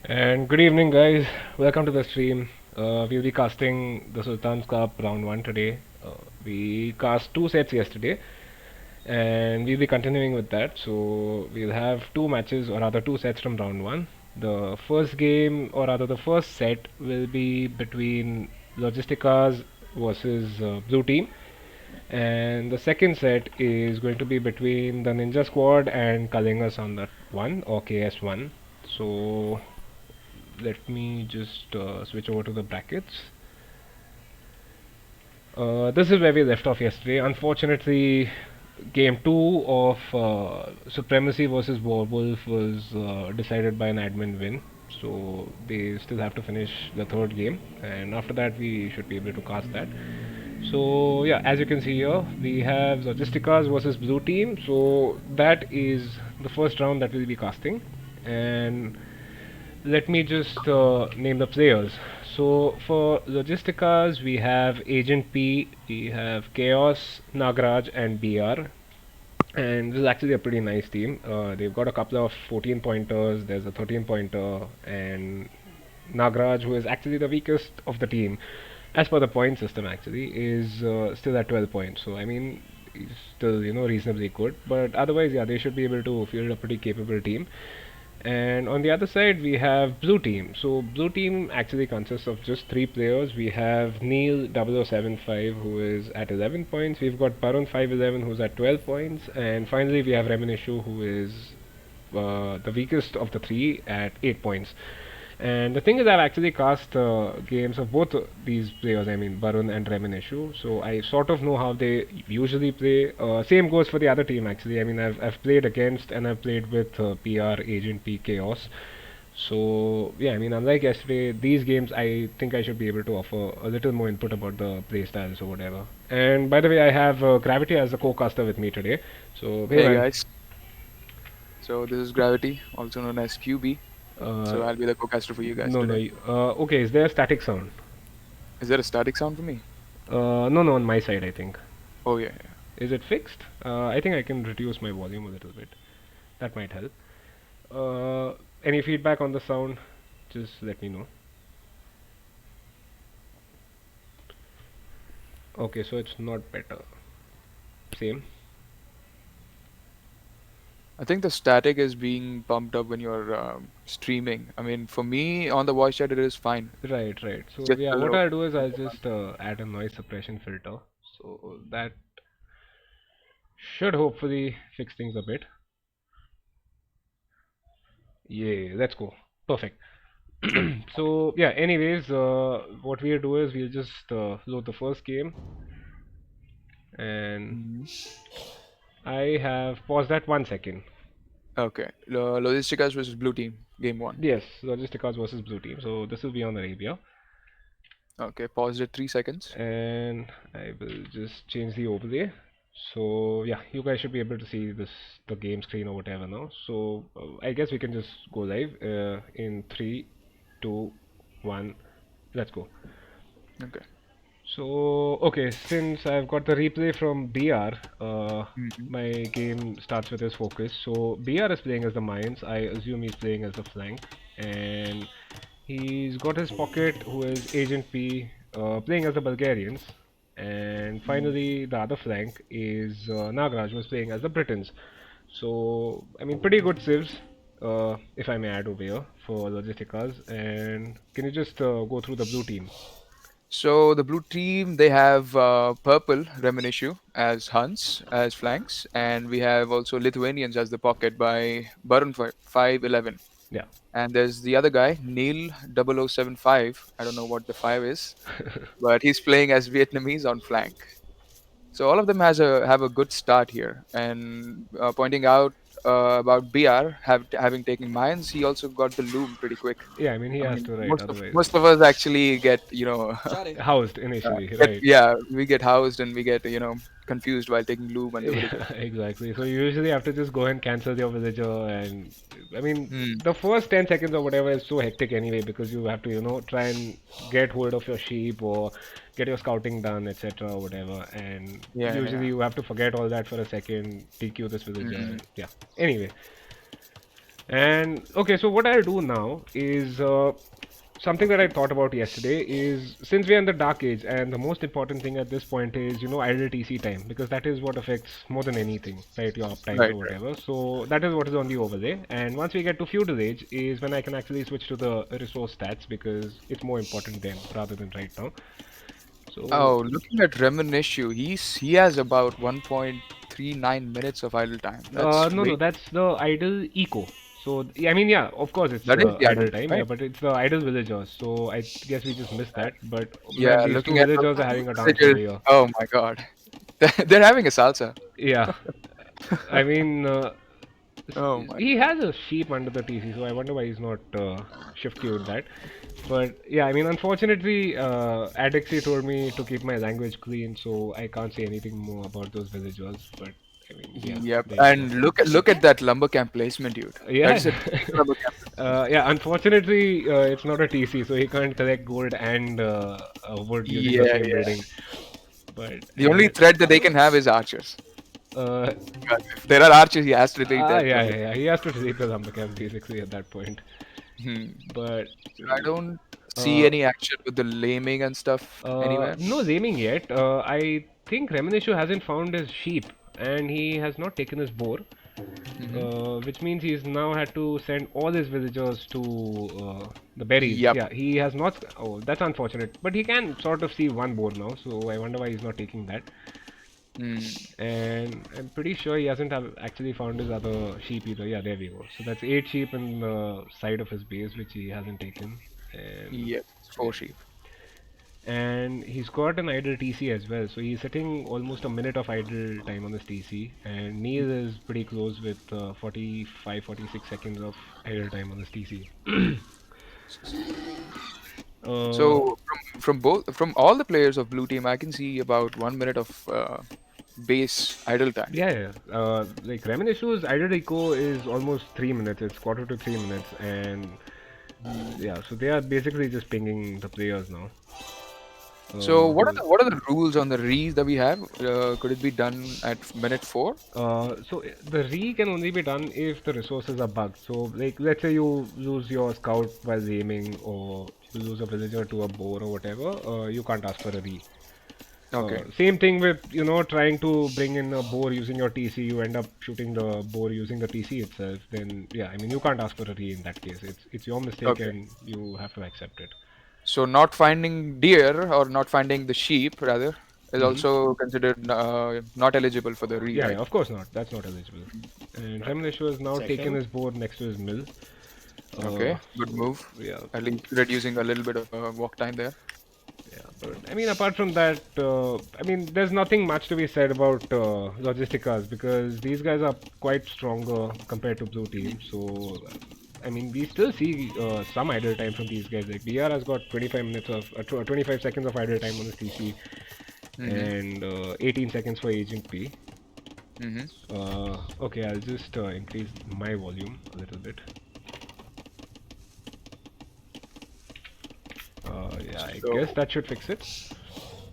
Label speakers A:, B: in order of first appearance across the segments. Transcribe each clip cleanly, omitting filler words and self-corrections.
A: And good evening, guys. Welcome to the stream. We'll be casting the Sultans Cup round 1 today. We cast two sets yesterday, and we'll be continuing with that. So we'll have two matches, or rather, two sets from round 1. The first game, or rather, the first set, will be between Logisticas versus Blue Team, and the second set is going to be between the Ninja Squad and Kalingas on that one, or KS1. So let me just switch over to the brackets. This is where we left off yesterday. Unfortunately, game 2 of Supremacy versus Werewolf was decided by an admin win. So they still have to finish the third game, and after that we should be able to cast that. So yeah, as you can see here, we have Logisticas versus Blue Team. So that is the first round that we'll be casting, and let me just name the players. So for Logisticas, we have Agent P, we have Chaos, Nagraj, and BR. And this is actually a pretty nice team. They've got a couple of 14 pointers, there's a 13 pointer, and Nagraj, who is actually the weakest of the team, as per the point system, actually, is still at 12 points. So, I mean, he's still, reasonably good. But otherwise, yeah, they should be able to field a pretty capable team. And on the other side, we have Blue Team. So Blue Team actually consists of just three players. We have Neil 0075, who is at 11 points. We've got Barun 511, who's at 12 points. And finally, we have Reminishu, who is the weakest of the three at 8 points. And the thing is, I've actually cast games of both these players, I mean Barun and Reminishu, so I sort of know how they usually play. Same goes for the other team, actually. I mean, I've played against and I've played with PR, Agent P, Chaos. So, yeah, I mean, unlike yesterday, these games I think I should be able to offer a little more input about the play styles or whatever. And by the way, I have Gravity as a co-caster with me today. So, hey
B: Hey
A: man.
B: guys, so this is Gravity, also known as QB. So
A: Uh,
B: I'll be the co-caster for you guys
A: no, no.
B: today.
A: Okay, is there a static sound?
B: Is there a static sound for me?
A: No, no, on my side, I think.
B: Oh yeah, yeah.
A: Is it fixed? I think I can reduce my volume a little bit. That might help. Any feedback on the sound? Just let me know. Okay, so it's not better. Same.
B: I think the static is being pumped up when you're streaming. I mean, for me on the voice chat it is fine.
A: Right, right.
B: It's
A: So
B: just
A: yeah,
B: a
A: what
B: little.
A: I'll do is I'll just add a noise suppression filter. So that should hopefully fix things a bit. Yeah, let's go. Perfect.
B: Yep.
A: So yeah, anyways, what we'll do is we'll just load the first game, and
B: Mhm.
A: I have paused that 1 second.
B: Okay. Logisticas versus Blue Team, game one.
A: Yes, Logisticas versus Blue Team. So this will be on Arabia,
B: Okay, paused at 3 seconds.
A: and I will just change the overlay. So yeah, you guys should be able to see the game screen or whatever now. So I guess we can just go live in three, two, one. Let's go.
B: Okay.
A: So okay, since I've got the replay from BR,
B: Hmm.
A: my game starts with his focus. So BR is playing as the mines. I assume he's playing as the flank, and he's got his pocket, who is Agent P, playing as the Bulgarians. And finally, the other flank is Nagraj, who is playing as the Britons. So, I mean, pretty good civs, if I may add over here, for Logisticas. And can you just go through the blue team?
B: So the blue team they have purple Reminishu as Huns as flanks, and we have also Lithuanians as the pocket by Barun 511.
A: Yeah.
B: And there's the other guy Neil 0075. I don't know what the five is, but he's playing as Vietnamese on flank. So all of them have a good start here. And pointing out about BR having taken mines, he also got the loom pretty quick.
A: Yeah, I mean, he
B: I
A: has
B: mean,
A: to, right?
B: most of
A: Otherwise,
B: most of us actually get
A: housed initially, right?
B: yeah, we get housed and we get confused while taking loom and the
A: Yeah,
B: villager.
A: exactly. So you usually have to just go and cancel your villager, and I mean,
B: Hmm.
A: the first 10 seconds or whatever is so hectic anyway because you have to, try and get hold of your sheep or get your scouting done, etc. or whatever. And
B: Yeah,
A: usually
B: yeah.
A: you have to forget all that for a second, DQ this villager,
B: Hmm.
A: and yeah. Anyway, And okay, so what I'll do now is something that I thought about yesterday is since we are in the dark age, and the most important thing at this point is idle TC time because that is what affects more than anything, right? Your uptimes or
B: Right, right.
A: whatever. So that is what is on the overlay. And once we get to feudal age is when I can actually switch to the resource stats because it's more important then rather than right now. So
B: Oh, looking at Reminishu, he has about 1.39 minutes of idle time. That's
A: no,
B: way.
A: that's the idle eco. So I mean, yeah, of course it's
B: That is the idle
A: idle
B: time,
A: time, yeah,
B: right?
A: but it's the idle villagers. So I guess we just missed that. But man,
B: Yeah,
A: these two
B: looking at
A: villagers are
B: the
A: having a dance for
B: messages.
A: the year.
B: Oh my God, they're having a salsa.
A: Yeah, I mean,
B: Oh my
A: he
B: God.
A: has a sheep under the TC, so I wonder why he's not shift queued that. But yeah, I mean, unfortunately, Adixie told me to keep my language clean, so I can't say anything more about those villagers. But I mean, yeah,
B: Yep,
A: there you go.
B: and look at that lumber camp placement, dude. That is
A: Yeah,
B: a decent lumber camp placement.
A: yeah. Unfortunately, it's not a TC, so he can't collect gold and wood using the
B: Yeah,
A: same
B: yeah.
A: building. But
B: The only threat that they can have is archers.
A: uh,
B: Because if there are archers, he has to delete that
A: yeah,
B: lumber
A: yeah,
B: camp.
A: yeah. He has to sleep the lumber camp basically at that point.
B: Hmm.
A: But
B: I don't see
A: uh,
B: any action with the laming and stuff anywhere.
A: no laming yet. I think Reminishu hasn't found his sheep, and he has not taken his boar.
B: Hmm.
A: Which means he's now had to send all his villagers to the berries.
B: Yep.
A: Yeah, he has not. Oh, that's unfortunate. But he can sort of see one boar now, so I wonder why he's not taking that.
B: Hmm.
A: And I'm pretty sure he hasn't have actually found his other sheep either. Yeah, there we go. So that's 8 sheep in the side of his base, which he hasn't taken. And
B: Yes, four
A: yeah,
B: sheep.
A: and he's got an idle TC as well. So he's sitting almost a minute of idle time on this TC, and Neil is pretty close with 45, 46 seconds of idle time on this TC. uh,
B: So from all the players of blue team, I can see about 1 minute of base idle time.
A: yeah, yeah. Like Reminishu's idle eco is almost 3 minutes. It's quarter to 3 minutes, and yeah. So they are basically just pinging the players now.
B: So what are
A: Who
B: the rules on the rees that we have? Could it be done at minute 4?
A: The re can only be done if the resources are bugged. So, like, let's say you lose your scout while aiming, or you lose a villager to a boar or whatever, you can't ask for a re.
B: Okay.
A: Same thing with trying to bring in a boar using your TC. You end up shooting the boar using the TC itself. Then yeah, I mean you can't ask for a re in that case. It's your mistake
B: Okay.
A: and you have to accept it.
B: So not finding deer or not finding the sheep rather is
A: Hmm.
B: also considered not eligible for the re,
A: Yeah,
B: right?
A: yeah, of course not. That's not eligible. And
B: Okay.
A: Reminishu has now taken
C: Second,
A: his board next to his mill.
B: Okay. Good
A: So
B: move.
A: yeah,
B: At least reducing a little bit of walk time there.
A: yeah. But I mean, apart from that, I mean, there's nothing much to be said about Logisticas because these guys are quite stronger compared to Blue Team. So I mean, we still see some idle time from these guys. Like BR has got 25 minutes of 25 seconds of idle time on his TC
B: Mm-hmm.
A: and 18 seconds for Agent P.
B: Mm-hmm.
A: Okay, I'll just increase my volume a little bit. Yeah, I guess
B: So
A: that should fix it.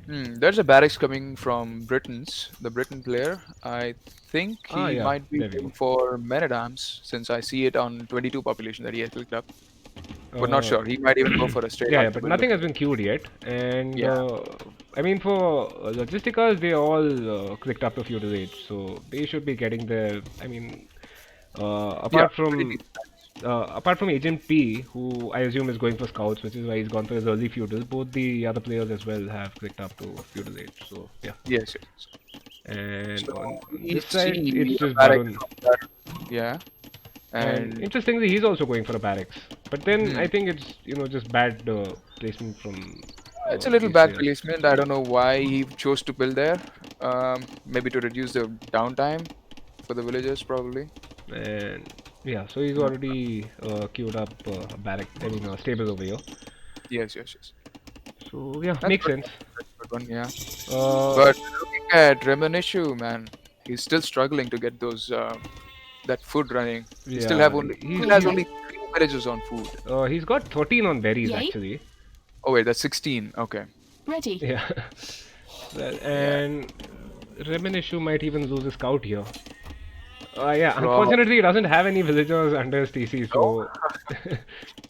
B: there's a barracks coming from the Britain player. I think
A: Ah,
B: he
A: yeah,
B: might be
A: there we
B: going
A: go.
B: for men at arms since I see it on 22 population that he has clicked up. But not
A: Uh,
B: sure. He might even go for a straight
A: yeah, yeah,
B: archer
A: but
B: build.
A: nothing has been queued yet. And
B: Yeah.
A: I mean, for Logisticas, they all clicked up to feudal age, so they should be getting their. I mean,
B: Yeah.
A: apart from Agent P, who I assume is going for scouts, which is why he's gone for his early feudal. Both the other players as well have clicked up to feudal age. So yeah.
B: Yes. Yes.
A: And
B: So
A: on
B: we
A: this side,
B: see
A: it's
B: a
A: just
B: barracks
A: Baron.
B: from Baron. Yeah.
A: And
B: And
A: interestingly, he's also going for a barracks. But then
B: hmm,
A: I think it's just bad placement from
B: it's a little
A: these
B: bad
A: players.
B: placement. I don't know why he chose to build there. Maybe to reduce the downtime for the villagers, probably.
A: And yeah, so he's
B: Mm.
A: already queued up a barrack, I mean, a stable over here.
B: Yes. Yes. Yes.
A: So yeah,
B: That's
A: makes
B: good.
A: sense.
B: That's a good one. Yeah.
A: Uh,
B: But looking at Reminishu, man, he's still struggling to get those that food running.
A: yeah,
B: He still has only 3 villages on food.
A: he's got 13 on berries
C: yay,
A: actually.
B: Oh wait, that's 16. Okay.
C: ready.
A: Yeah,
B: Yeah.
A: and Reminishu might even lose a scout here. Yeah,
B: from.
A: unfortunately, he doesn't have any villagers under his TC,
B: Oh,
A: so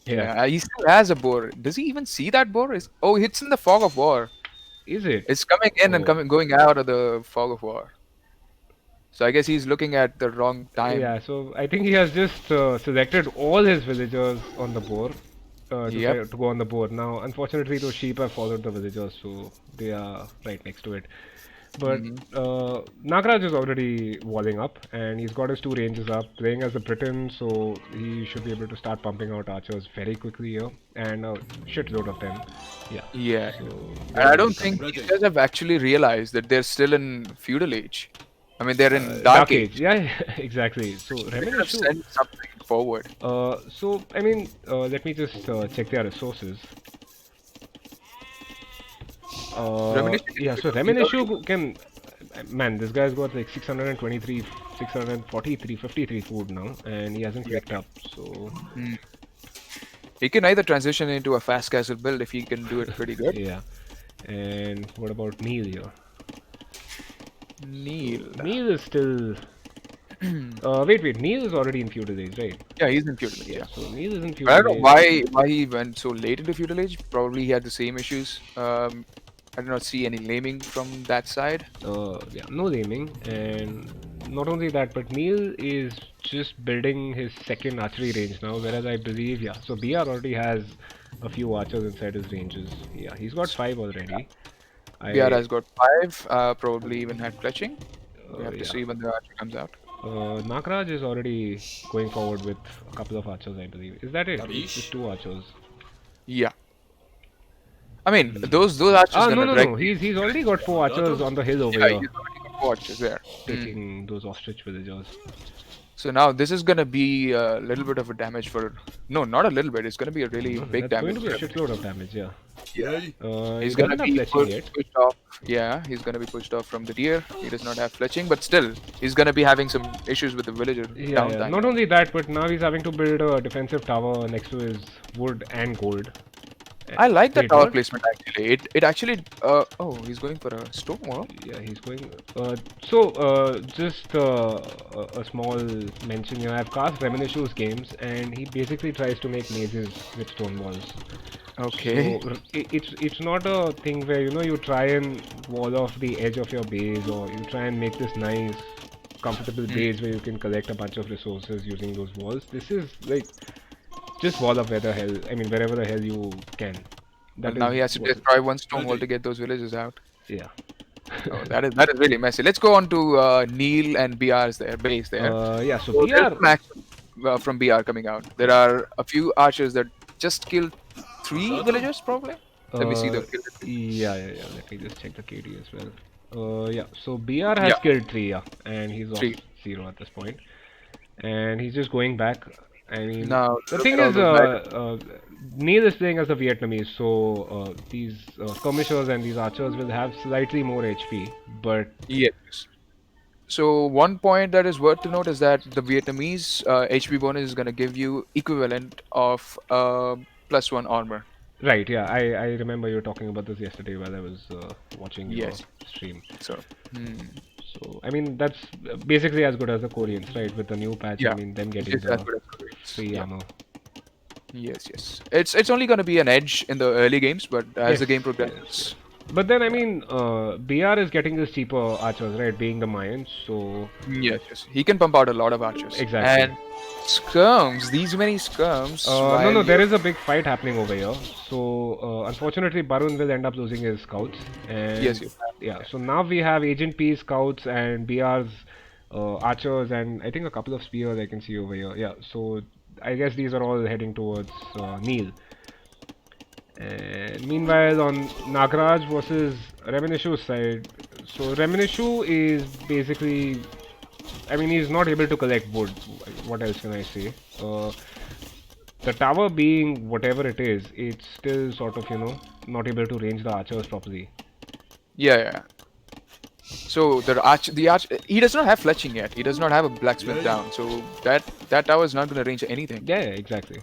A: yeah.
B: yeah, he still has a boar. Does he even see that boar? It's in the fog of war.
A: Is it?
B: It's coming in and
A: Oh,
B: coming going out of the fog of war. So I guess he's looking at the wrong time.
A: yeah. So I think he has just selected all his villagers on the board
B: Yep.
A: to go on the board. Now, unfortunately, those sheep have followed the villagers, so they are right next to it. But
B: Hmm.
A: Nagraj is already walling up, and he's got his two ranges up, playing as a Briton, so he should be able to start pumping out archers very quickly here, and a shitload of them. Yeah.
B: Yeah.
A: So
B: And
A: they're
B: I
A: already
B: don't
A: coming.
B: think these guys have actually realized that they're still in feudal age. I mean, they're in dark
A: Dark Age,
B: age.
A: yeah, exactly. So
B: They could have
A: Reminishu.
B: sent something forward.
A: So I mean, let me just check their resources.
B: Reminiscence
A: Yeah, so
B: he's already.
A: Reminishu can. Man, this guy's got like 623, 643, 53 food now, and he hasn't
B: Yeah.
A: picked up. So
B: Hmm. He can either transition into a fast castle build if he can do it pretty good.
A: yeah. And what about Neil here? So
B: Neil.
A: Neil is still. Wait. Neil is already in feudal age, right?
B: Yeah, he's in feudal age,
A: Yeah.
B: yeah.
A: So Neil is in
B: But I
A: feudal
B: don't know
A: age.
B: why he went so late into feudal age. Probably he had the same issues. I do not see any laming from that side.
A: Yeah, no laming, and not only that, but Neil is just building his second archery range now. Whereas I believe, yeah, so BR already has a few archers inside his ranges. Yeah, he's got five already.
B: BR
A: I
B: has got five. Probably even had fletching. We have to
A: Yeah,
B: see when the archer comes out.
A: Nagraj is already going forward with a couple of archers, I believe. Is that it? It's just two archers.
B: Yeah. I mean,
A: Hmm.
B: those archers
A: Ah, no,
B: gonna
A: no, no.
B: directly.
A: He's already got four archers on the hill over
B: Yeah,
A: here,
B: he's already got four archers there. Hmm.
A: taking those ostrich villagers.
B: So now this is gonna be a little bit of a damage for. No, not a little bit. It's gonna be a really
A: No,
B: big
A: that's going
B: damage
A: to be a
B: for him.
A: shitload of damage, yeah.
B: Yeah.
A: He
B: He's gonna
A: doesn't have
B: be
A: fletching yet.
B: pushed off. Yeah, he's gonna be pushed off from the deer. He does not have fletching, but still, he's gonna be having some issues with the villager
A: Yeah.
B: downtime.
A: Not only that, but now he's having to build a defensive tower next to his wood and gold.
B: I like the
A: Wait,
B: tower
A: what?
B: placement actually. It actually. Oh, he's going for a stone wall.
A: Yeah, he's going. Just a small mention here. I've cast Reminishu's games, and he basically tries to make mazes with stone walls.
B: Okay.
A: It's not a thing where you try and wall off the edge of your base, or you try and make this nice, comfortable
B: Hmm.
A: base where you can collect a bunch of resources using those walls. This is like just wall up where the hell, I mean, wherever the hell you can.
B: Well,
A: That
B: now
A: is
B: he has to
A: what it,
B: destroy one stone wall to get those villages out.
A: yeah.
B: Oh, that is really messy. Let's go on to Neil and BR's base there.
A: Yeah, so
B: So there's
A: BR,
B: some action from BR coming out. There are a few archers that just killed three villagers, probably. Let me see the kill.
A: yeah. Let me just check the KD as well. Yeah, so BR has
B: Yeah,
A: killed three, yeah, and he's off
B: three.
A: zero at this point, and he's just going back. I mean,
B: Now
A: the
B: look
A: thing
B: at all
A: is,
B: those guys.
A: Neil is playing as a Vietnamese, so these skirmishers and these archers will have slightly more HP, but
B: Yes. So one point that is worth to note is that the Vietnamese HP bonus is going to give you equivalent of +1 armor.
A: right, yeah, I remember you were talking about this yesterday while I was watching your
B: Yes.
A: stream.
B: So,
A: So, I mean, that's basically as good as the Koreans, right? With the new patch, I
B: yeah,
A: mean, them getting
B: just as
A: the
B: good as Koreans.
A: free
B: Yeah.
A: ammo.
B: Yes. It's only going to be an edge in the early games, but as
A: Yes,
B: the game
A: yes.
B: progresses,
A: But then, I mean, BR is getting these cheaper archers, right? Being the Mayans, so
B: yes, he can pump out a lot of archers.
A: exactly.
B: And skirms, these many skirms,
A: No,
B: while
A: no, there
B: you're
A: is a big fight happening over here. So, unfortunately, Barun will end up losing his scouts.
B: yes,
A: And
B: you
A: yeah, so now we have Agent P scouts and BR's archers, and I think a couple of spears I can see over here. Yeah, so I guess these are all heading towards Neil. And meanwhile, on Nagraj versus Reminishu's side, so Reminishu is basically, I mean, he's not able to collect wood. What else can I say? The tower being whatever it is, it's still sort of, not able to range the archers properly.
B: yeah. So the arch, he does not have fletching yet. He does not have a blacksmith down. So that tower is not going to range anything.
A: Yeah, exactly.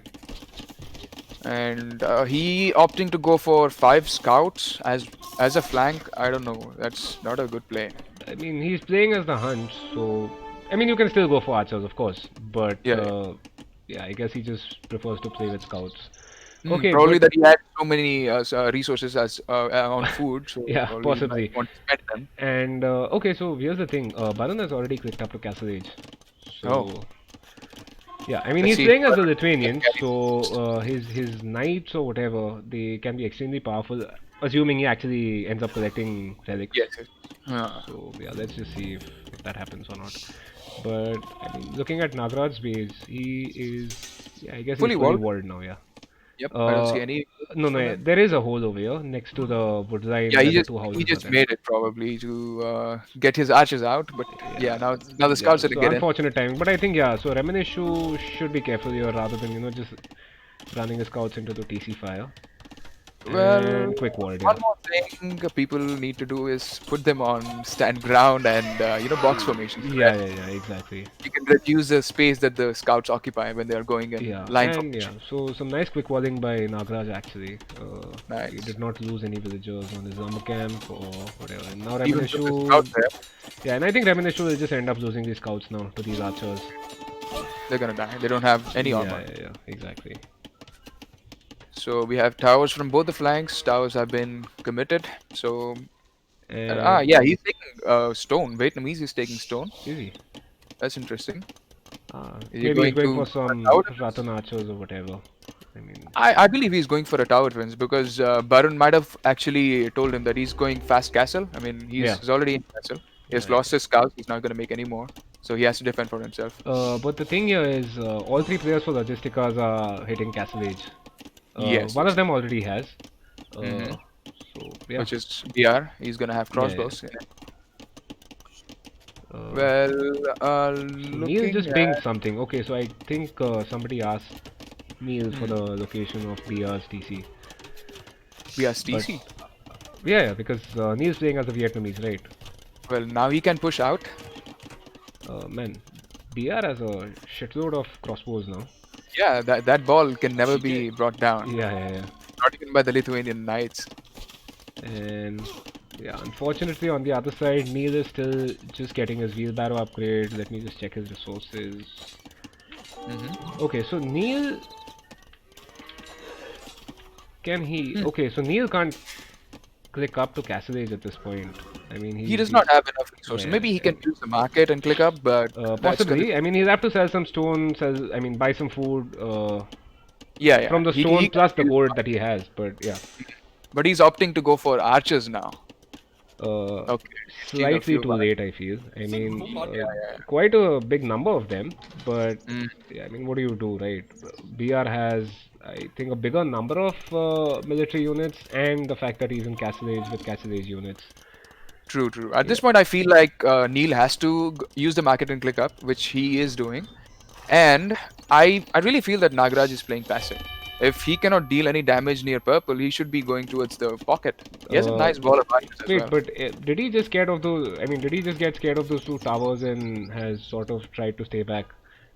B: And he opting to go for 5 scouts as a flank. I don't know. That's not a good play.
A: I mean, he's playing as the hunt, so I mean, you can still go for archers, of course, but
B: Yeah, yeah.
A: yeah, I guess he just prefers to play with scouts. Okay,
B: Probably
A: but
B: that he had so many resources as on food, so
A: yeah,
B: probably he might
A: possibly.
B: want to spend them.
A: And okay, so here's the thing. Baron has already clicked up to Castle Age.
B: Oh,
A: So yeah, I mean
B: let's
A: he's
B: see.
A: playing as a Lithuanian, so his knights or whatever they can be extremely powerful, assuming he actually ends up collecting relics.
B: Yes, yes.
A: So yeah, let's just see if that happens or not. But I mean, looking at Nagraj's base, he is yeah, I guess he's
B: Fully
A: fully
B: walled.
A: walled now. Yeah.
B: Yep, I don't
A: Uh,
B: see any
A: no, no,
B: from
A: yeah,
B: him.
A: there is a hole over here next to the wood line
B: Yeah,
A: where
B: he
A: the
B: just
A: two
B: he
A: houses are
B: just
A: there.
B: made it probably to get his archers out, but yeah,
A: Yeah,
B: now the
A: yeah.
B: scouts are to
A: So
B: get in.
A: unfortunate timing, but I think yeah. So Reminishu should be careful here rather than just running his scouts into the TC fire
B: Well,
A: and quick ward.
B: one
A: Yeah,
B: more thing people need to do is put them on stand ground and box formation so
A: yeah,
B: that
A: yeah, yeah. Exactly.
B: you can reduce the space that the scouts occupy when they are going in
A: Yeah,
B: line
A: and yeah.
B: formation.
A: So some nice quick walling by Nagraj actually. He
B: Nice.
A: did not lose any villagers on his armor camp or whatever. And now
B: Even though the scouts
A: Reminishu,
B: there,
A: yeah, and I think Reminishu will just end up losing these scouts now to these archers.
B: they're gonna die. They don't have any
A: Yeah,
B: armor.
A: yeah, yeah. Exactly.
B: So we have towers from both the flanks. Towers have been committed. So
A: And
B: yeah, he's taking stone. Vietnamese is taking stone.
A: easy.
B: That's interesting. Is he
A: Maybe he's
B: going
A: going
B: to
A: for
B: a
A: some
B: tower defense?
A: Ratan archers or whatever. I mean,
B: I believe he's going for a tower defense because Baron might have actually told him that he's going fast castle. I mean,
A: yeah,
B: he's already in castle. He has
A: yeah,
B: lost
A: yeah.
B: his scouts. He's not going to make any more. So he has to defend for himself.
A: But the thing here is, all three players for Logisticas are hitting Castle Age.
B: Yes,
A: One of
B: yes.
A: them already has.
B: hmm
A: So yeah,
B: Which is BR. He's going to have
A: yeah, yeah.
B: crossbows.
A: Uh,
B: Well,
A: so Neil
B: looking
A: just pinged
B: at
A: something. Okay, so I think somebody asked Neil for
B: hmm,
A: the location of BR's TC.
B: BR's
A: But
B: TC.
A: yeah, yeah, because Neil's playing as a Vietnamese, right?
B: Well, now he can push out.
A: Man, BR has a shitload of crossbows now.
B: Yeah, that ball can never be brought down.
A: Yeah, yeah, yeah.
B: Not even by the Lithuanian knights.
A: And yeah, unfortunately, on the other side, Neil is still just getting his wheelbarrow upgrade. Let me just check his resources.
B: hmm
A: Okay, so Neil can he? Okay, so Neil can't click up to Castle Age at this point. I mean,
B: He does
A: he's
B: not have enough resources.
A: yeah.
B: Maybe he can use the market and click up, but that's gonna
A: Possibly. I mean, he'll have to sell some stone. Sell. I mean, buy some food.
B: yeah, yeah.
A: From the
B: He
A: stone
B: can
A: plus the
B: use the
A: gold that
B: market.
A: he has. But yeah,
B: But he's opting to go for archers now.
A: uh,
B: Okay, reaching a
A: slightly
B: few
A: too
B: back.
A: late. I feel. I mean,
B: Yeah, yeah.
A: quite a big number of them. But
B: Mm,
A: yeah, I mean, what do you do, right? BR has, I think, a bigger number of military units, and the fact that he's in Castle Age with Castle Age units.
B: true, true. At
A: Yeah.
B: this point, I feel like Neil has to use the market and click up, which he is doing. And I really feel that Nagaraj is playing passive. If he cannot deal any damage near purple, he should be going towards the pocket. He has a
A: Uh,
B: nice ball of archers as
A: Wait,
B: well.
A: but did he just scared of those? I mean, did he just get scared of those two towers and has sort of tried to stay back?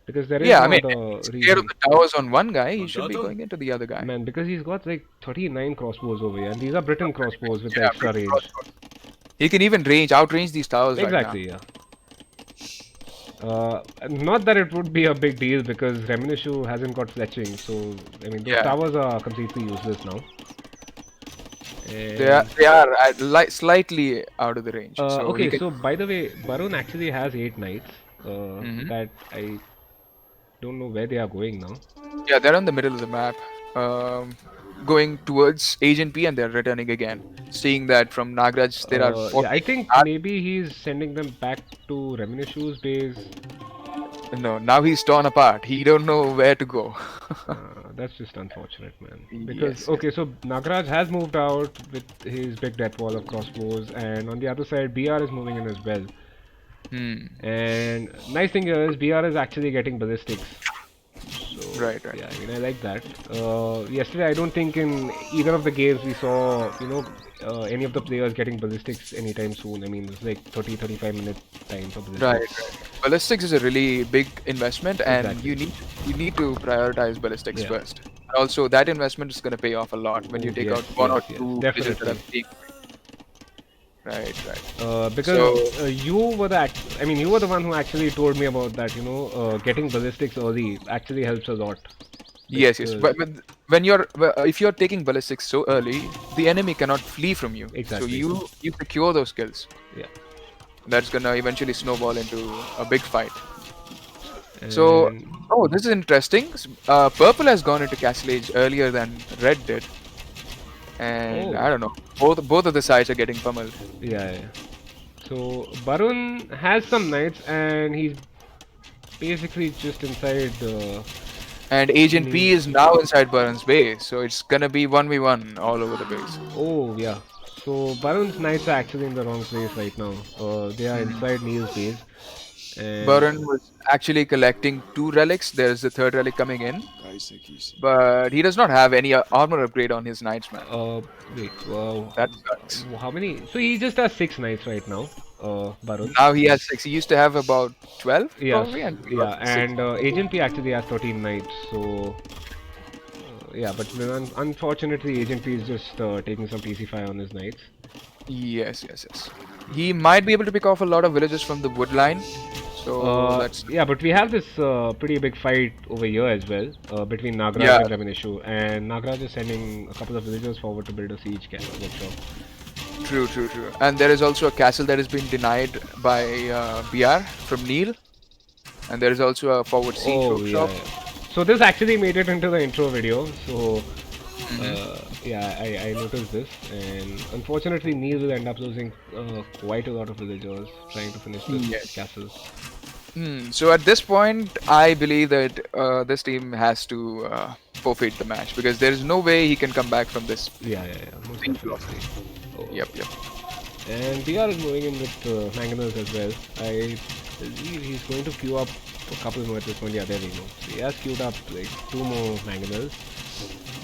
A: Because there is
B: Yeah, I
A: no
B: mean,
A: other
B: if he's scared of
A: reason.
B: the towers on one guy, he should be going into the other guy.
A: Man, because he's got like 39 crossbows over here, and these are Britain crossbows with the
B: Yeah,
A: extra
B: British
A: range.
B: crossbows. He can even outrange these towers right now.
A: Exactly, yeah. Not that it would be a big deal because Reminishu hasn't got fletching, so I mean those
B: Yeah,
A: towers are completely useless now.
B: they are
A: And
B: slightly out of the range, so he
A: okay,
B: can.
A: so by the way, Barun actually has 8 knights.
B: Mhm.
A: That I don't know where they are going now.
B: Yeah, they're in the middle of the map, um, going towards Agent P, and they're returning again. Seeing that from Nagraj, there are
A: Yeah,
B: 40.
A: I think maybe he's sending them back to Reminishu's base.
B: No, now he's torn apart. He don't know where to go.
A: That's just unfortunate, man. Because
B: Yes, yes.
A: okay, so Nagraj has moved out with his big death wall of crossbows, and on the other side, BR is moving in as well.
B: Hmm.
A: And nice thing here is BR is actually getting ballistics. So
B: Right, right.
A: yeah, I mean I like that. Yesterday I don't think in either of the games we saw any of the players getting ballistics anytime soon. I mean it's like 30-35 minute time for
B: Right,
A: ballistics.
B: right. Ballistics is a really big investment, and
A: Exactly.
B: you need to prioritize ballistics
A: Yeah.
B: first. And also, that investment is going to pay off a lot when you
A: Oh
B: take
A: yes,
B: out one or
A: yes, yes,
B: two villages that
A: definitely.
B: are being. Right, right.
A: Because
B: So
A: you were I mean, you were the one who actually told me about that. Getting ballistics early actually helps a lot
B: yes, yes.
A: because
B: But if you're taking ballistics so early, the enemy cannot flee from you. So
A: exactly,
B: you secure those kills.
A: yeah.
B: That's gonna eventually snowball into a big fight. So,
A: And
B: oh, this is interesting. Purple has gone into Castle Age earlier than Red did, and
A: oh,
B: I don't know. Both of the sides are getting pummeled.
A: yeah, yeah. So Barun has some knights, and he's basically just inside
B: And Agent P
A: Neil.
B: is now inside Baron's base, so it's gonna be 1v1 all over the base.
A: Oh, yeah. So Barun's knights are actually in the wrong place right now. They are
B: Mhm.
A: inside Neil's base, and
B: Baron was actually collecting two relics. There's the third relic coming in, but he does not have any armor upgrade on his knights, man.
A: uh, wait,
B: That sucks.
A: how many? So he just has six knights right now. Barun.
B: Now he has six. He used to have about 12,
A: Yes,
B: probably, and he got
A: yeah,
B: six.
A: and Agent P actually has 13 knights. So yeah, but then unfortunately, Agent P is just taking some PC5 on his knights.
B: Yes, yes, yes. He might be able to pick off a lot of villages from the wood line. So that's
A: Yeah, but we have this pretty big fight over here as well between Nagraj
B: yeah,
A: and Reminishu, and Nagraj is sending a couple of villagers forward to build a workshop.
B: true, true, true. And there is also a castle that has been denied by BR from Neil, and there is also a forward siege
A: Oh yeah,
B: workshop.
A: yeah. So this actually made it into the intro video. So
B: Hmm.
A: yeah, I noticed this, and unfortunately Neil will end up losing quite a lot of villagers trying to finish this
B: Yes.
A: castle.
B: So at this point, I believe that this team has to forfeit the match because there is no way he can come back from this
A: Yeah, yeah, yeah, most
B: siege loss.
A: definitely. Oh,
B: Yep, yep.
A: and BR is moving in with mangonels as well. I believe he's going to queue up a couple more at this point. Yeah, there we go. So he has queued up like two more mangonels,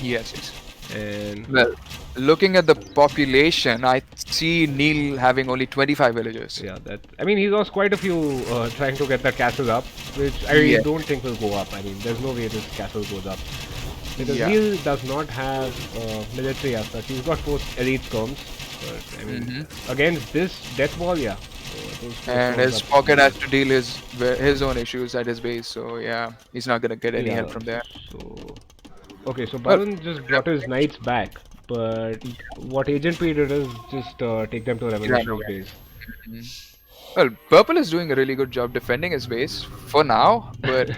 B: Yes, yes.
A: and
B: Well, looking at the population, I see Neil having only 25 villagers.
A: yeah, that I mean he lost quite a few trying to get that castle up, which I
B: Yeah,
A: don't think will go up. I mean, there's no way this castle goes up because
B: yeah.
A: Neil does not have military as such. He's got four elite skirms, but I mean
B: Hmm.
A: against this death wall, yeah, those four
B: And
A: skirms
B: his
A: are
B: pocket
A: pretty
B: has
A: good.
B: to deal his own issues at his base. So yeah, he's not gonna get any help
A: Yeah,
B: from there.
A: so okay, so
B: Well,
A: Barun just brought his knights back, but what Agent P did is just take them to
B: he ran
A: Revolution's
B: away.
A: base.
B: Mhm. Well, Purple is doing a really good job defending his base for now, but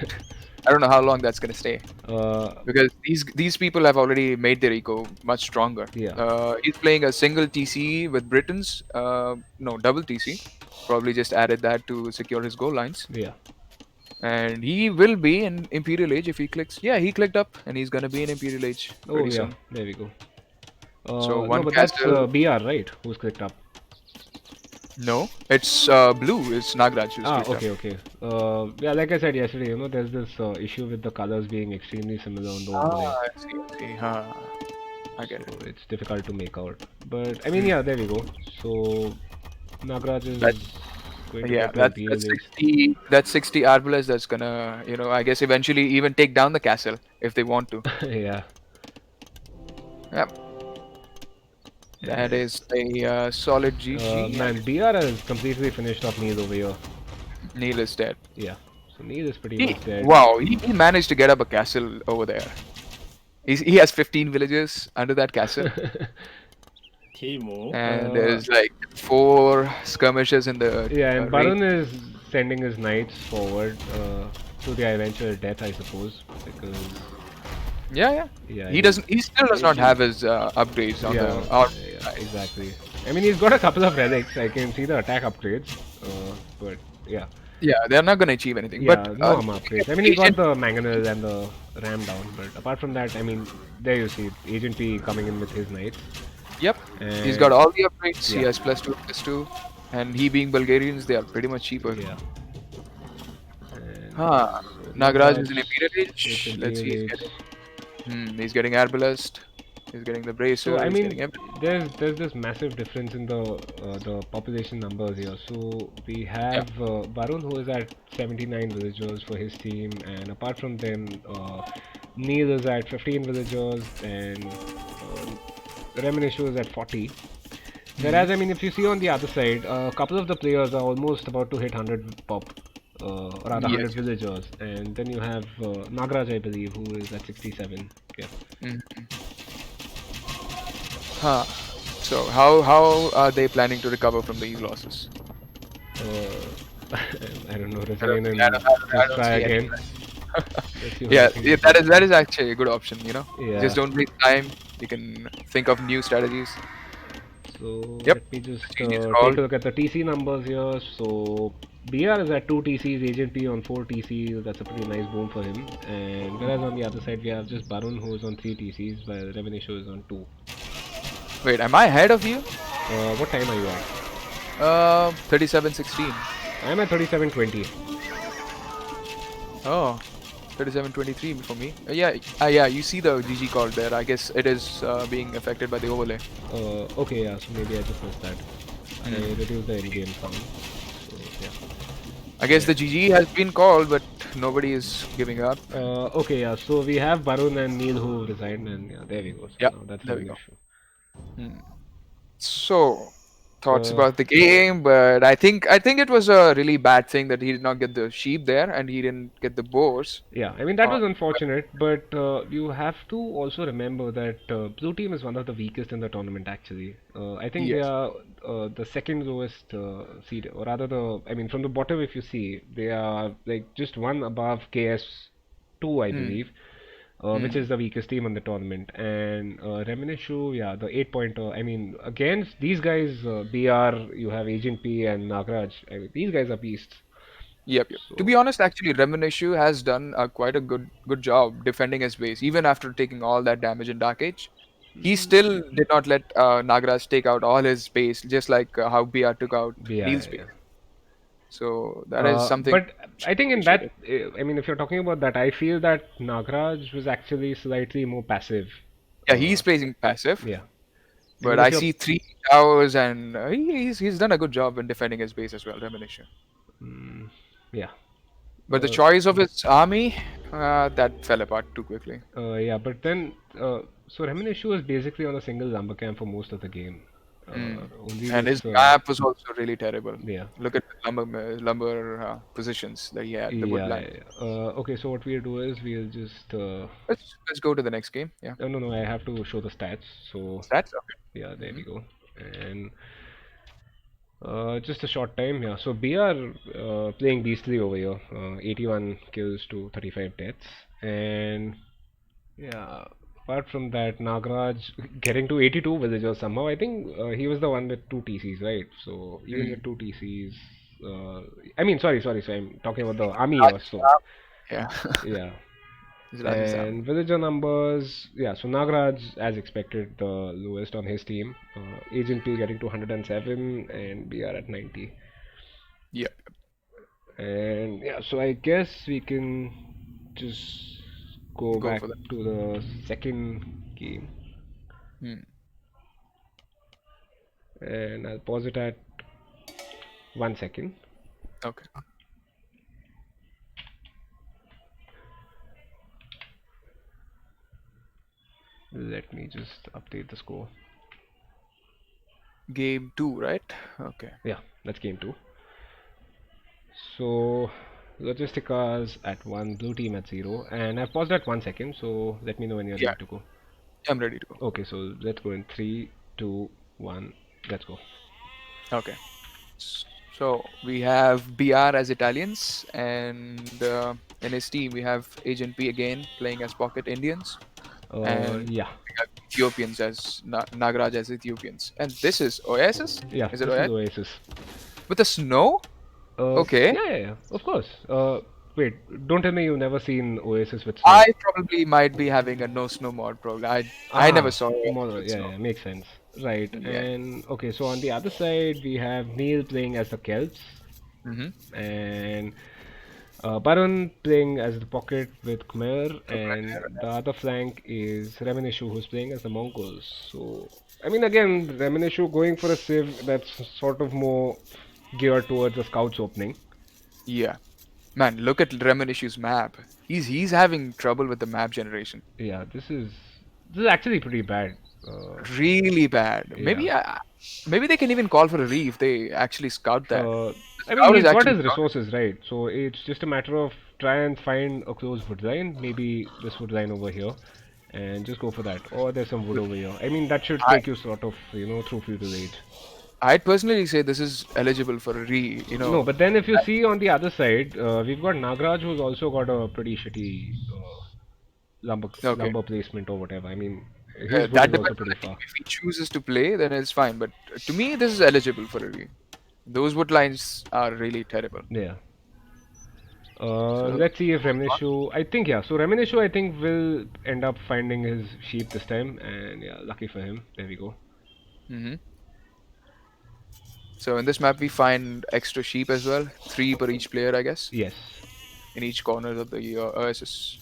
B: I don't know how long that's gonna stay
A: uh,
B: because these people have already made their eco much stronger.
A: yeah,
B: He's playing a single TC with Britons, no double TC. Probably just added that to secure his goal lines,
A: yeah.
B: and he will be in Imperial Age if he clicks. Yeah, he clicked up, and he's gonna be in Imperial Age
A: Oh
B: pretty
A: yeah,
B: soon.
A: there we go.
B: So
A: No,
B: one
A: but that's
B: castle.
A: BR, right? Who's clicked up?
B: No, it's blue. It's Nagraj who's
A: Ah,
B: clicked up.
A: okay, okay. Yeah, like I said yesterday, there's this issue with the colors being extremely similar on the overlay,
B: Ah, I see. I see. Huh. I
A: so
B: get it.
A: it's difficult to make out. But I mean,
B: Hmm.
A: yeah, there we go. So Nagraj is
B: That
A: going to
B: yeah,
A: get to
B: that's
A: Imperial Age.
B: 60. That's 60 Arbalest. That's gonna, I guess eventually even take down the castle if they want to.
A: Yeah.
B: Yep, that
A: And
B: is a solid GG. And
A: man, BR has completely finished off Neil over here.
B: Neil is dead.
A: Yeah. So Neil is pretty
B: He
A: much dead.
B: wow, he managed to get up a castle over there. He has 15 villages under that castle, and
A: Uh,
B: there's like four skirmishes in the
A: yeah, and
B: range.
A: Barun is sending his knights forward to their eventual death, I suppose, because
B: Yeah, yeah.
A: yeah,
B: He doesn't. He still does not have his upgrades on the
A: yeah,
B: arm
A: yeah,
B: side.
A: exactly. I mean, he's got a couple of relics. I can see the attack upgrades, but yeah,
B: Yeah, they're not gonna achieve anything. But
A: yeah, no armor
B: looking at
A: upgrades. I mean, he's got
B: Agent,
A: the mangonel and the ram down, but apart from that, I mean, there you see Agent P coming in with his knights,
B: yep, he's got
A: and
B: all the upgrades. He
A: yeah,
B: has +2/+2, and he being Bulgarians, they are pretty much cheaper.
A: yeah, and
B: Huh.
A: so
B: Nagraj is
A: Nagraj,
B: in Imperial
A: it's
B: Age. Let's
A: Imperial
B: see.
A: Age.
B: He's getting Arbalest. He's getting the
A: So
B: Bracer.
A: I
B: He's getting
A: mean,
B: everything.
A: there's this massive difference in the population numbers here. So we
B: Yeah.
A: have Barun who is at 79 villagers for his team, and apart from them, Neil is at 15 villagers, and Reminishu is at 40.
B: Mm-hmm.
A: Whereas, I mean, if you see on the other side, a couple of the players are almost about to hit 100 pop, or rather 100
B: Yes.
A: villagers, and then you have Nagraj, I believe, who is at 67.
B: Mm-hmm. Huh. So how are they planning to recover from these losses?
A: Uh, I don't know,
B: I don't
A: resign
B: think
A: and
B: I
A: just
B: don't
A: try
B: see any.
A: again. That's the only
B: Yeah,
A: thing
B: yeah,
A: they can
B: that
A: do.
B: is actually a good option.
A: Yeah.
B: Just don't waste time. You can think of new strategies.
A: So
B: Yep,
A: let me
B: the
A: just
B: change is
A: take
B: called.
A: a look at the TC numbers here. So BR is at 2 TCs, Agent P on 4 TCs. That's a pretty nice boom for him. And whereas on the other side we have just Barun who is on 3 TCs, while Revenisho is on 2.
B: Wait, am I ahead of you?
A: What time are you at?
B: 37:16.
A: I'm at 37:20.
B: Oh, 37:23 for me. Yeah. You see the GG call there. I guess it is being affected by the overlay.
A: Okay, yeah. So maybe I just missed that. I
B: Hmm.
A: reduced the in-game sound. So yeah.
B: I guess
A: Yeah.
B: the GG has been called, but nobody is giving up.
A: Okay, yeah. So we have Barun and Neil who resigned, and yeah, there we go. So
B: Yeah,
A: now that's
B: there we go.
A: Revenisho.
B: Hmm. So, thoughts
A: Uh,
B: about the game, but I think it was a really bad thing that he did not get the sheep there and he didn't get the boars.
A: Yeah, I mean that
B: Uh,
A: was unfortunate, but you have to also remember that Blue Team is one of the weakest in the tournament. Actually, I think they
B: yes.
A: are the second lowest seed, or rather I mean, from the bottom, if you see, they are like just one above KS2, I
B: Hmm.
A: believe, which
B: Hmm.
A: is the weakest team in the tournament. And Reminishu, yeah, the 8 pointer. I mean, against these guys, BR, you have Agent P and Nagraj. I mean, these guys are beasts.
B: Yep. To be
A: So
B: honest, actually, Reminishu has done quite a good job defending his base, even after taking all that damage in Dark Age. He still did not let Nagraj take out all his base, just like how BR took out
A: BR,
B: Neil's base.
A: yeah.
B: So that is something
A: But
B: should
A: I
B: be
A: think in
B: appreciated.
A: that, I mean, if you're talking about that, I feel that Nagraj was actually slightly more passive.
B: Yeah, he's playing passive,
A: Yeah. I
B: but
A: mean,
B: I
A: if you're,
B: see three towers, and he's done a good job in defending his base as well, Reminishu.
A: mm, yeah,
B: But the
A: uh,
B: choice of his army, that fell apart too quickly.
A: yeah, but then, so Reminishu was basically on a single lumber camp for most of the game.
B: Mm.
A: Only
B: And his
A: this,
B: map was also really terrible.
A: yeah.
B: Look at the lumber positions that he had, the
A: Yeah,
B: woodline.
A: yeah, yeah. Okay, so what we'll do is we'll just,
B: Let's go to the next game. Yeah,
A: no, no, no, I have to show the stats. So,
B: stats. Okay.
A: yeah, there
B: Hmm.
A: we go. And just a short time, yeah. So BR playing beastly over here. 81 kills to 35 deaths. And yeah, apart from that, Nagraj getting to 82 villagers somehow. I think he was the one with 2 TCs, right? So even
B: Mm.
A: with 2 TCs, I mean, sorry. So I'm talking about the army here.
B: Raj's
A: So
B: army. Yeah,
A: yeah.
B: it's Raj's army.
A: And villager numbers, yeah, so Nagraj, as expected, the lowest on his team. Agent P getting to 107 and BR at 90.
B: Yeah,
A: And yeah, so I guess we can just go
B: go
A: back
B: for that.
A: to the second game.
B: Hmm.
A: And I'll pause it at 1 second.
B: Okay.
A: Let me just update the score.
B: Game two, right? Okay.
A: Yeah, that's game two. So Logisticas at 1, blue team at 0. And I've paused at 1 second, so let me know when you're
B: Yeah,
A: ready to go.
B: I'm ready to go.
A: Okay, so let's go in 3, 2, 1. Let's go.
B: Okay. So we have BR as Italians, and in his team we have Agent P again playing as Pocket Indians, and
A: Yeah,
B: we have Ethiopians as Nagraj as Ethiopians. And this is Oasis?
A: yeah.
B: Is it
A: This is
B: Oasis?
A: Oasis.
B: With the snow? Okay.
A: Yeah. Of course. Wait, don't tell me you've never seen Oasis with snow.
B: I probably might be having a no snow mod program. I never
A: Ah,
B: saw Oasis
A: more.
B: with
A: Yeah,
B: snow.
A: yeah, makes sense. Right.
B: Yeah.
A: And okay, so on the other side we have Neil playing as the Celts,
B: Mm-hmm.
A: and Baron playing as the Pocket with Khmer, and
B: Okay.
A: the other flank is Reminishu who's playing as the Mongols. So, I mean, again, Reminishu going for a Civ that's sort of more geared towards a Scouts opening.
B: Yeah. Man, look at Reminishu's map. He's having trouble with the map generation.
A: Yeah, this is actually pretty bad.
B: Really bad.
A: Yeah.
B: Maybe they can even call for a re if they actually scout that.
A: Uh,
B: The
A: I mean,
B: scout is
A: he's got
B: actually
A: his
B: scouted.
A: resources, right? So it's just a matter of try and find a close wood line, maybe this wood line over here, and just go for that. Or there's some wood over here. I mean, that should
B: I
A: take you sort of, through feudal age.
B: I'd personally say this is eligible for a re.
A: No, but then if you see on the other side, we've got Nagraj who's also got a pretty shitty
B: Okay.
A: lumber placement or whatever. I mean, his wood
B: That
A: is also
B: depends on
A: pretty
B: the team.
A: far.
B: If he chooses to play, then it's fine. But to me, this is eligible for a re. Those wood lines are really terrible.
A: Yeah.
B: So,
A: Let's see if Reminishu. I think yeah. So Reminishu, I think will end up finding his sheep this time, and yeah, lucky for him. There we go.
B: hmm so in this map, we find extra sheep as well, three per each player, I guess,
A: Yes.
B: in each corner of the OSS.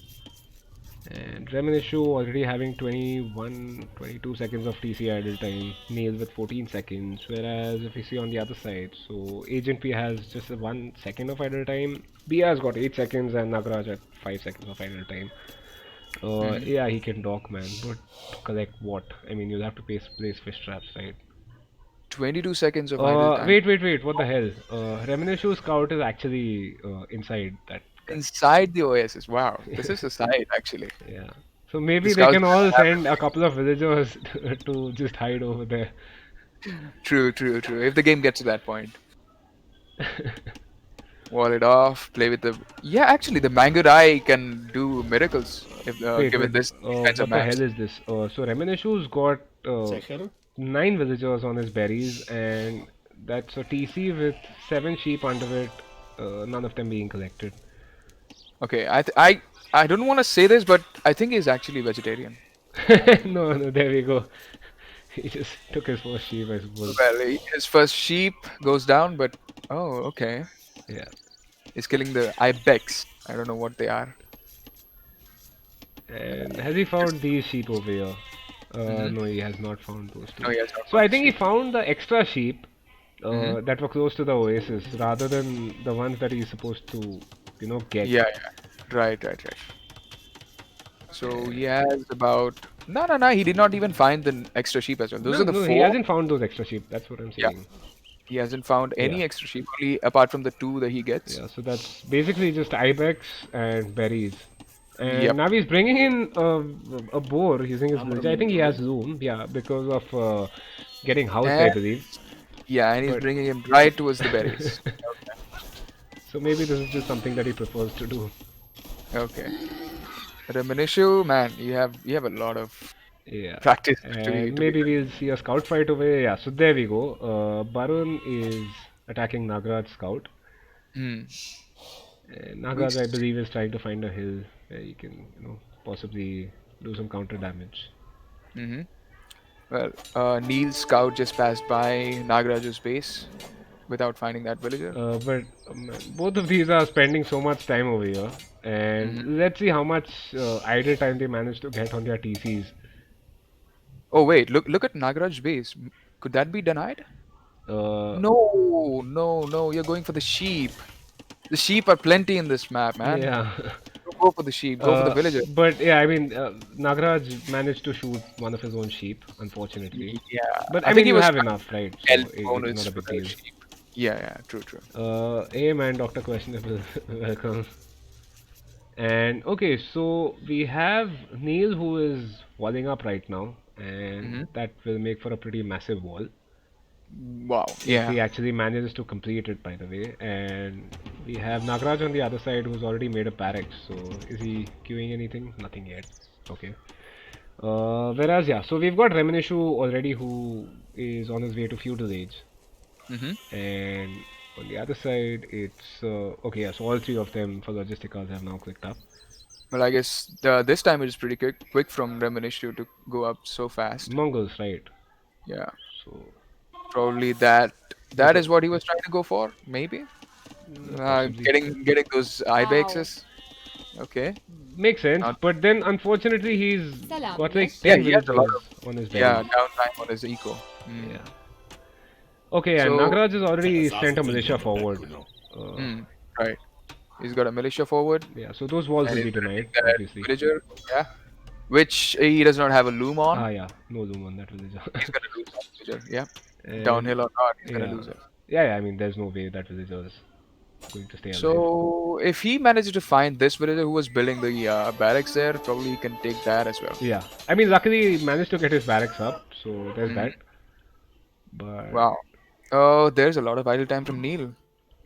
A: And Reminishu already having 21, 22 seconds of TC idle time. Neil with 14 seconds. Whereas if you see on the other side, so Agent P has just a 1 second of idle time. Bia has got 8 seconds and Nagraj at 5 seconds of idle time.
B: hmm
A: Yeah, he can dock, man. But to collect what? I mean, you'll have to place fish traps, right?
B: 22 seconds of idle time.
A: Wait. What the hell? Reminishu Scout is actually inside that guy.
B: Inside the OSS. Wow, this is a side actually.
A: Yeah. So
B: The
A: maybe they
B: scouts
A: can
B: don't
A: all
B: have
A: send a couple of villagers to just hide over there.
B: True, true, true. If the game gets to that point, wall it off, play with the. Yeah, actually, the Mangurai can do miracles if
A: Wait.
B: given these kinds of
A: What the hell
B: maps.
A: is this? So Reminishu's got 9 villagers on his berries, and that's a TC with 7 sheep under it. None of them being collected.
B: Okay, I don't want to say this, but I think he's actually vegetarian.
A: No, there we go. He just took his first sheep, I suppose.
B: Well, his first sheep goes down, but oh, okay,
A: Yeah.
B: he's killing the ibex. I don't know what they are.
A: And has he found these sheep over here?
B: Mm-hmm.
A: No, he has not found those two.
B: No, he has not
A: So
B: found
A: I
B: the
A: think he
B: sheep.
A: found the extra sheep
B: Mm-hmm.
A: that were close to the oasis rather than the ones that he's supposed to, get.
B: Yeah, yeah. Right. So he
A: Uh,
B: has about no. He did not even find the extra sheep as well. Those
A: no,
B: are the
A: no, he
B: four.
A: hasn't found those extra sheep. That's what I'm
B: Yeah,
A: saying.
B: he hasn't found
A: Yeah,
B: any extra sheep only apart from the two that he gets.
A: yeah. So that's basically just ibex and berries. And
B: Yep.
A: now he's bringing in a boar using his village. I think he has loom, yeah, because of getting housed, I
B: And
A: believe.
B: yeah, and he's
A: But
B: bringing him right towards the berries.
A: so maybe this is just something that he prefers to do.
B: Okay. Reminishu, man, you have a lot of
A: Yeah,
B: practice
A: and
B: to be
A: maybe
B: doing.
A: we'll see a scout fight over here. Yeah, so there we go. Barun is attacking Nagraj's scout.
B: Hmm.
A: And
B: We.
A: Nagraj, I believe, is trying to find a hill where he can, possibly do some counter damage.
B: Mm-hmm. Well, Neil's scout just passed by Nagaraj's base without finding that villager.
A: But both of these are spending so much time over here.
B: hmm
A: And let's see how much idle time they manage to get on their TCs.
B: Oh wait, look at Nagaraj's base. Could that be denied?
A: Uh,
B: No. You're going for the sheep. The sheep are plenty in this map, man.
A: yeah.
B: Don't go for the sheep. Go for the villager.
A: But yeah, I mean, Nagraj managed to shoot one of his own sheep, unfortunately.
B: Yeah,
A: But
B: I
A: I
B: think
A: mean,
B: he
A: you
B: was
A: have
B: trying
A: enough, right?
B: to
A: So
B: help
A: it's
B: bonus
A: not a
B: for
A: big
B: the
A: deal.
B: sheep. Yeah, true.
A: Man, Dr. Questionable, welcome. And okay, so we have Neil who is walling up right now, and
B: hmm
A: that will make for a pretty massive wall
B: Wow.
A: if
B: Yeah.
A: he actually manages to complete it, by the way. And we have Nagraj on the other side who's already made a barracks. So is he queuing anything? Nothing yet. Okay. Whereas, yeah, so we've got Reminishu already who is on his way to feudal age.
B: hmm
A: And on the other side, it's okay. Yeah, so all three of them for logisticals have now clicked up.
B: Well, I guess this time it is pretty quick from Reminishu to go up so fast.
A: Mongols, right?
B: Yeah.
A: So
B: Probably that
A: okay,
B: is what he was trying to go for, maybe.
A: possibly
B: Getting those ibexes. Okay.
A: makes sense.
B: Not,
A: But then unfortunately, he's got like
B: yeah,
A: 10
B: he has a lot
A: villagers
B: of
A: on his
B: yeah
A: berries.
B: downtime on his eco.
A: Yeah. Okay, and
B: So,
A: Nagraj has already sent a militia forward. Uh,
B: right. He's got a militia forward,
A: yeah, so those walls
B: and
A: will
B: he's
A: be
B: gonna
A: denied,
B: take that
A: obviously.
B: villager. Yeah. which he does not have a loom on.
A: Ah, yeah, no loom on that villager.
B: He's gonna lose that villager. Yeah,
A: And
B: downhill or not, he's gonna
A: yeah,
B: lose it.
A: I mean, there's no way that villager is going to stay alive.
B: So if he manages to find this villager who was building the barracks there, probably he can take that as well.
A: Yeah, I mean, luckily he managed to get his barracks up, so there's
B: Hmm.
A: that. But
B: Wow. Oh, there's a lot of idle time from Neil.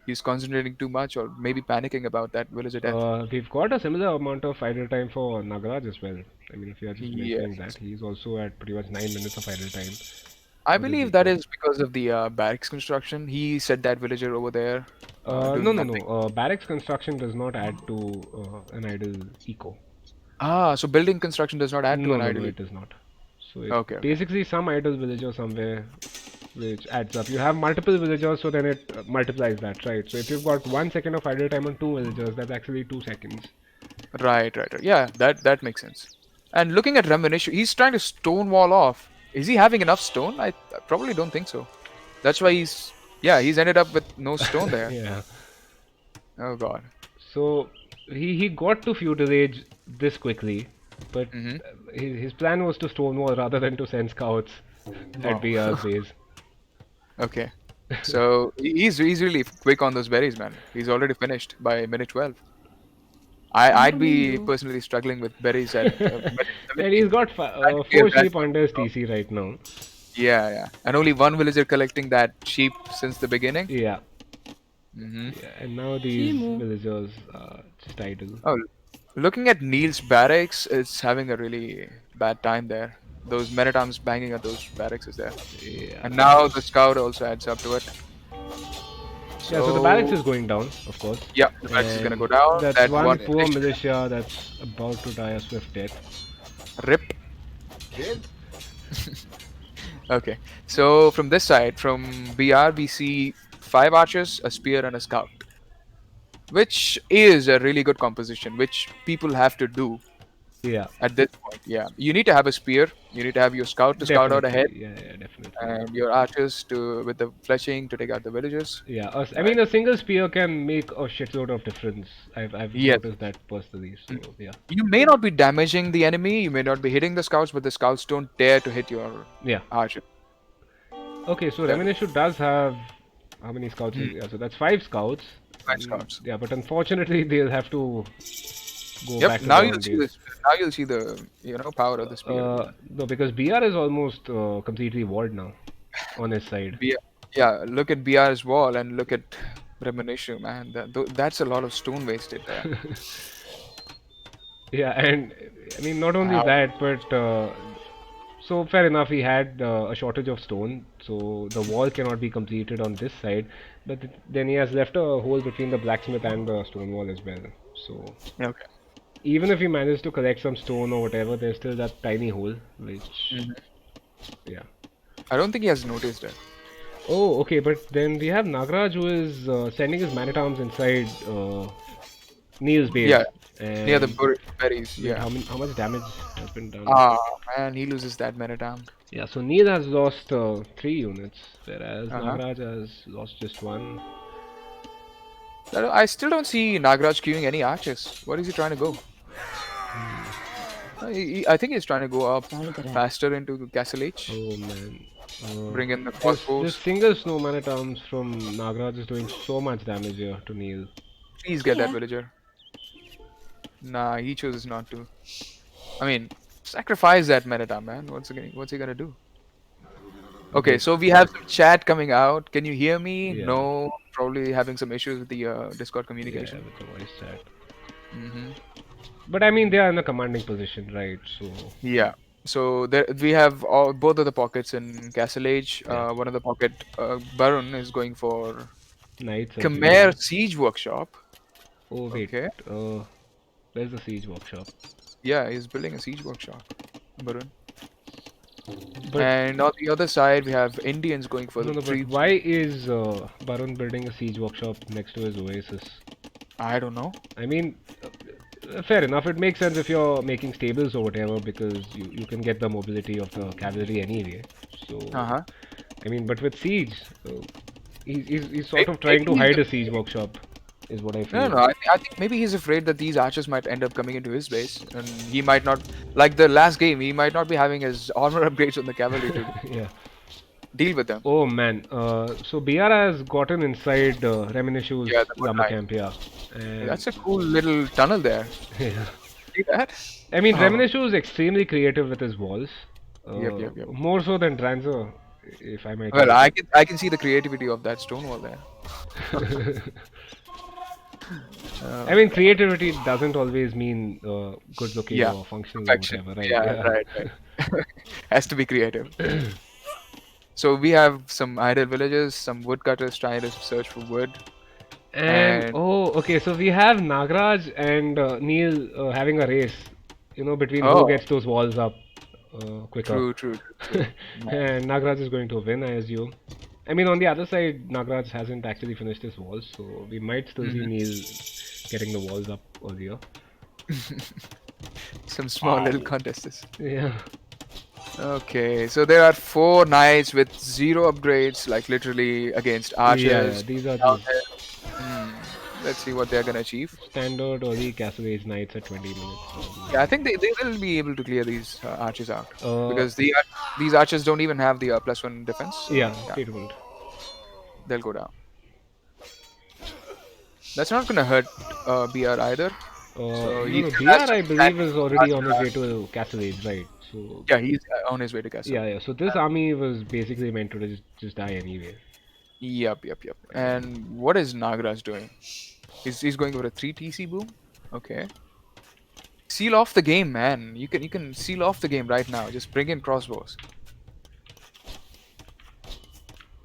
B: He's concentrating too much, or maybe panicking about that villager death.
A: we've got a similar amount of idle time for Nagaraj as well. I mean, if you are just mentioning
B: Yes.
A: that, he's also at pretty much 9 minutes of idle time
B: I
A: for this
B: believe that
A: decor.
B: is because of the barracks construction. He set that villager over there,
A: No,
B: doing
A: no, no.
B: nothing.
A: Barracks construction does not add to an idle eco.
B: Ah, so building construction does not add to
A: No,
B: an
A: no, no,
B: idle.
A: it is not. So it's
B: Okay, okay.
A: basically some idle villager somewhere which adds up. You have multiple villagers, so then it multiplies that, right? So if you've got 1 second of idle time on two villagers, that's actually 2 seconds.
B: Right, right, right. Yeah, that makes sense. And looking at Reminiscence, he's trying to stonewall off. Is he having enough stone? I probably don't think so. That's why he's ended up with no stone there.
A: Yeah.
B: Oh God.
A: So he got to feudal age this quickly, but
B: Mm-hmm.
A: his plan was to stonewall rather than to send scouts at
B: Wow.
A: BR's base.
B: Okay. So he's really quick on those berries, man. He's already finished by minute 12. I'd be personally struggling with berries at minute
A: And he's
B: 17.
A: got
B: Trying to clear
A: four
B: that
A: sheep
B: much.
A: under his TC right now.
B: Yeah, yeah. And only one villager collecting that sheep since the beginning.
A: Yeah,
B: Mm-hmm.
A: yeah. And now these villagers are just idle.
B: Oh, looking at Neil's barracks, it's having a really bad time there. Those men at arms banging at those barracks is there.
A: Yeah.
B: And now the scout also adds up to it.
A: Yeah, so the barracks is
B: So,
A: going down, of course.
B: yeah, the barracks is gonna go
A: And
B: down.
A: that's
B: That
A: one
B: one
A: poor
B: militia,
A: militia that's about to die a swift death.
B: rip. Okay, so from this side, from BR, we see 5 archers, a spear, and a scout, which is a really good composition, which people have to do
A: Yeah,
B: at this point. Yeah, you need to have a spear, you need to have your scout to scout out ahead,
A: definitely. Yeah, definitely.
B: and your archers to with the fletching to take out the villagers.
A: Yeah, I
B: Right.
A: mean, a single spear can make a shitload of difference. I've
B: Yes.
A: noticed that personally. So yeah,
B: You may not be damaging the enemy, you may not be hitting the scouts, but the scouts don't dare to hit your
A: yeah.
B: archer.
A: Okay, so
B: That,
A: Reminishu does have how many scouts?
B: mm,
A: Yeah, so that's 5 scouts.
B: five scouts.
A: Yeah, but unfortunately they'll have to go
B: Yep.
A: back to
B: Now
A: their
B: you'll
A: own
B: see
A: base.
B: this. Now you'll see the power of the spear.
A: No, because BR is almost completely walled now on his side.
B: Yeah. Look at BR's wall and look at Reminishu, man. That's a lot of stone wasted there.
A: Yeah, and I mean not only
B: Wow.
A: that, but so fair enough, he had a shortage of stone, so the wall cannot be completed on this side. But then he has left a hole between the blacksmith and the stone wall as well. So
B: Okay.
A: even if he managed to collect some stone or whatever, there's still that tiny hole, which
B: Mhm.
A: yeah.
B: I don't think he has noticed it.
A: Oh, okay, but then we have Nagraj who is sending his man-at-arms inside Neil's base,
B: Yeah, near the
A: and
B: berries.
A: wait,
B: Yeah.
A: how much damage has been done?
B: Ah, man, he loses that man at arm.
A: Yeah, so Neil has lost 3 units, whereas
B: Uh-huh.
A: Nagraj has lost just one.
B: I still don't see Nagraj queuing any archers. What is he trying to go? I think he's trying to go up faster into the Castle H.
A: Oh man.
B: Bring in the
A: This
B: crossbows.
A: single snow man-at-arms from Nagraj is doing so much damage here to Neil.
B: Please get that villager. Nah, he chooses not to. I mean, sacrifice that man at arm, man. What's he gonna do? Okay, so we have some chat coming out. Can you hear me?
A: Yeah.
B: No, probably having some issues with the Discord
A: Yeah,
B: communication.
A: with the voice chat.
B: Hmm.
A: But I mean, they are in a commanding position, right? So
B: Yeah. So there we have both of the pockets in Castle Age.
A: yeah,
B: One of the pocket, Baron is going for
A: knights as
B: Khmer
A: usual.
B: Siege Workshop.
A: Oh wait,
B: Okay.
A: where's the siege workshop?
B: Yeah, he's building a siege workshop, Baron.
A: But
B: And on the other side, we have Indians going for
A: no,
B: the
A: no, but
B: troops.
A: why is Barun building a siege workshop next to his oasis?
B: I don't know.
A: I mean, fair enough. It makes sense if you're making stables or whatever because you can get the mobility of the cavalry anyway. So
B: Uh-huh.
A: I mean, but with siege, he's sort of trying to
B: Maybe
A: hide a siege workshop. is what I
B: No,
A: feel.
B: no. I think maybe he's afraid that these archers might end up coming into his base, and he might not, like the last game, he might not be having his armor upgrades on the cavalry to
A: Yeah.
B: deal with them.
A: Oh man. So BR has gotten inside
B: Yeah,
A: Reminishu's
B: the good
A: lumber
B: line.
A: camp, yeah. And
B: That's a cool little tunnel there.
A: yeah.
B: See that?
A: I mean,
B: Oh,
A: Reminishu is extremely creative with his walls.
B: yep, yep, yep.
A: More so than Dranzer, if I might
B: Well,
A: add.
B: I can see the creativity of that stone wall there.
A: I mean,
B: God.
A: creativity doesn't always mean good looking
B: Yeah,
A: or functional or
B: perfection.
A: whatever, right?
B: Yeah,
A: Yeah.
B: right, right. Has to be creative. So we have some idle villagers, some woodcutters trying to search for wood,
A: And
B: and
A: oh, okay, so we have Nagraj and Neil having a race, between who
B: oh,
A: gets those walls up quicker.
B: true, true, true, true.
A: And Nagraj is going to win, I assume. I mean, on the other side, Nagraj hasn't actually finished his walls, so we might still see
B: Mhm.
A: Neil getting the walls up earlier.
B: Some small little
A: Ow.
B: contests.
A: Yeah.
B: Okay, so there are four knights with zero upgrades, like literally against
A: Yeah,
B: archers.
A: these are
B: Down
A: just
B: there. Hmm. Let's see what they're gonna achieve.
A: standard early Castle Age knights at 20 minutes.
B: Yeah, I think they will be able to clear these archers out
A: Uh,
B: because these archers don't even have the +1 defense. So
A: yeah,
B: yeah,
A: they don't.
B: they'll go down. That's not gonna hurt BR either. So
A: No,
B: he
A: no,
B: still has
A: BR
B: some
A: I believe is
B: standing
A: already on his way
B: archer.
A: to Castle Age, right? So
B: Yeah, he's on his way to castle.
A: yeah, yeah. So this army was basically meant to just die anyway.
B: Yep, yep, yep.
A: And
B: And what is Nagraj doing? He's going for a 3 TC boom. Okay. Seal off the game, man. You can seal off the game right now. Just bring in crossbows.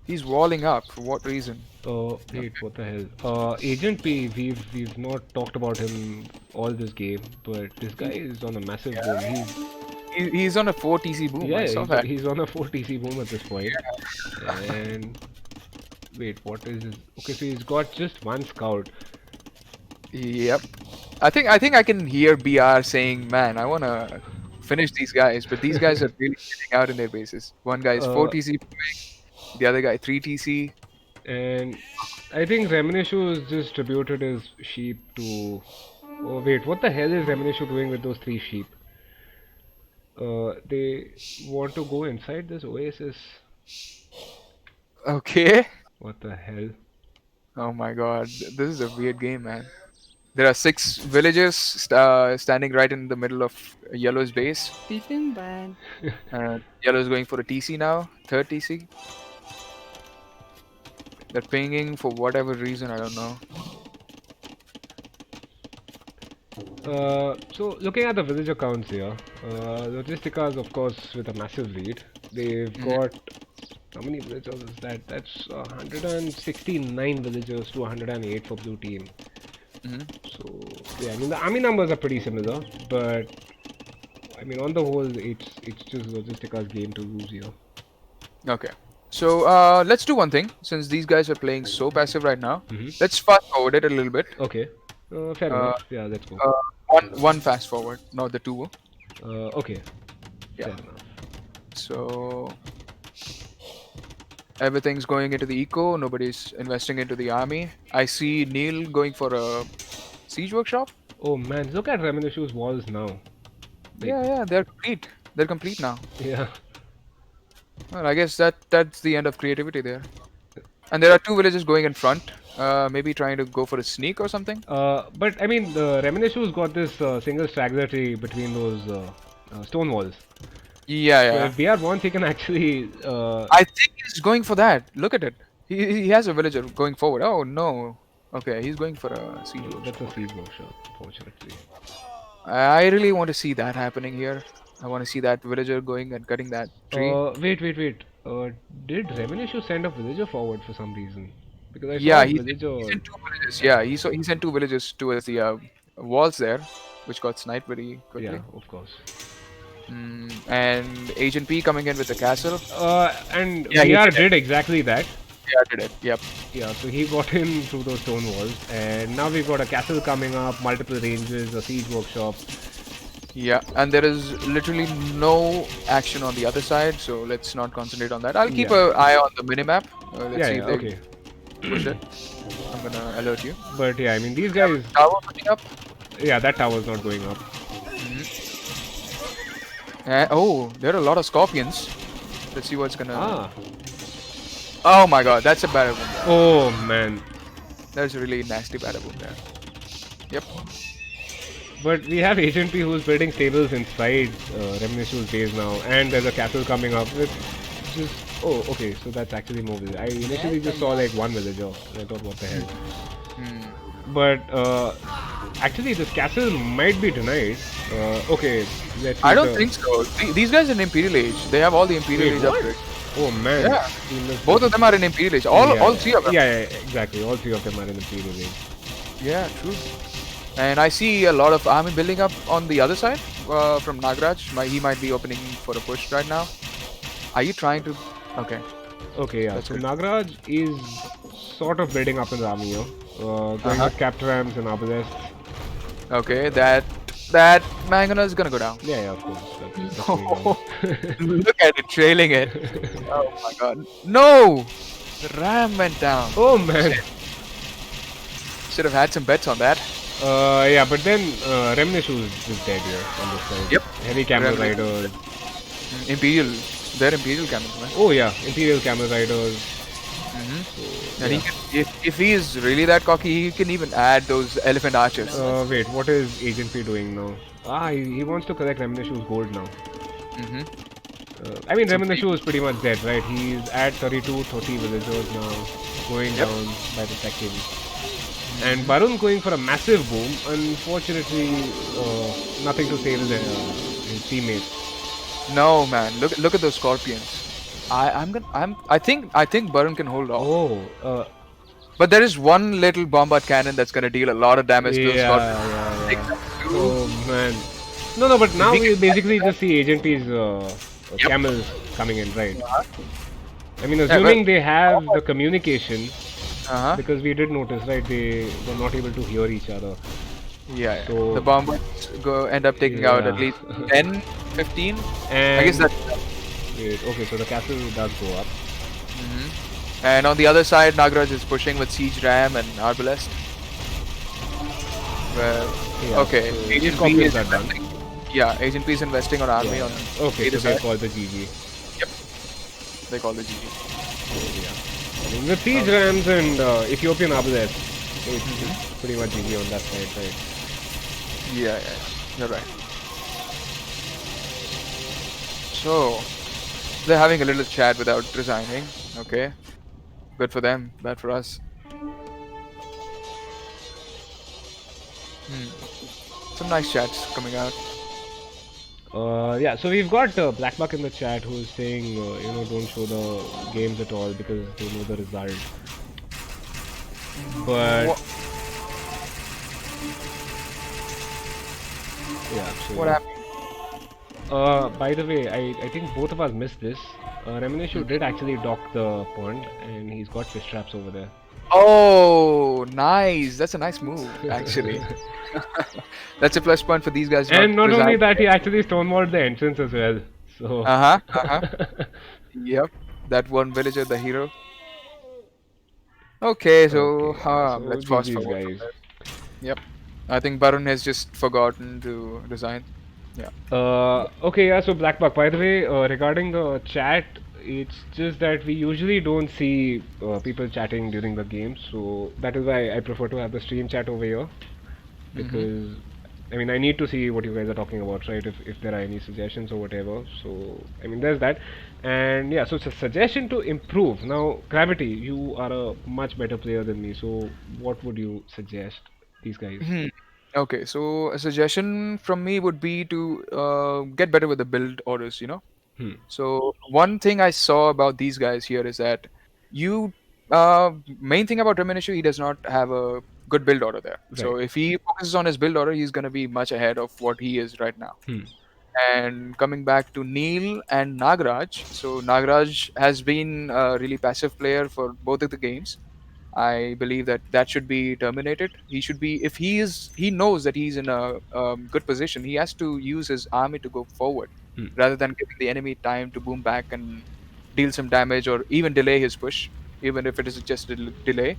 B: He's walling up. For what reason?
A: wait, what the hell? Agent P, we've not talked about him all this game, but this guy
B: He,
A: is on a massive boom.
B: yeah. He's on a 4 TC boom. I
A: Yeah,
B: saw that.
A: he's on a 4 TC boom at this point. And wait, what is his? Okay, so he's got just one scout.
B: Yep. I think I can hear BR saying, "Man, I wanna finish these guys," but these guys are really getting out in their bases. One guy is 4
A: Uh,
B: TC, the other guy 3 TC.
A: and I think Reminishu has just distributed his sheep to. Oh wait, what the hell is Reminishu doing with those three sheep? They want to go inside this oasis.
B: Okay.
A: What the hell?
B: Oh my God, this is a weird game, man. There are 6 villagers standing right in the middle of Yellow's base.
C: Beeping bang.
B: Yellow is going for a TC now, third TC. They're pinging for whatever reason, I don't know.
A: So looking at the villager counts here, Logisticas of course with a massive lead. They've
B: Mhm,
A: got how many villagers is that? That's 169 villagers to 108 for blue team.
B: mhm.
A: So yeah, I mean the army numbers are pretty similar, but I mean on the whole it's just Logistica's game to lose here.
B: Okay. So let's do one thing. Since these guys are playing so passive right now,
A: Hmm.
B: let's fast forward it a little bit.
A: Okay, fair
B: Uh,
A: enough. Yeah, let's go.
B: uh, one fast forward, not the two.
A: Okay,
B: Yeah.
A: fair enough.
B: So everything's going into the eco. Nobody's investing into the army. I see Neil going for a siege workshop.
A: Oh man, look at Reminishu's walls now. Like,
B: Yeah, yeah, they're complete. They're complete now.
A: yeah.
B: Well, I guess that's the end of creativity there. And there are 2 villages going in front. Maybe trying to go for a sneak or something.
A: But I mean, the Reminishu's got this single straggler tree between those stone walls.
B: Yeah,
A: So
B: yeah.
A: if BR wants, he can actually.
B: I think he's going for that. Look at it. He has a villager going forward. Oh no. Okay, he's going for a siege
A: That's a
B: workshop.
A: siege workshop, fortunately.
B: I really want to see that happening here. I want to see that villager going and cutting that tree.
A: Wait. Did Reminishu send a villager forward for some reason? Because I saw
B: Yeah,
A: a
B: he
A: villager.
B: sent 2 villages. Yeah, he sent 2 villages towards the walls there, which got sniped very
A: Yeah,
B: quickly.
A: of course.
B: And Agent P coming in with the castle.
A: And
B: Yeah, he
A: BR
B: did it.
A: did exactly that.
B: Yeah, did it. Yep.
A: Yeah, so he got in through those stone walls, and now we've got a castle coming up, multiple ranges, a siege workshop.
B: Yeah, and there is literally no action on the other side, so let's not concentrate on that. I'll keep
A: Yeah.
B: an eye on the minimap. Let's
A: Yeah,
B: see
A: yeah,
B: if they
A: okay.
B: push it. I'm gonna alert you.
A: But yeah, I mean these
B: We have
A: guys.
B: a tower putting up.
A: Yeah, that tower's not going up.
B: Hmm. Oh, there are a lot of scorpions. Let's see what's gonna.
A: Ah.
B: Oh my god, that's a boom there.
A: Oh man.
B: There's a really nasty boom there. Yep.
A: But we have Agent P who's building stables inside Reminiscu's base now, and there's a castle coming up with just. Oh, okay, so that's actually more village. I initially just saw like one villager, and I thought, what the hell?
B: Hmm.
A: But actually, this castle might be denied. Okay, let's see
B: I don't
A: the.
B: think so. These guys are in Imperial Age. They have all the Imperial
A: Wait,
B: Age
A: what?
B: upgrades.
A: Oh man.
B: Yeah.
A: We missed
B: Both
A: it.
B: of them are in Imperial Age.
A: Yeah,
B: All three of them.
A: yeah, exactly. All three of them are in the period age.
B: Yeah, true. And I see a lot of army building up on the other side from Nagraj. He might be opening for a push right now. Are you trying to? Okay,
A: Okay, yeah.
B: that's
A: So
B: good.
A: Nagraj is sort of building up in the army here. Going
B: Uh-huh.
A: with Captrams and Obelisks.
B: Okay, that Mangana is gonna go down.
A: Yeah, yeah, of course. That's going on.
B: Look at it trailing it. Oh my god. No! The ram went down.
A: Oh man.
B: Should have had some bets on that.
A: Yeah, but then Remnishu is dead here on this side.
B: Yep.
A: Heavy camel
B: Remni-
A: riders.
B: Imperial. They're Imperial camels, man.
A: Oh yeah, Imperial camel riders.
B: Hmm.
A: So,
B: And
A: yeah.
B: he can, if he is really that cocky, he can even add those elephant archers.
A: Wait, what is Agent P doing now? Ah, he wants to collect Reminiscu's gold now.
B: Hmm.
A: I mean,
B: So
A: Reminiscu is pretty much dead, right? He's at 32, 30 villagers now, going
B: Yep.
A: down by the second. And Barun going for a massive boom. Unfortunately, nothing to save his teammates.
B: No man, look at those scorpions. I think Barun can hold off.
A: Oh,
B: But there is one little bombard cannon that's gonna deal a lot of damage to those
A: yeah,
B: scorpions.
A: yeah,
B: Take
A: yeah.
B: them too.
A: Oh man. No, but now
B: We
A: we
B: can-
A: basically just see Agent P's
B: Yep.
A: camels coming in, right?
B: Uh-huh.
A: I mean,
B: Yeah,
A: assuming they have the communication,
B: Uh-huh.
A: because we did notice, right? They were not able to hear each other.
B: Yeah, yeah.
A: So-
B: The bombards end up taking out at
A: Yeah.
B: least 10, 15.
A: And
B: I guess that.
A: wait, okay, so the castle does go up.
B: And on the other side, Nagraj is pushing with Siege Ram and Arbalest. Well,
A: Yeah,
B: okay.
A: so
B: Agent P
A: scorpions
B: is
A: are done.
B: investing. Yeah, Agent P is investing on army
A: Yeah.
B: on
A: Okay,
B: either
A: so they
B: side.
A: call the GG.
B: Yep. They call the GG.
A: So, yeah. I mean, with siege rams and Ethiopian obelisks, it's pretty much GG on that side, right?
B: Yeah. You're right. So, they're having a little chat without resigning. Okay. Good for them. Bad for us. Some nice chats coming out.
A: Yeah, so we've got Blackbuck in the chat who is saying, don't show the games at all because they know the result. But
B: What,
A: yeah, so
B: what happened?
A: by the way, I think both of us missed this. Reminiscu did actually dock the pond and he's got fish traps over there.
B: Oh, nice. That's a nice move, actually. That's a plus point for these guys.
A: And not only
B: resigning.
A: that, he actually stonewalled the entrance as well. So
B: Yep. That one villager, the hero. Okay, so
A: okay, yeah, so
B: let's fast
A: GG's
B: forward.
A: guys.
B: Yep. I think Barun has just forgotten to resign. Yeah.
A: Okay, yeah, so Blackbuck, by the way, regarding the chat, it's just that we usually don't see people chatting during the game, so that is why I prefer to have the stream chat over here. Because, I mean, I need to see what you guys are talking about, right? If there are any suggestions or whatever. So, I mean, there's that. And yeah, so it's a suggestion to improve. Now, Gravity, you are a much better player than me, so what would you suggest these guys?
B: Okay, so a suggestion from me would be to get better with the build orders.
A: Hmm.
B: So one thing I saw about these guys here is that you main thing about Reminiscu, he does not have a good build order there. So
A: Right.
B: if he focuses on his build order, he's gonna be much ahead of what he is right now.
A: Hmm.
B: And coming back to Neil and Nagraj, so Nagraj has been a really passive player for both of the games. I believe that should be terminated. He should be, if he knows that he's in a good position, he has to use his army to go forward rather than giving the enemy time to boom back and deal some damage or even delay his push. even if it is just a delay.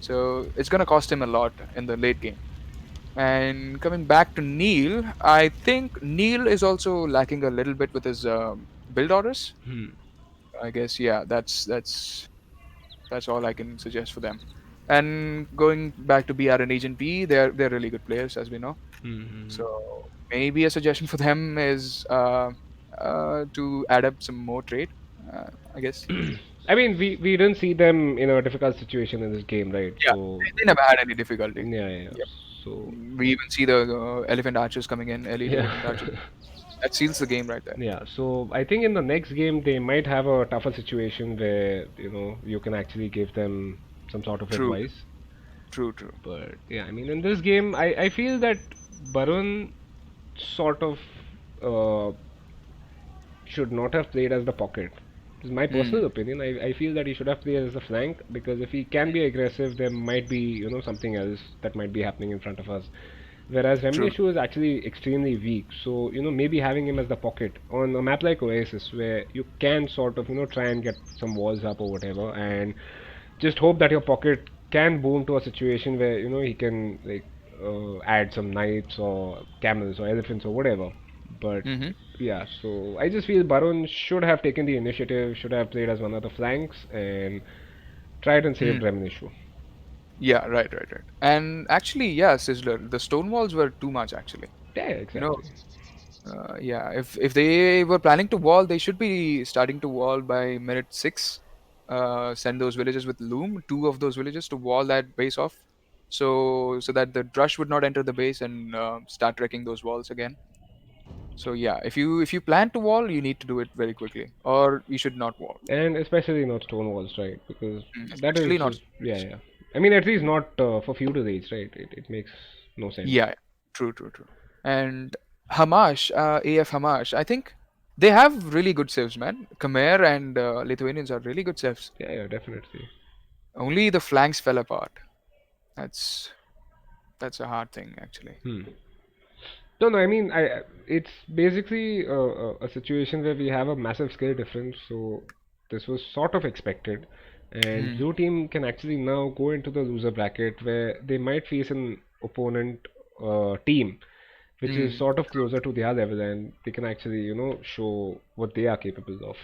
B: So it's going to cost him a lot in the late game. And coming back to Neil, I think Neil is also lacking a little bit with his build orders.
A: Hmm.
B: I guess yeah, that's all I can suggest for them. And going back to BR and Agent B, they're really good players as we know.
A: Hmm. Hmm.
B: So maybe a suggestion for them is to add up some more trade. I guess.
A: I mean, we didn't see them in a difficult situation in this game, right?
B: Yeah,
A: So
B: they never had any difficulty.
A: yeah, yeah. Yeah.
B: Yep.
A: So
B: We even see the elephant archers coming in, elite
A: yeah.
B: elephant archers. That seals the game right there.
A: Yeah, so I think in the next game they might have a tougher situation where, you can actually give them some sort of
B: True,
A: advice.
B: true, true.
A: But yeah, I mean, in this game, I feel that Barun sort of uh, should not have played as the pocket. This is my
B: Hmm.
A: personal opinion. I feel that he should have played as a flank because if he can be aggressive, there might be, something else that might be happening in front of us. Whereas
B: True.
A: Remnishu is actually extremely weak. So, maybe having him as the pocket on a map like Oasis where you can sort of, try and get some walls up or whatever and just hope that your pocket can boom to a situation where, he can like add some knights or camels or elephants or whatever. But
B: Hmm.
A: yeah, so I just feel Barun should have taken the initiative, should have played as one of the flanks and tried and saved
B: Hmm.
A: Reminishu.
B: Yeah, right, right, right. And actually, yeah, Sizzler, the stone walls were too much actually.
A: Yeah,
B: You know,
A: exactly.
B: yeah, if they were planning to wall, they should be starting to wall by minute 6. Send those villages with loom, two of those villages to wall that base off, so that the drush would not enter the base and start wrecking those walls again. So yeah, if you plan to wall, you need to do it very quickly, or you should not wall.
A: And especially not stone walls, right? Because that is
B: Especially not.
A: just, yeah, yeah. I mean, at least not for feudal age, right? It makes no sense.
B: Yeah, true, true, true. And Hamash, AF Hamash, I think they have really good saves, man. Khmer and Lithuanians are really good saves.
A: Yeah, yeah, definitely.
B: Only the flanks fell apart. That's that's a hard thing, actually.
A: Hmm. No, no, I mean, it's basically a situation where we have a massive skill difference, so this was sort of expected. And
B: Hmm.
A: blue team can actually now go into the loser bracket where they might face an opponent team which is
B: Hmm.
A: sort of closer to their level and they can actually, show what they are capable of.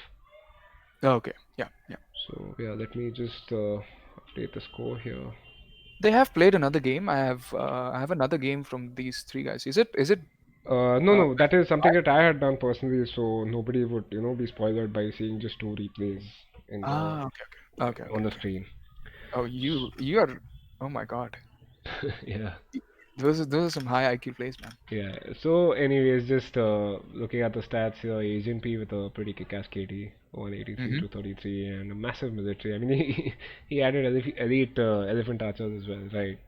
B: Okay. Yeah. Yeah.
A: So, yeah, let me just update the score here.
B: They have played another game. I have another game from these three guys. Is it?
A: No,
B: Uh,
A: no, that is something that I had done personally, so nobody would, be spoiled by seeing just two replays in the
B: okay. Okay. Okay.
A: on
B: Okay.
A: the
B: Okay.
A: screen.
B: Oh, you are. Oh my God.
A: Yeah,
B: Those are some high IQ plays, man.
A: yeah. So, anyways, just looking at the stats here, Agent P with a pretty kick-ass KD, 183
B: Hmm.
A: to 33, and a massive military. I mean, he added elite elephant archers as well, right?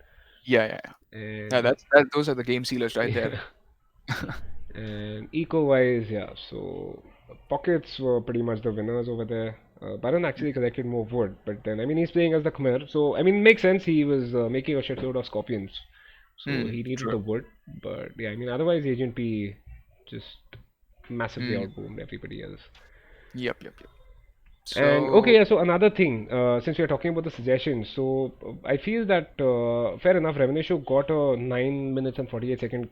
B: Yeah. Yeah. Yeah. Yeah.
A: And
B: That. Those are the game sealers right there.
A: yeah, and eco-wise, yeah. So pockets were pretty much the winners over there. Baron actually collected more wood, but then I mean he's playing as the Khmer, so I mean it makes sense. He was making a shitload of scorpions, so
B: Hmm.
A: he needed
B: True.
A: the wood. But yeah, I mean otherwise Agent P just massively
B: Hmm.
A: outboomed everybody else.
B: Yep. Yep. Yep.
A: And okay,
B: So.
A: yeah. So another thing, since we are talking about the suggestions, so I feel that fair enough. Revenue got a 9 minutes and 48 second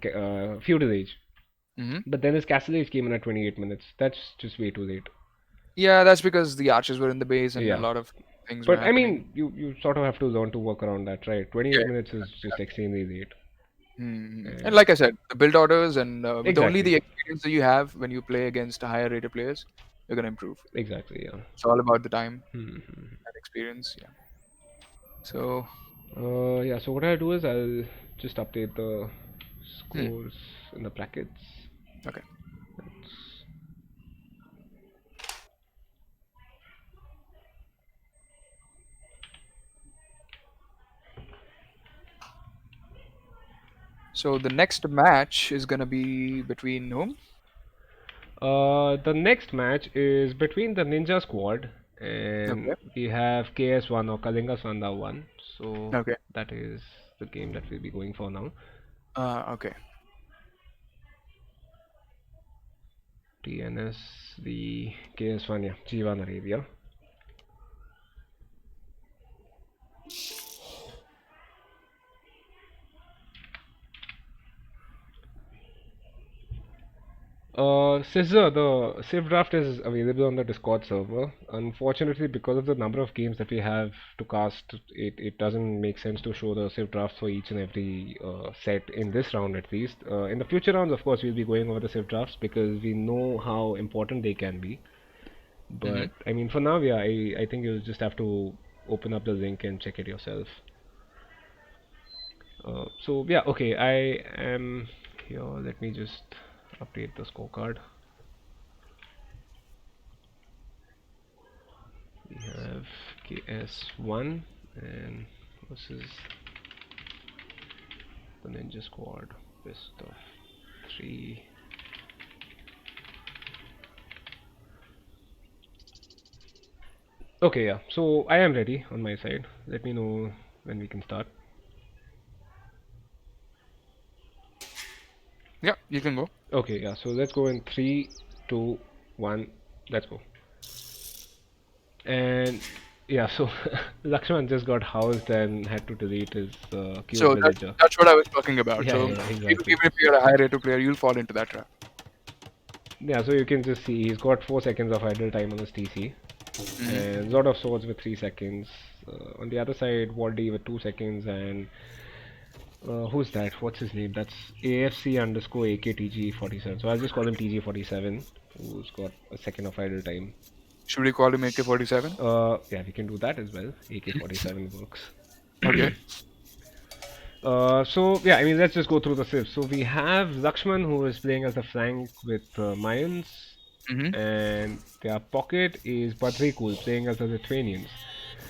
A: feudal age.
B: Hmm.
A: But then his Castle Age came in at 28 minutes. That's just way too late.
B: Yeah, that's because the archers were in the base and a
A: Yeah.
B: lot of things were
A: But I
B: happening.
A: mean, you sort of have to learn to work around that, right?
B: Yeah.
A: 28 minutes is just extremely late.
B: And
A: And
B: like I said, the build orders and with only
A: exactly.
B: the experience that you have when you play against higher rated players, you're gonna improve.
A: Exactly, yeah.
B: It's all about the time
A: Hmm.
B: and experience. Yeah. So.
A: Yeah, so what I'll do is I'll just update the
B: Hmm.
A: scores in the brackets.
B: Okay.
A: That's,
B: So the next match is gonna be between whom?
A: the next match is between the Ninja Squad and
B: Okay.
A: we have KS1 or Kalinga Sanda 1. So
B: Okay.
A: that is the game that we'll be going for now.
B: Okay.
A: TNS, the KS1, yeah, G1 Arabia. Scissor, the Civ draft is available on the Discord server. Unfortunately, because of the number of games that we have to cast, it doesn't make sense to show the Civ drafts for each and every set in this round at least. In the future rounds, of course, we'll be going over the Civ drafts because we know how important they can be.
B: Mm-hmm.
A: But I mean, for now, yeah, I think you'll just have to open up the link and check it yourself. So yeah, okay, I am here. Let me just update the scorecard. We have KS1 and versus the Ninja Squad. Best of 3. Okay, yeah. So I am ready on my side. Let me know when we can start.
B: Yeah, you can go.
A: Okay, yeah. So let's go in 3, 2, 1. Let's go. And yeah, so Lakshman just got housed and had to delete his cube
B: So that's
A: villager.
B: that's what I was talking about.
A: Yeah,
B: So
A: yeah, yeah,
B: even
A: exactly.
B: if you're a high rated player, you'll fall into that trap.
A: Yeah, so you can just see he's got 4 seconds of idle time on his TC.
B: Mm-hmm.
A: And Zod of Swords with 3 seconds. On the other side, Waldy with 2 seconds, and who's that? What's his name? That's AFC underscore AKTG47. So I'll just call him TG47, who's got a second of idle time.
B: Should we call him AK-47?
A: Yeah, we can do that as well. AK47 works.
B: Okay.
A: So yeah, I mean, let's just go through the civs. So we have Lakshman who is playing as the flank with Mayans,
B: Mm-hmm.
A: and their pocket is Badrikul playing as the Lithuanians.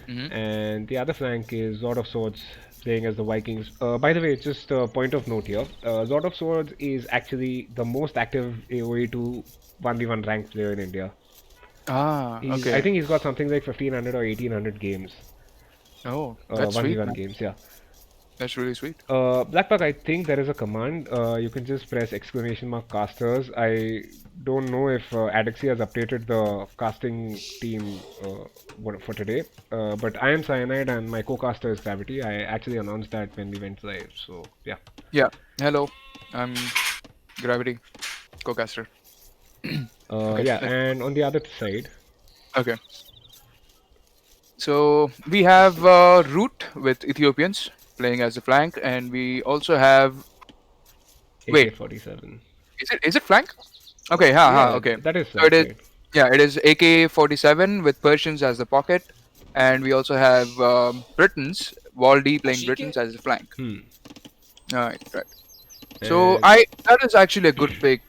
B: Mm-hmm.
A: And the other flank is Zord of Swords playing as the Vikings. By the way, just a point of note here. Zord of Swords is actually the most active AOE 2 1v1 ranked player in India.
B: Ah,
A: I
B: okay.
A: think he's got something like 1500 or 1800 games.
B: Oh, that's sweet,
A: 1v1
B: man.
A: games, yeah.
B: That's really sweet.
A: Blackbuck, I think there is a command. You can just press exclamation mark casters. I don't know if Adixie has updated the casting team for today. But I am Cyanide and my co-caster is Gravity. I actually announced that when we went live. So yeah.
B: Yeah. Hello, I'm Gravity, co-caster. Okay.
A: Yeah, and on the other side,
B: Okay. So we have Root with Ethiopians playing as a flank, and we also have. Wait,
A: AK-47.
B: is it flank? Okay,
A: Yeah,
B: okay.
A: that is
B: So it
A: flank,
B: is.
A: right?
B: Yeah, it is AK-47 with Persians as the pocket, and we also have Britons, Waldy playing Britons as a flank.
A: Hmm.
B: Right, right. So
A: And
B: I that is actually a good pick.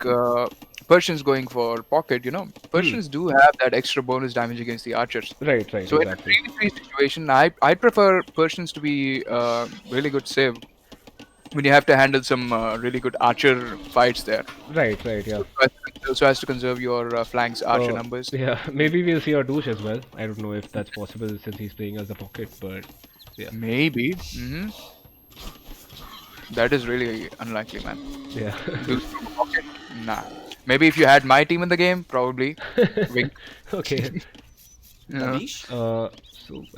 B: Persians going for pocket.
A: hmm.
B: Persians do have that extra bonus damage against the archers.
A: Right, right,
B: So in a
A: exactly.
B: 3v3 situation, I prefer Persians to be really good save when you have to handle some really good archer fights there.
A: Right, right, yeah.
B: So as to conserve your flanks archer numbers.
A: Yeah, maybe we'll see our douche as well. I don't know if that's possible since he's playing as a pocket, but yeah,
B: Maybe. That is really unlikely, man.
A: yeah.
B: Douche from a pocket? Nah. Maybe if you had my team in the game, probably. Wink.
A: Okay.
B: Yeah.
A: So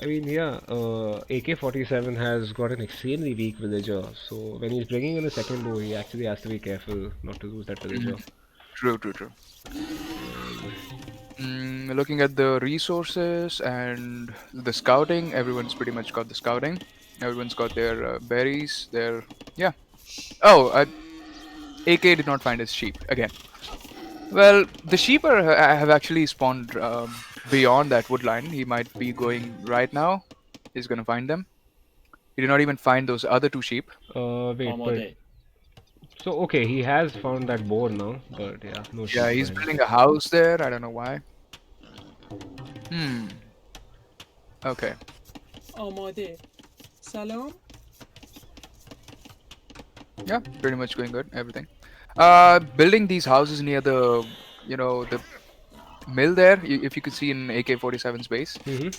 A: I mean, yeah, AK-47 has got an extremely weak villager. So when he's bringing in a second bow, he actually has to be careful not to lose that villager.
B: True, true, true. Looking at the resources and the scouting, everyone's pretty much got the scouting. Everyone's got their berries, their yeah. Oh, AK did not find his sheep again. Well, the sheep have actually spawned beyond that wood line. He might be going right now. He's gonna find them. He did not even find those other two sheep.
A: Wait, but so okay, he has found that boar now, but yeah, no
B: Yeah,
A: sheep for
B: he's
A: him.
B: building a house there. I don't know why. Hmm. Okay.
C: آماده سلام
B: Yeah, pretty much going good. Everything. Building these houses near the mill there. If you could see in AK-47's base,
A: Mm-hmm.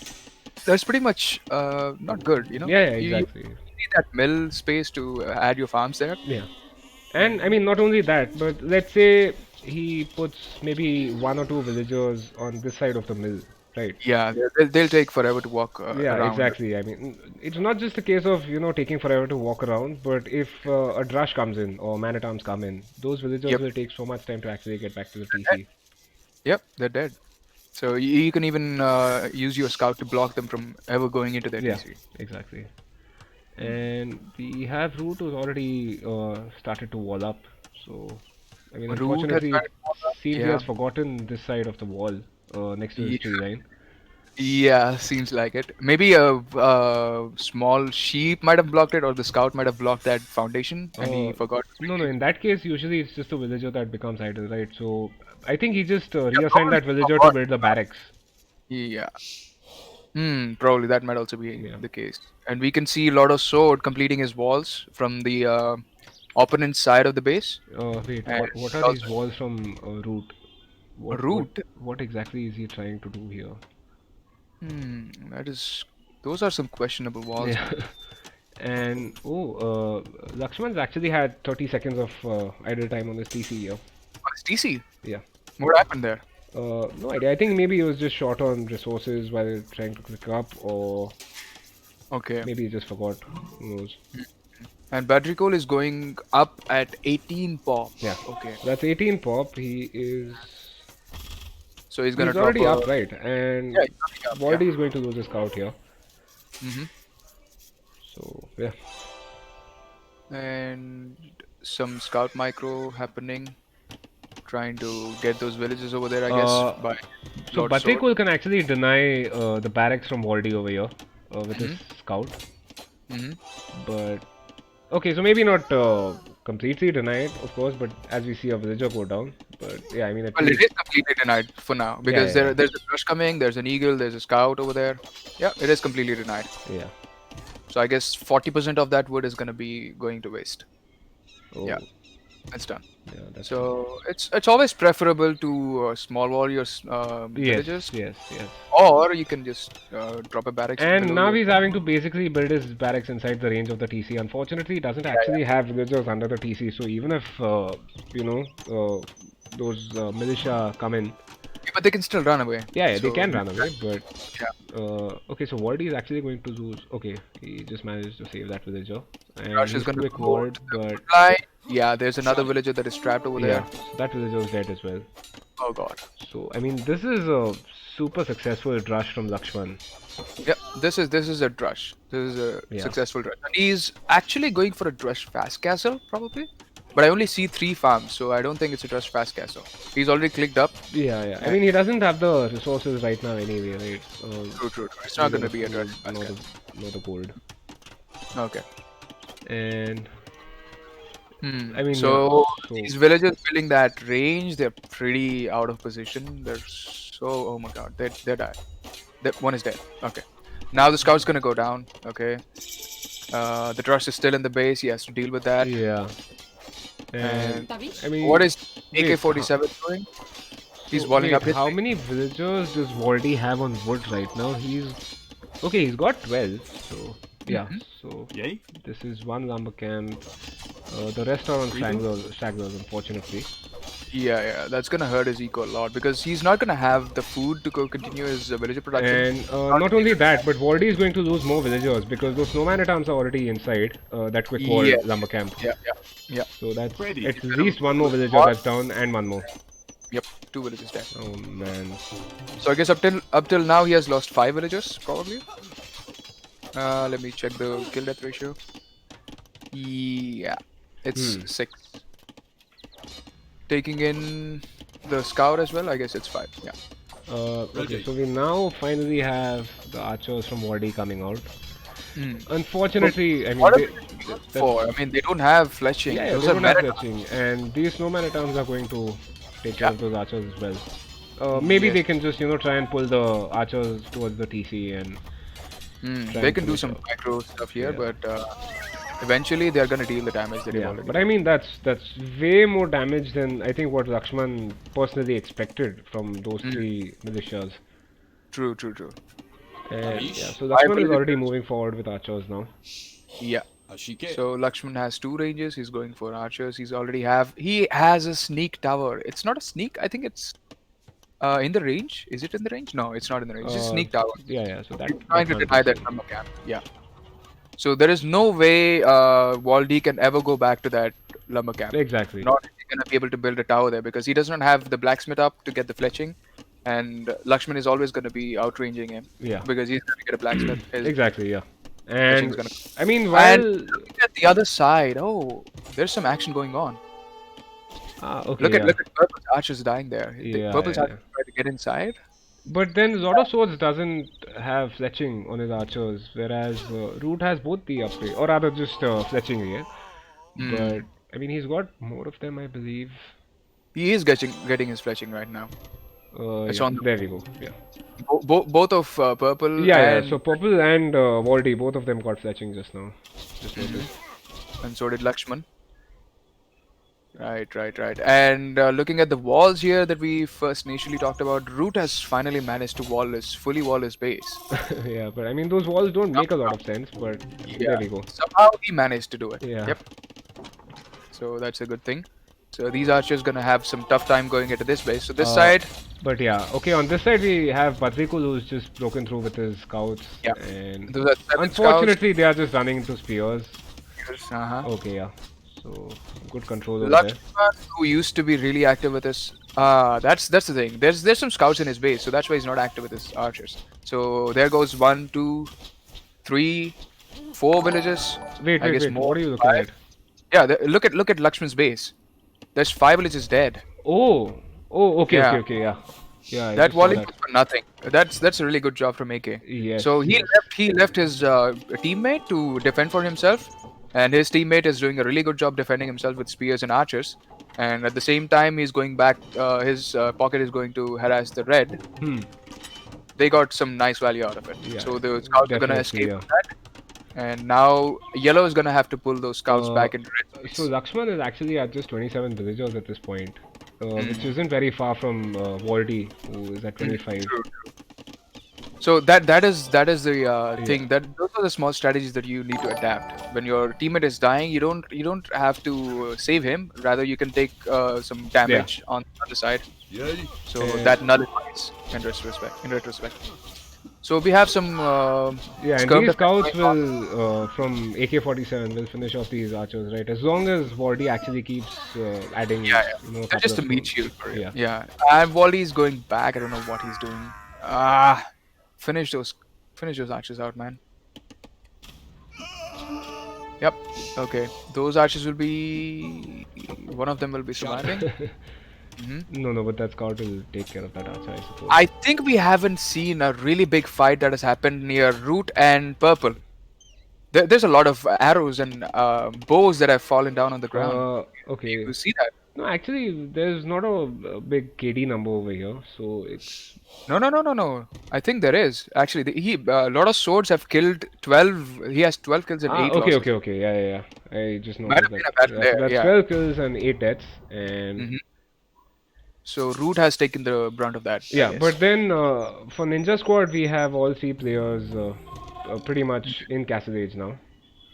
B: that's pretty much not good.
A: Yeah, yeah,
B: You
A: exactly.
B: need that mill space to add your farms there.
A: Yeah. And I mean, not only that, but let's say he puts maybe one or two villagers on this side of the mill. right?
B: Yeah, they'll take forever to walk
A: Yeah,
B: around.
A: exactly. I mean, it's not just a case of, taking forever to walk around, but if a drush comes in or man at arms come in, those villagers
B: Yep.
A: will take so much time to actually get back to the
B: They're dead.
A: TC.
B: Yep, they're dead. So you can even use your scout to block them from ever going into their
A: Yeah,
B: TC.
A: exactly. And we have Root who's already started to wall up. So, I mean,
B: Root has
A: unfortunately, it
B: started to walk up.
A: seems he has
B: Yeah.
A: forgotten this side of the wall next to his
B: Yeah,
A: tree line.
B: yeah, seems like it. Maybe a small sheep might have blocked it, or the scout might have blocked that foundation, and he
A: Uh,
B: forgot to
A: no, no,
B: switch it.
A: in that case, usually it's just a villager that becomes idle, right? So, I think he just
B: Yeah,
A: reassigned
B: probably
A: that
B: he
A: villager to
B: forgot.
A: build the barracks.
B: Yeah. Probably that might also be
A: Yeah.
B: the case. And we can see a lot of sword completing his walls from the opponent side of the base.
A: Wait,
B: And
A: what are
B: also
A: these walls from Root? What
B: root.
A: what exactly is he trying to do here?
B: That is. Those are some questionable walls,
A: Yeah.
B: man.
A: And Lakshman's actually had 30 seconds of idle time on his TC here.
B: On his TC,
A: Yeah.
B: what happened there?
A: No idea. I think maybe he was just short on resources while trying to click up, or
B: Okay.
A: maybe he just forgot. Who knows?
B: And Badrikol is going up at 18 pop.
A: Yeah.
B: Okay.
A: That's 18 pop.
B: So he's gonna
A: He's
B: drop
A: already
B: a.
A: up, right?
B: Yeah,
A: And
B: he's already up.
A: Baldy is going to lose his scout here.
B: Yeah.
A: So yeah.
B: And some scout micro happening, trying to get those villages over there, I guess,
A: Uh,
B: by
A: so
B: Lord Sword.
A: Batikul can actually deny the barracks from Baldy over here with his
B: hmm
A: scout.
B: hmm
A: But okay, so maybe not completely deny it, of course, but as we see a villager go down. But yeah, I mean, at
B: Well, it
A: least,
B: is completely denied for now
A: yeah,
B: because
A: yeah,
B: there's a crush coming, there's an eagle, there's a scout over there. Yeah, it is completely denied.
A: yeah.
B: So I guess 40% of that wood is gonna be going to waste. Yeah,
A: Oh,
B: it's done.
A: yeah, that's true.
B: So it's always preferable to small warriors
A: Yes,
B: villages,
A: yes, yes.
B: or you can just drop a barracks
A: And
B: below
A: now
B: your.
A: he's having to basically build his barracks inside the range of the TC. Unfortunately, he doesn't
B: Yeah,
A: actually
B: yeah.
A: have villagers under the TC, so even if, you know, those militia come in,
B: Yeah, but they can still run away.
A: yeah, yeah, they
B: So
A: can run away, but
B: yeah,
A: okay, so Wardy is actually going to lose. Okay, he just managed to save that villager, and
B: Rush is
A: he's
B: gonna
A: quick
B: go
A: ward,
B: to the
A: but
B: wood line. Yeah, there's another villager that is trapped over
A: yeah,
B: there.
A: so that villager is dead as well.
B: Oh god.
A: So I mean, this is a super successful rush from Lakshman.
B: Yeah, this is a drush. This is a
A: Yeah,
B: successful drush. And he's actually going for a drush fast castle, probably. But I only see 3 farms, so I don't think it's a drush fast castle. He's already clicked up.
A: yeah, yeah. I
B: And
A: mean, he doesn't have the resources right now anyway, right?
B: true. It's not
A: Neither
B: gonna
A: the
B: be a drush
A: food
B: fast castle.
A: nor the gold.
B: Okay.
A: And I mean, yeah.
B: So
A: So
B: these villagers building that range, they're pretty out of position. They're so, oh my god, they're dead. That one is dead. Okay. Now the scout's gonna go down. Okay. The drush is still in the base. He has to deal with that.
A: yeah, and
B: And
A: I mean,
B: what is
A: wait.
B: AK-47 doing? He's
A: So
B: walling
A: wait,
B: up his
A: how
B: base.
A: many villagers does Voldy have on wood right now? He's okay. He's got 12. So yeah.
B: Mhm.
A: So
D: Yay?
A: this is one lumber camp. The rest are on stragglers, unfortunately.
B: Yeah, that's gonna hurt his eco a lot because he's not gonna have the food to go continue his villager production.
A: And not only that, but Voldy is going to lose more villagers because those snowman at arms are already inside that quick wall
B: Yeah,
A: lumber camp.
B: yeah.
A: So that's
D: Ready.
A: at least one more villager that's down and one more.
B: Yep, 2 villagers dead.
A: Oh man.
B: So I guess up till now he has lost 5 villagers probably. Let me check the kill death ratio. Yeah, it's
A: Hmm.
B: 6. Taking in the scout as well, I guess it's 5. Yeah.
A: Okay, so we now finally have the archers from Wardy coming out.
B: Mm.
A: Unfortunately, I mean,
B: What are
A: they,
B: they good
A: that's,
B: for? I mean, they don't have fleshing.
A: yeah, yeah,
B: Those
A: they
B: are
A: don't have
B: merit.
A: fletching, and these snowman at arms are going to take care
B: Yeah.
A: of those archers as well. Maybe
B: Yes.
A: they can just, try and pull the archers towards the TC and try
B: They
A: and
B: can
A: pull
B: do
A: it
B: some
A: out.
B: micro stuff here,
A: Yeah.
B: but eventually they're gonna deal the damage that they've
A: Yeah,
B: already
A: but I
B: done.
A: mean that's way more damage than I think what Lakshman personally expected from those three militias.
B: True.
A: And yeah, so
B: I
A: Lakshman is
B: believe
A: already
B: it.
A: moving forward with archers now.
B: Yeah.
D: Ashike.
B: So Lakshman has 2 ranges. He's going for archers. He has a sneak tower. It's not a sneak. I think it's In the range? Is it in the range? No, it's not in the range. It's sneak tower.
A: Yeah, yeah. So
B: He's trying
A: that's
B: to
A: not a
B: deny
A: good
B: that
A: sign.
B: lumber camp. Yeah. So there is no way Waldi can ever go back to that lumber camp.
A: Exactly.
B: Not if he's gonna be able to build a tower there because he does not have the blacksmith up to get the fletching, and Lakshman is always going to be outranging him
A: Yeah.
B: because he's going to get a blacksmith. His
A: Exactly. Yeah.
B: fletching is
A: And
B: going to.
A: I mean,
B: And
A: while
B: looking at the other side, oh, there's some action going on.
A: okay, yeah,
B: Look at Purple's archers dying there.
A: yeah,
B: Purple's
A: yeah, yeah.
B: archers try to get inside.
A: But then Lord of Swords doesn't have fletching on his archers, whereas Root has both the upgrade, or rather just fletching here. But I mean, he's got more of them, I believe.
B: He is getting his fletching right now. It's
A: Yeah,
B: on
A: there we go. Yeah,
B: both of Purple
A: yeah, yeah.
B: and
A: So Purple and Voldy, both of them got fletching just now. Just noticed.
B: and so did Lakshman. Right. And looking at the walls here that we first initially talked about, Root has finally managed to fully wall his base.
A: Yeah, but I mean, those walls don't make a lot of sense, but there we go.
B: Somehow he managed to do it.
A: Yeah.
B: Yep. So that's a good thing. So these archers gonna have some tough time going into this base. So this side,
A: But yeah, okay, on this side we have Badrikul who's just broken through with his scouts.
B: Yeah.
A: And
B: those are 7
A: unfortunately, they are just running into spears.
B: scouts. Uh-huh.
A: Okay, yeah. So, good control over there.
B: Lakshman, who used to be really active with his, that's the thing. There's some scouts in his base, so that's why he's not active with his archers. So there goes 1, 2, 3, 4 villages.
A: Wait,
B: I
A: wait,
B: guess
A: wait.
B: more.
A: What are you looking
B: 5.
A: at?
B: Yeah, look at Lakshman's base. There's 5 villages dead.
A: Oh, okay,
B: Yeah.
A: okay, yeah. Yeah, I
B: That
A: just saw
B: volley
A: that.
B: was for nothing. That's a really good job from AK.
A: Yes.
B: So
A: yes.
B: he left his teammate to defend for himself, and his teammate is doing a really good job defending himself with spears and archers. And at the same time, he's going back. His pocket is going to harass the red.
A: Hmm.
B: They got some nice value out of it.
A: Yeah,
B: So the scouts are gonna
A: definitely,
B: escape
A: yeah.
B: from that. And now yellow is gonna have to pull those scouts
A: Uh,
B: back into red.
A: So Lakshman is actually at just 27 villagers at this point,
B: Hmm.
A: which isn't very far from Voldy, who is at 25.
B: True. So that is the thing, that those are the small strategies that you need to adapt. When your teammate is dying, you don't have to save him. Rather, you can take some damage on the other side. So
A: And-
B: that nullifies in retrospect. So we have some
A: Yeah, and
B: skirm
A: these
B: defense
A: scouts
B: going on.
A: will, from AK-47, will finish off these archers, right? As long as Voldy actually keeps adding,
B: Yeah.
A: you know, a
B: They're
A: couple
B: just a
A: of
B: meat
A: stones.
B: shield for it.
A: Yeah.
B: Yeah. And Wally is going back. I don't know what he's doing. Finish those archers out, man. Yep. Okay. Those archers will be. One of them will be surviving.
A: No, but that scout will take care of that archer, I suppose.
B: I think we haven't seen a really big fight that has happened near Root and Purple. There's a lot of arrows and bows that have fallen down on the ground.
A: Okay.
B: You see that?
A: No, actually, there's not a big KD number over here, so it's...
B: No. I think there is. Actually, a lot of swords have killed 12. He has 12 kills and 8
A: okay,
B: losses.
A: okay, yeah. I just
B: Might
A: noticed
B: have been
A: that.
B: a battle there,
A: That's
B: yeah.
A: 12 kills and 8 deaths, and...
B: So Root has taken the brunt of that. I
A: Yeah,
B: guess.
A: but then for Ninja Squad, we have all 3 players pretty much in Castle Age now.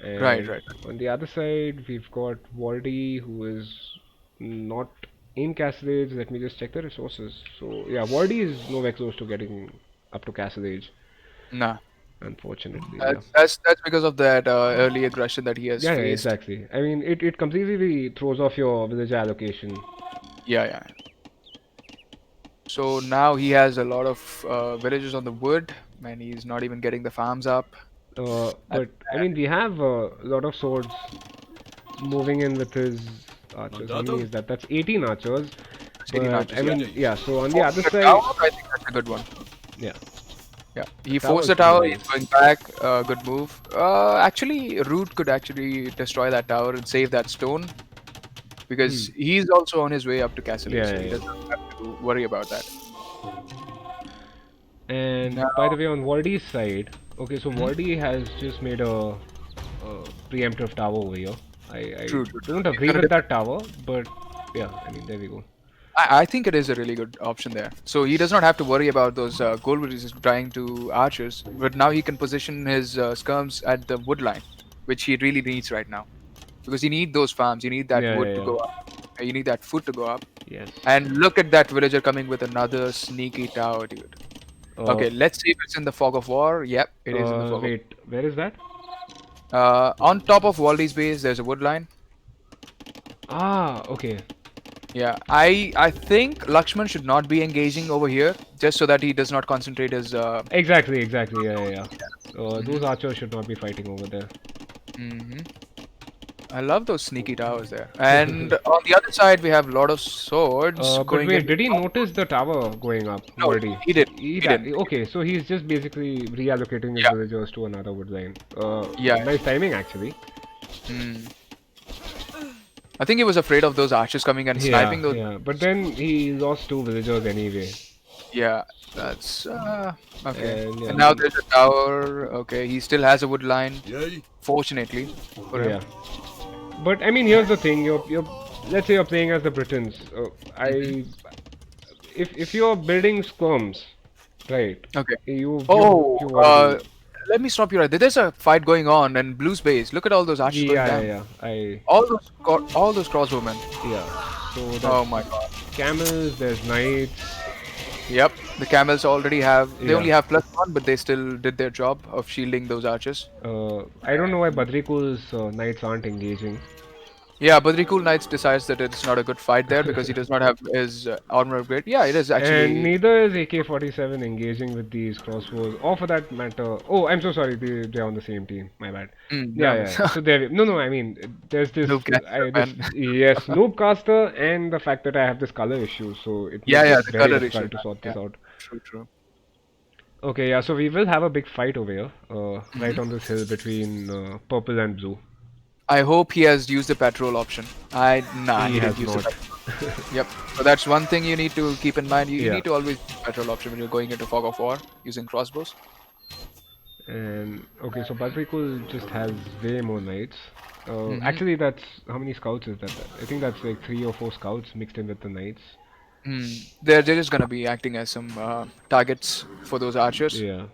A: And
B: Right.
A: on the other side, we've got Waldy, who is not in Castle Age. Let me just check the resources. So, yeah, Waldy is nowhere close to getting up to Castle Age,
B: Nah.
A: unfortunately. Yeah.
B: That's because of that early aggression that he has
A: Yeah,
B: faced.
A: exactly. I mean, it completely throws off your village allocation.
B: Yeah. So now he has a lot of villages on the wood, and he's not even getting the farms up.
A: But I mean, we have a lot of swords moving in with his archers. How many is that? That's 18 archers.
B: 18
A: But,
B: archers,
A: I mean,
B: yeah.
A: yeah. So on the other
B: The
A: side,
B: tower, I think that's a good one.
A: yeah.
B: Yeah, he
A: Tower
B: forced the
A: is
B: tower.
A: pretty
B: He's going back. Good move. Actually, Root could actually destroy that tower and save that stone, because he's also on his way up to Castle.
A: Yeah,
B: so
A: yeah,
B: he
A: yeah.
B: doesn't have to worry about that.
A: And by the way, on Wardy's side, okay, so Wardy has just made a preemptive tower over here. I
B: True.
A: don't agree with that tower, but yeah, I mean, there we go.
B: I think it is a really good option there. So he does not have to worry about those gold villages trying to archers, but now he can position his skirms at the wood line, which he really needs right now, because you need those farms. You need that
A: Yeah,
B: wood
A: yeah,
B: to
A: yeah.
B: go up. You need that food to go up.
A: Yes.
B: And look at that villager coming with another sneaky tower, dude.
A: Uh,
B: Okay, let's see if it's in the fog of war. Yep, it is in the fog of
A: Wait, where is that?
B: On top of Waldy's base, there's a wood line.
A: Ah, okay.
B: Yeah, I think Lakshman should not be engaging over here, just so that he does not concentrate his.
A: Exactly, exactly. Yeah, yeah, yeah.
B: Mhm,
A: Those archers should not be fighting over there.
B: mhm. I love those sneaky towers there. And on the other side, we have a lot of swords
A: But
B: going
A: wait,
B: in.
A: did he notice the tower going up
B: No,
A: already?
B: he did. He
A: He
B: didn't.
A: okay, so he's just basically reallocating his
B: Yeah,
A: villagers to another wood line.
B: yeah.
A: Nice timing actually.
B: Mm. I think he was afraid of those archers coming and
A: Yeah,
B: sniping those.
A: yeah. But then he lost two villagers anyway.
B: Yeah, that's okay.
A: And
B: And
A: yeah,
B: now there's a tower. Okay, he still has a wood line. Fortunately for him.
A: yeah. But I mean, here's the thing. You're let's say you're playing as the Britons.
B: Mhm.
A: If you're building skirms, right?
B: Okay.
A: You
B: Oh,
A: want to be.
B: let me stop you right there. There's a fight going on in Blue's base. Look at all those archers going
A: Yeah, yeah,
B: down.
A: yeah.
B: All those crossbowmen.
A: Yeah. So
B: Oh
A: that's
B: my god.
A: camels. There's knights.
B: Yep. The camels already have. They only
A: Yeah.
B: have +1, but they still did their job of shielding those archers.
A: I don't know why Badrikul's knights aren't engaging.
B: Yeah, Badrikul Knights decides that it's not a good fight there because he does not have his armor upgrade. Yeah, it is
A: And
B: actually.
A: neither is AK-47 engaging with these crossbows, or for that matter. Oh, I'm so sorry. They're on the same team. My bad. Yeah,
B: No.
A: yeah, yeah. So there. No, no. I mean, there's this.
B: Noob caster,
A: This
B: man.
A: yes, Noobcaster, and the fact that I have this color issue, so it
B: Yeah,
A: makes
B: yeah,
A: it
B: the
A: very
B: color issue,
A: difficult to
B: man.
A: sort this
B: Yeah,
A: out.
B: true, true.
A: Okay, yeah. So we will have a big fight over here, right
B: Mhm.
A: on this hill between purple and blue.
B: I hope he has used the patrol option. Nah,
A: He
B: he didn't
A: has
B: use the
A: not.
B: patrol. Yep. So that's one thing you need to keep in mind. You
A: Yeah.
B: need to always use the patrol option when you're going into fog of war using crossbows.
A: And okay, so Badrikul just has way more knights.
B: Hmm.
A: Actually, that's how many scouts is that? I think that's like 3 or 4 scouts mixed in with the knights.
B: They're just gonna be acting as some targets for those archers.
A: Yeah.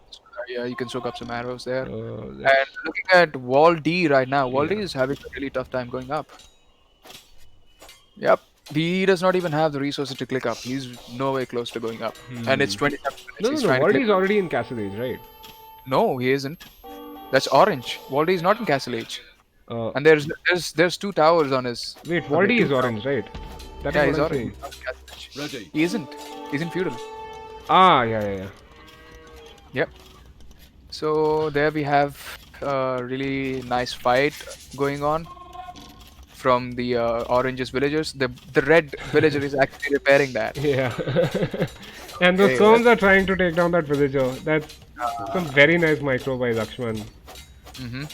B: Yeah, you can soak up some arrows there. And
A: Let's.
B: looking at Wall D right now, Wall D
A: Yeah.
B: is having a really tough time going up. Yep. He does not even have the resources to click up. He's nowhere close to going up. And it's
A: Hmm.
B: 27 minutes.
A: No, no,
B: He's
A: no.
B: trying to click
A: Waldy's
B: up.
A: already in Castle Age, right?
B: No, he isn't. That's orange. Waldy is not in Castle Age.
A: Uh,
B: And there's two towers on his.
A: Wait,
B: Okay,
A: Waldy
B: two
A: is
B: towers.
A: orange, right? That is
B: Yeah,
A: what
B: he's
A: I'm
B: orange.
A: saying.
B: He's not in Castle Age. He isn't. He's in feudal.
A: Ah, yeah, yeah, yeah.
B: Yep. So there we have a really nice fight going on from the orange's villagers. The red villager is actually repairing that.
A: Yeah. And those
B: Okay,
A: Storms are trying to take down that villager. That's some very nice micro by Lakshman.
B: mm-hmm.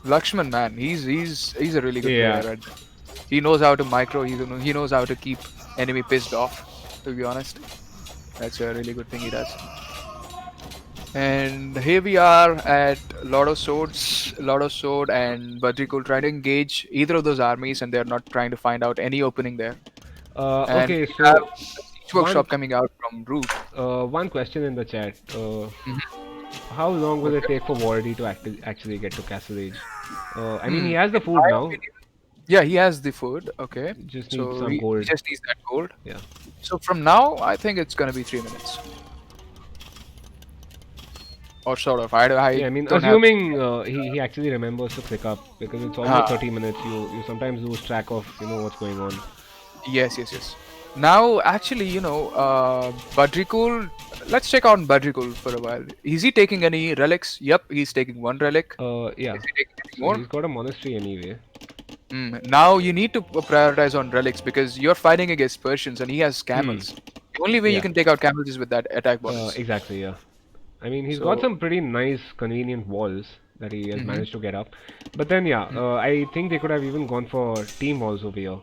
B: Lakshman, man, he's a really good
A: Yeah.
B: player. He knows how to micro. He knows how to keep enemy pissed off. To be honest, that's a really good thing he does. And here we are at Lord of Swords, Lord of Sword, and Badrikul trying to engage either of those armies, and they're not trying to find out any opening there. And
A: Okay,
B: we have
A: so
B: a siege
A: one
B: workshop coming out from Root.
A: one question in the chat.
B: Mhm.
A: How long will it
B: Okay.
A: take for Wardy to actually get to Castle Age? I mean, he
B: Hmm.
A: has the
B: In
A: food
B: my
A: now.
B: opinion, yeah, he has the food. Okay,
A: Just needs
B: so
A: some
B: he
A: gold.
B: just needs that gold.
A: Yeah.
B: So from now, I think it's gonna be 3 minutes, or sort of. I
A: Yeah, I mean,
B: don't have.
A: assuming he actually remembers to click up because it's almost
B: Ah,
A: 30 minutes. You sometimes lose track of what's going on.
B: yes, yes, yes. Now, actually, Badrikul. Let's check on Badrikul for a while. Is he taking any relics? Yep, he's taking one relic.
A: Yeah.
B: Is he taking any
A: So
B: more?
A: he's got a monastery anyway.
B: Now you need to prioritize on relics because you're fighting against Persians and he has
A: Hmm.
B: camels. The only way you
A: Yeah.
B: can take out camels is with that attack bonus.
A: Exactly. Yeah. I mean, he's got
B: So,
A: some pretty nice, convenient walls that he has
B: mhm.
A: managed to get up. But then, yeah, I think they could have even gone for team walls over here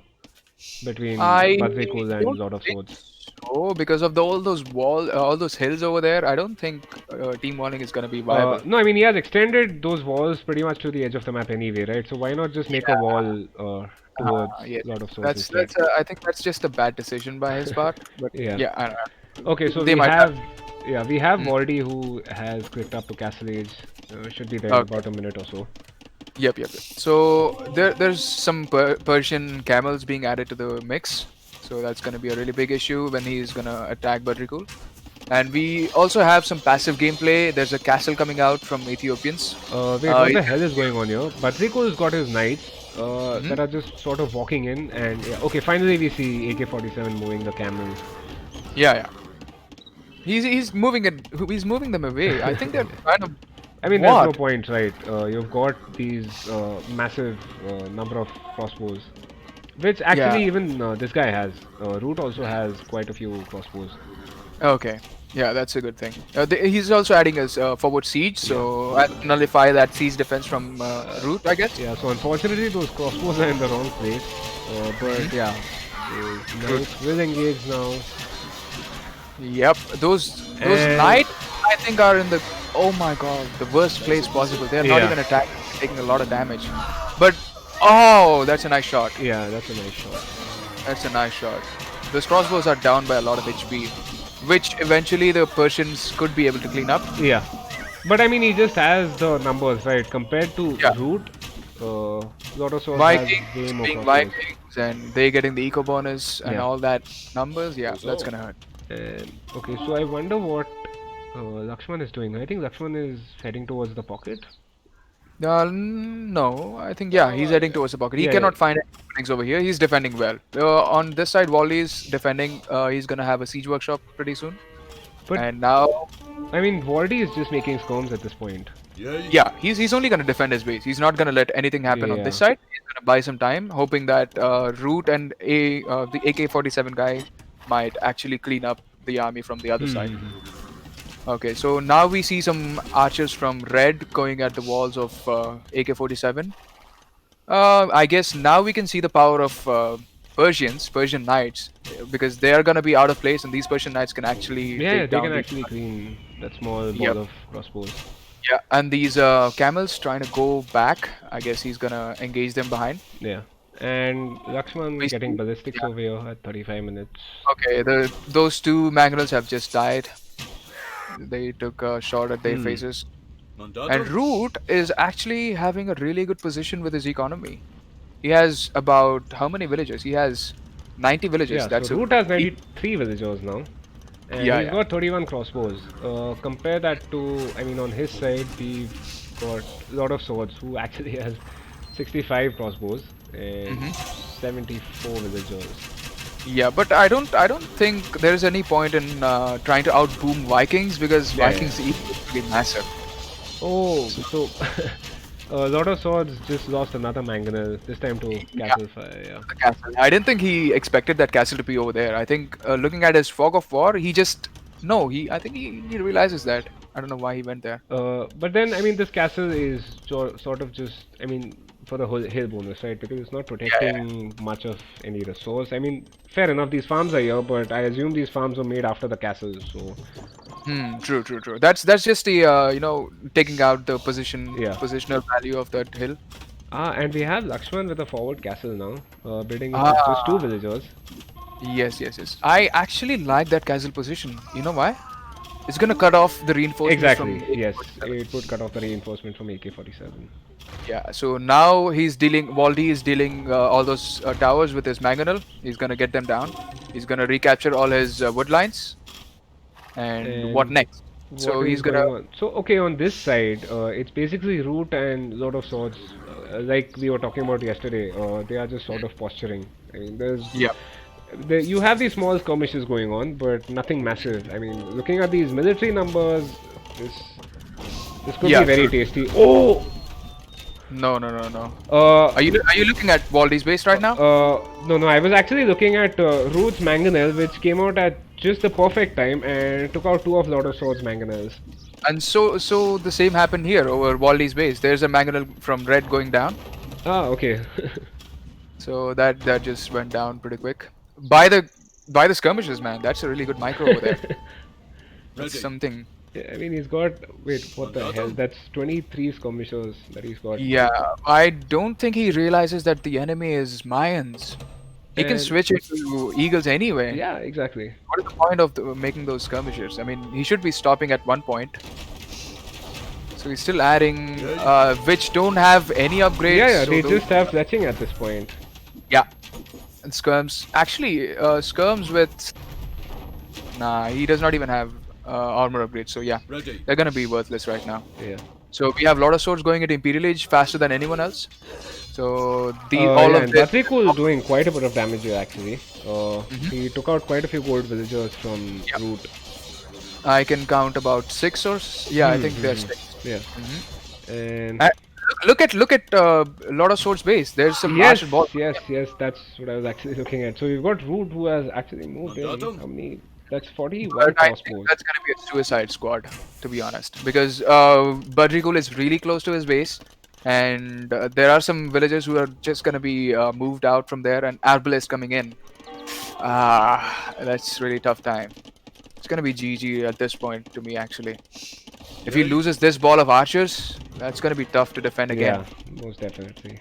A: between
B: I
A: Badrikul and
B: don't
A: Lord of
B: think
A: Swords.
B: so because of all those hills over there. I don't think team walling is gonna be viable.
A: No, I mean, he has extended those walls pretty much to the edge of the map anyway, right? So why not just make a wall towards
B: Yes,
A: Lord of Swords
B: that's
A: instead?
B: that's. I think that's just a bad decision by his part. But
A: Yeah.
B: yeah, I don't
A: Okay,
B: know.
A: so
B: They might have.
A: we have
B: Mm,
A: Valdi who has clicked up to Castle Age. Should be there in
B: okay.
A: about a minute or so.
B: Yep. So there's some Persian camels being added to the mix. So that's going to be a really big issue when he's going to attack Badrikul. And we also have some passive gameplay. There's a castle coming out from Ethiopians.
A: Wait, what the
B: He's
A: hell is going on here? Batriko's got his knights that
B: Mhm.
A: are just sort of walking in, and yeah, okay, finally we see AK-47 moving the camel.
B: Yeah, yeah. He's moving it. He's moving them away. I think they're kind of
A: I mean, there's no
B: what?
A: point, right? You've got these massive number of crossbows, which
B: Yeah.
A: actually even this guy has. Root also has quite a few crossbows.
B: Okay. Yeah, that's a good thing. He's also adding his forward siege,
A: Yeah.
B: so I nullify that siege defense from Root, I guess.
A: Yeah, so unfortunately those crossbows are in the wrong place. But
B: Mhm.
A: yeah, those
B: Good.
A: knights will engage now.
B: Yep. Those
A: And
B: knights, I think, are in the oh my god, the worst place possible. They're not
A: yeah,
B: even attacking, taking a lot of damage. But oh, that's a nice shot.
A: yeah, that's a nice shot.
B: That's a nice shot. Those crossbows are down by a lot of HP, which eventually the Persians could be able to clean up.
A: Yeah, but I mean he just has the numbers, right? Compared to
B: Yeah.
A: Root, Lord of Swords has way
B: Vikings
A: more
B: being
A: crossbows.
B: Vikings and they getting the eco bonus and
A: Yeah.
B: all that numbers, yeah, that's gonna hurt.
A: And okay, so I wonder what Lakshman is doing. I think Lakshman is heading towards the pocket.
B: No, I think yeah, he's heading towards the pocket. He
A: Yeah, yeah,
B: cannot find any openings over here. He's defending well. On this side, Wally is defending. He's gonna have a siege workshop pretty soon.
A: but
B: And now,
A: I mean Valdi is just making skirms at this point.
B: yeah, he's only gonna defend his base. He's not gonna let anything happen on
A: Yeah.
B: this side. He's gonna buy some time, hoping that Root and the AK-47 guy might actually clean up the army from the other side. Okay, so now we see some archers from red going at the walls of AK-47. I guess now we can see the power of Persian knights, because they are gonna be out of place, and these Persian knights can actually
A: Yeah,
B: take
A: they
B: down
A: can
B: these.
A: actually clean that small ball
B: Yep.
A: of crossbows.
B: Yeah, and these camels trying to go back. I guess he's gonna engage them behind.
A: Yeah. And Lakshman
B: We
A: getting
B: see-
A: ballistics
B: yeah.
A: over here at 35 minutes.
B: Okay, those two mangonels have just died. They took a shot at their faces. And Root is actually having a really good position with his economy. He has about how many villages? He has 90 villages.
A: Yeah,
B: That's
A: so
B: a
A: Root has 93 villagers now. And
B: Yeah,
A: he's
B: yeah.
A: got 31 crossbows. Compare that to, I mean, on his side, we've got Lord of Swords, who actually has 65 crossbows and
B: Mhm.
A: 74 villagers.
B: Yeah, but I don't think there is any point in trying to outboom Vikings, because
A: Yeah,
B: Vikings
A: yeah.
B: equally massive.
A: Oh, so Lord of Swords just lost another mangonel, this time to Castle Fire, yeah.
B: The castle. I didn't think he expected that castle to be over there. I think looking at his fog of war, he just no. I think he realizes that. I don't know why he went there.
A: But then, I mean, this castle is sort of just, I mean, for the whole hill bonus, right? Because it's not protecting much of any resource. I mean, fair enough, these farms are here, but I assume these farms were made after the castle, so
B: True. That's just the taking out the
A: Yeah.
B: positional value of that hill.
A: And we have Lakshman with a forward castle now, building it
B: Ah.
A: with just 2 villagers.
B: Yes. I actually like that castle position. You know why? It's gonna cut off the reinforcements
A: Exactly,
B: from
A: yes,
B: AK-47.
A: it would cut off the reinforcement from AK-47.
B: Yeah, so now Waldy is dealing all those towers with his mangonel. He's gonna get them down. He's gonna recapture all his wood lines. And what
A: And
B: next?
A: What
B: So
A: is
B: he's
A: going
B: gonna.
A: on? So, okay, on this side, it's basically Root and Lord of Swords, like we were talking about yesterday. They are just sort of posturing. I mean,
B: Yeah.
A: you have these small skirmishes going on, but nothing massive. I mean, looking at these military numbers, this could
B: Yeah,
A: be very
B: true.
A: tasty. Oh,
B: No.
A: uh,
B: Are you looking at Waldy's base right now?
A: no, I was actually looking at Root's Mangonel, which came out at just the perfect time and took out 2 of Lord of Swords Mangonels.
B: And so the same happened here over Waldy's base. There's a mangonel from red going down.
A: Ah, okay.
B: So that just went down pretty quick. By the skirmishes, man. That's a really good micro over there. That's something.
A: Yeah, I mean, he's got. Wait, what the hell? That's 23 skirmishers that he's got.
B: Yeah, I don't think he realizes that the enemy is Mayans. He can
A: And-
B: switch into eagles anyway.
A: Yeah, exactly.
B: What is the point of making those skirmishers? I mean, he should be stopping at one point. So he's still adding, which don't have any upgrades.
A: Yeah,
B: so
A: they
B: those-
A: just have fletching at this point.
B: Yeah. And Skirms, actually, Skirms with nah, he does not even have armor upgrades. So yeah, they're gonna be worthless right now.
A: Yeah.
B: So we have a lot of swords going into Imperial Age faster than anyone else. So the all
A: Yeah,
B: of
A: and
B: this.
A: Batrikul doing quite a bit of damage here actually.
B: Mhm.
A: He took out quite a few gold villagers from
B: Yeah,
A: root.
B: I can count about six or yeah, I think there's six.
A: Yeah,
B: Mhm.
A: and
B: Uh, look at a lot of swords base. There's some
A: yes,
B: archer ball.
A: yes, that's what I was actually looking at. So we've got root who has actually moved in. How many? That's 41
B: But I think
A: crossbows.
B: that's gonna be a suicide squad, to be honest, because Badrigul is really close to his base, and there are some villagers who are just gonna be moved out from there, and Arbalest coming in. Ah, that's really tough time. It's gonna be GG at this point to me, actually. If he loses this ball of archers, that's gonna be tough to defend again.
A: Yeah, most definitely.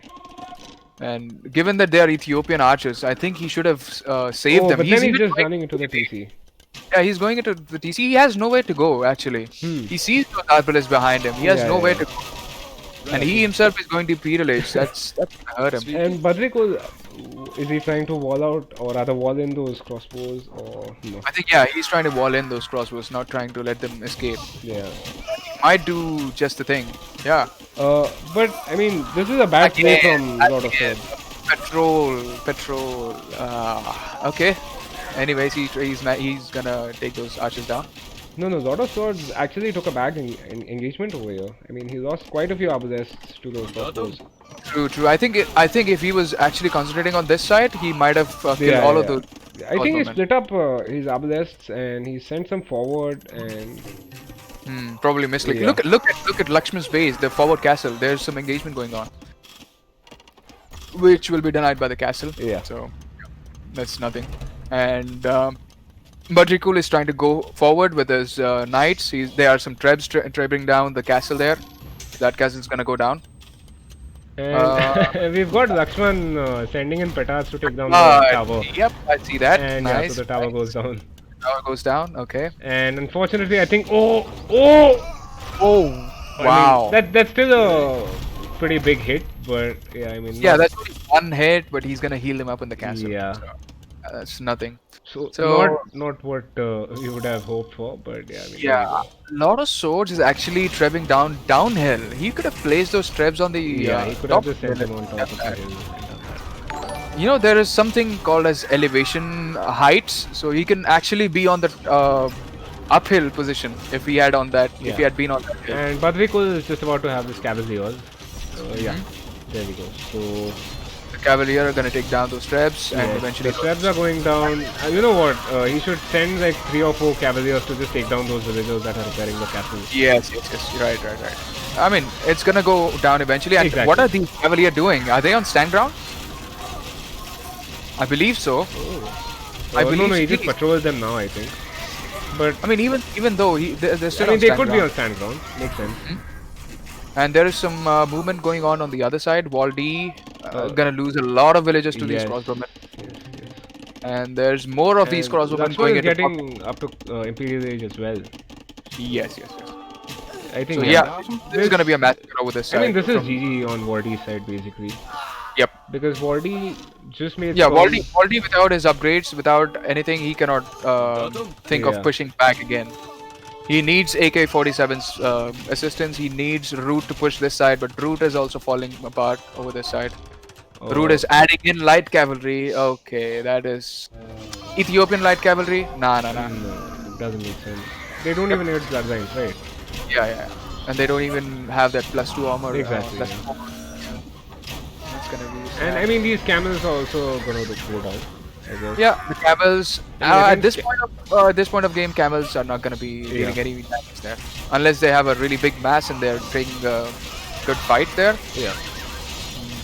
B: And given that they are Ethiopian archers, I think he should have saved
A: Oh,
B: them.
A: but then
B: He's
A: he's
B: even
A: just
B: going
A: running into the TC.
B: Yeah, he's going into the TC. He has nowhere to go, actually.
A: Hmm.
B: He sees those Arbalest behind him. He has
A: Yeah,
B: nowhere
A: yeah.
B: to go. And he himself is going to Imperial Age. That's gonna hurt him.
A: And Badrikul, is he trying to wall out or rather wall in those crossbows or no?
B: I think, yeah, he's trying to wall in those crossbows, not trying to let them escape.
A: Yeah.
B: Might do just the thing. Yeah.
A: But I mean, this is a bad play from Lord of
B: Again.
A: Swords.
B: Petrol. Okay. Anyways, he's gonna take those archers down.
A: No, Lord of Swords actually took a bad engagement over here. I mean, he lost quite a few abbasses to those crossbows.
B: True. I think if he was actually concentrating on this side, he might have killed all of those.
A: I think he
B: crossbowmen.
A: split up his abbasses and he sent some forward and
B: Probably missed. Like,
A: Yeah.
B: look at Lakshman's base, the forward castle. There's some engagement going on, which will be denied by the castle.
A: Yeah.
B: So that's nothing. And Badrikul is trying to go forward with his knights. There are some trebs trebbing down the castle there. That castle's gonna go down.
A: and we've got Lakshman sending in petards to take down the tower.
B: Yep, I see that.
A: And
B: nice.
A: yeah, so the tower goes down.
B: Tower goes down. Okay.
A: And unfortunately, I think oh, I
B: Wow.
A: mean, that's still a pretty big hit, but yeah, I mean
B: Yeah,
A: not-
B: that's only one hit, but he's gonna heal him up in the castle.
A: Yeah.
B: So, that's nothing.
A: So,
B: So-
A: not what we would have hoped for, but yeah. I mean,
B: Yeah, Lord of Swords is actually trebbing downhill. He could have placed those trebs on the
A: yeah, he could
B: top.
A: have just sent him on top of the hill and done that.
B: You know, there is something called as elevation heights, so he can actually be on the uphill position if he had on that. If he
A: Yeah.
B: had been on that hill.
A: And Badrikul is just about to have this cavalier. So yeah,
B: Mm-hmm.
A: there we go. So
B: The Cavalier are gonna take down those trebs and
A: yes,
B: eventually.
A: the traps are going down. You know what? He should send like 3 or 4 cavaliers to just take down those villagers that are repairing the castle.
B: Yes. Right. I mean, it's gonna go down eventually. And
A: Exactly.
B: what are these Cavalier doing? Are they on stand ground? I believe so. I
A: No,
B: believe
A: he
B: so.
A: just patrols them now, I think. But
B: I mean, even though they're still
A: I mean,
B: on
A: they
B: stand
A: could be
B: ground.
A: on stand ground. Makes sense.
B: And there is some movement going on the other side. Waldi gonna lose a lot of villagers to these
A: Yes.
B: crossbowmen.
A: Yes.
B: And there's more of these
A: And
B: crossbowmen
A: Lakshman
B: going
A: is
B: into
A: getting up to Imperial Age as well.
B: Yes.
A: I think.
B: So yeah, this is gonna be a massacre over this side.
A: I mean, this is
B: from-
A: GG on Wardy's side basically.
B: Yep.
A: Because Wardy just made.
B: Yeah,
A: some-
B: Waldi without his upgrades, without anything, he cannot think
A: Yeah.
B: of pushing back again. He needs AK-47's assistance. He needs Root to push this side, but Root is also falling apart over this side.
A: Oh,
B: Root is adding in light cavalry. Okay, that is Ethiopian light cavalry. Nah.
A: No, it doesn't make sense. They don't even need bloodlines, right?
B: Yeah. And they don't even have that +2 armor.
A: Exactly,
B: Plus
A: yeah.
B: 4. That's gonna be.
A: And
B: sad.
A: I mean, these camels are also gonna go down. I guess.
B: Yeah, the camels.
A: And
B: At
A: against
B: this point of game, camels are not gonna be dealing
A: Yeah.
B: any damage there, unless they have a really big mass and they're taking a good fight there.
A: Yeah.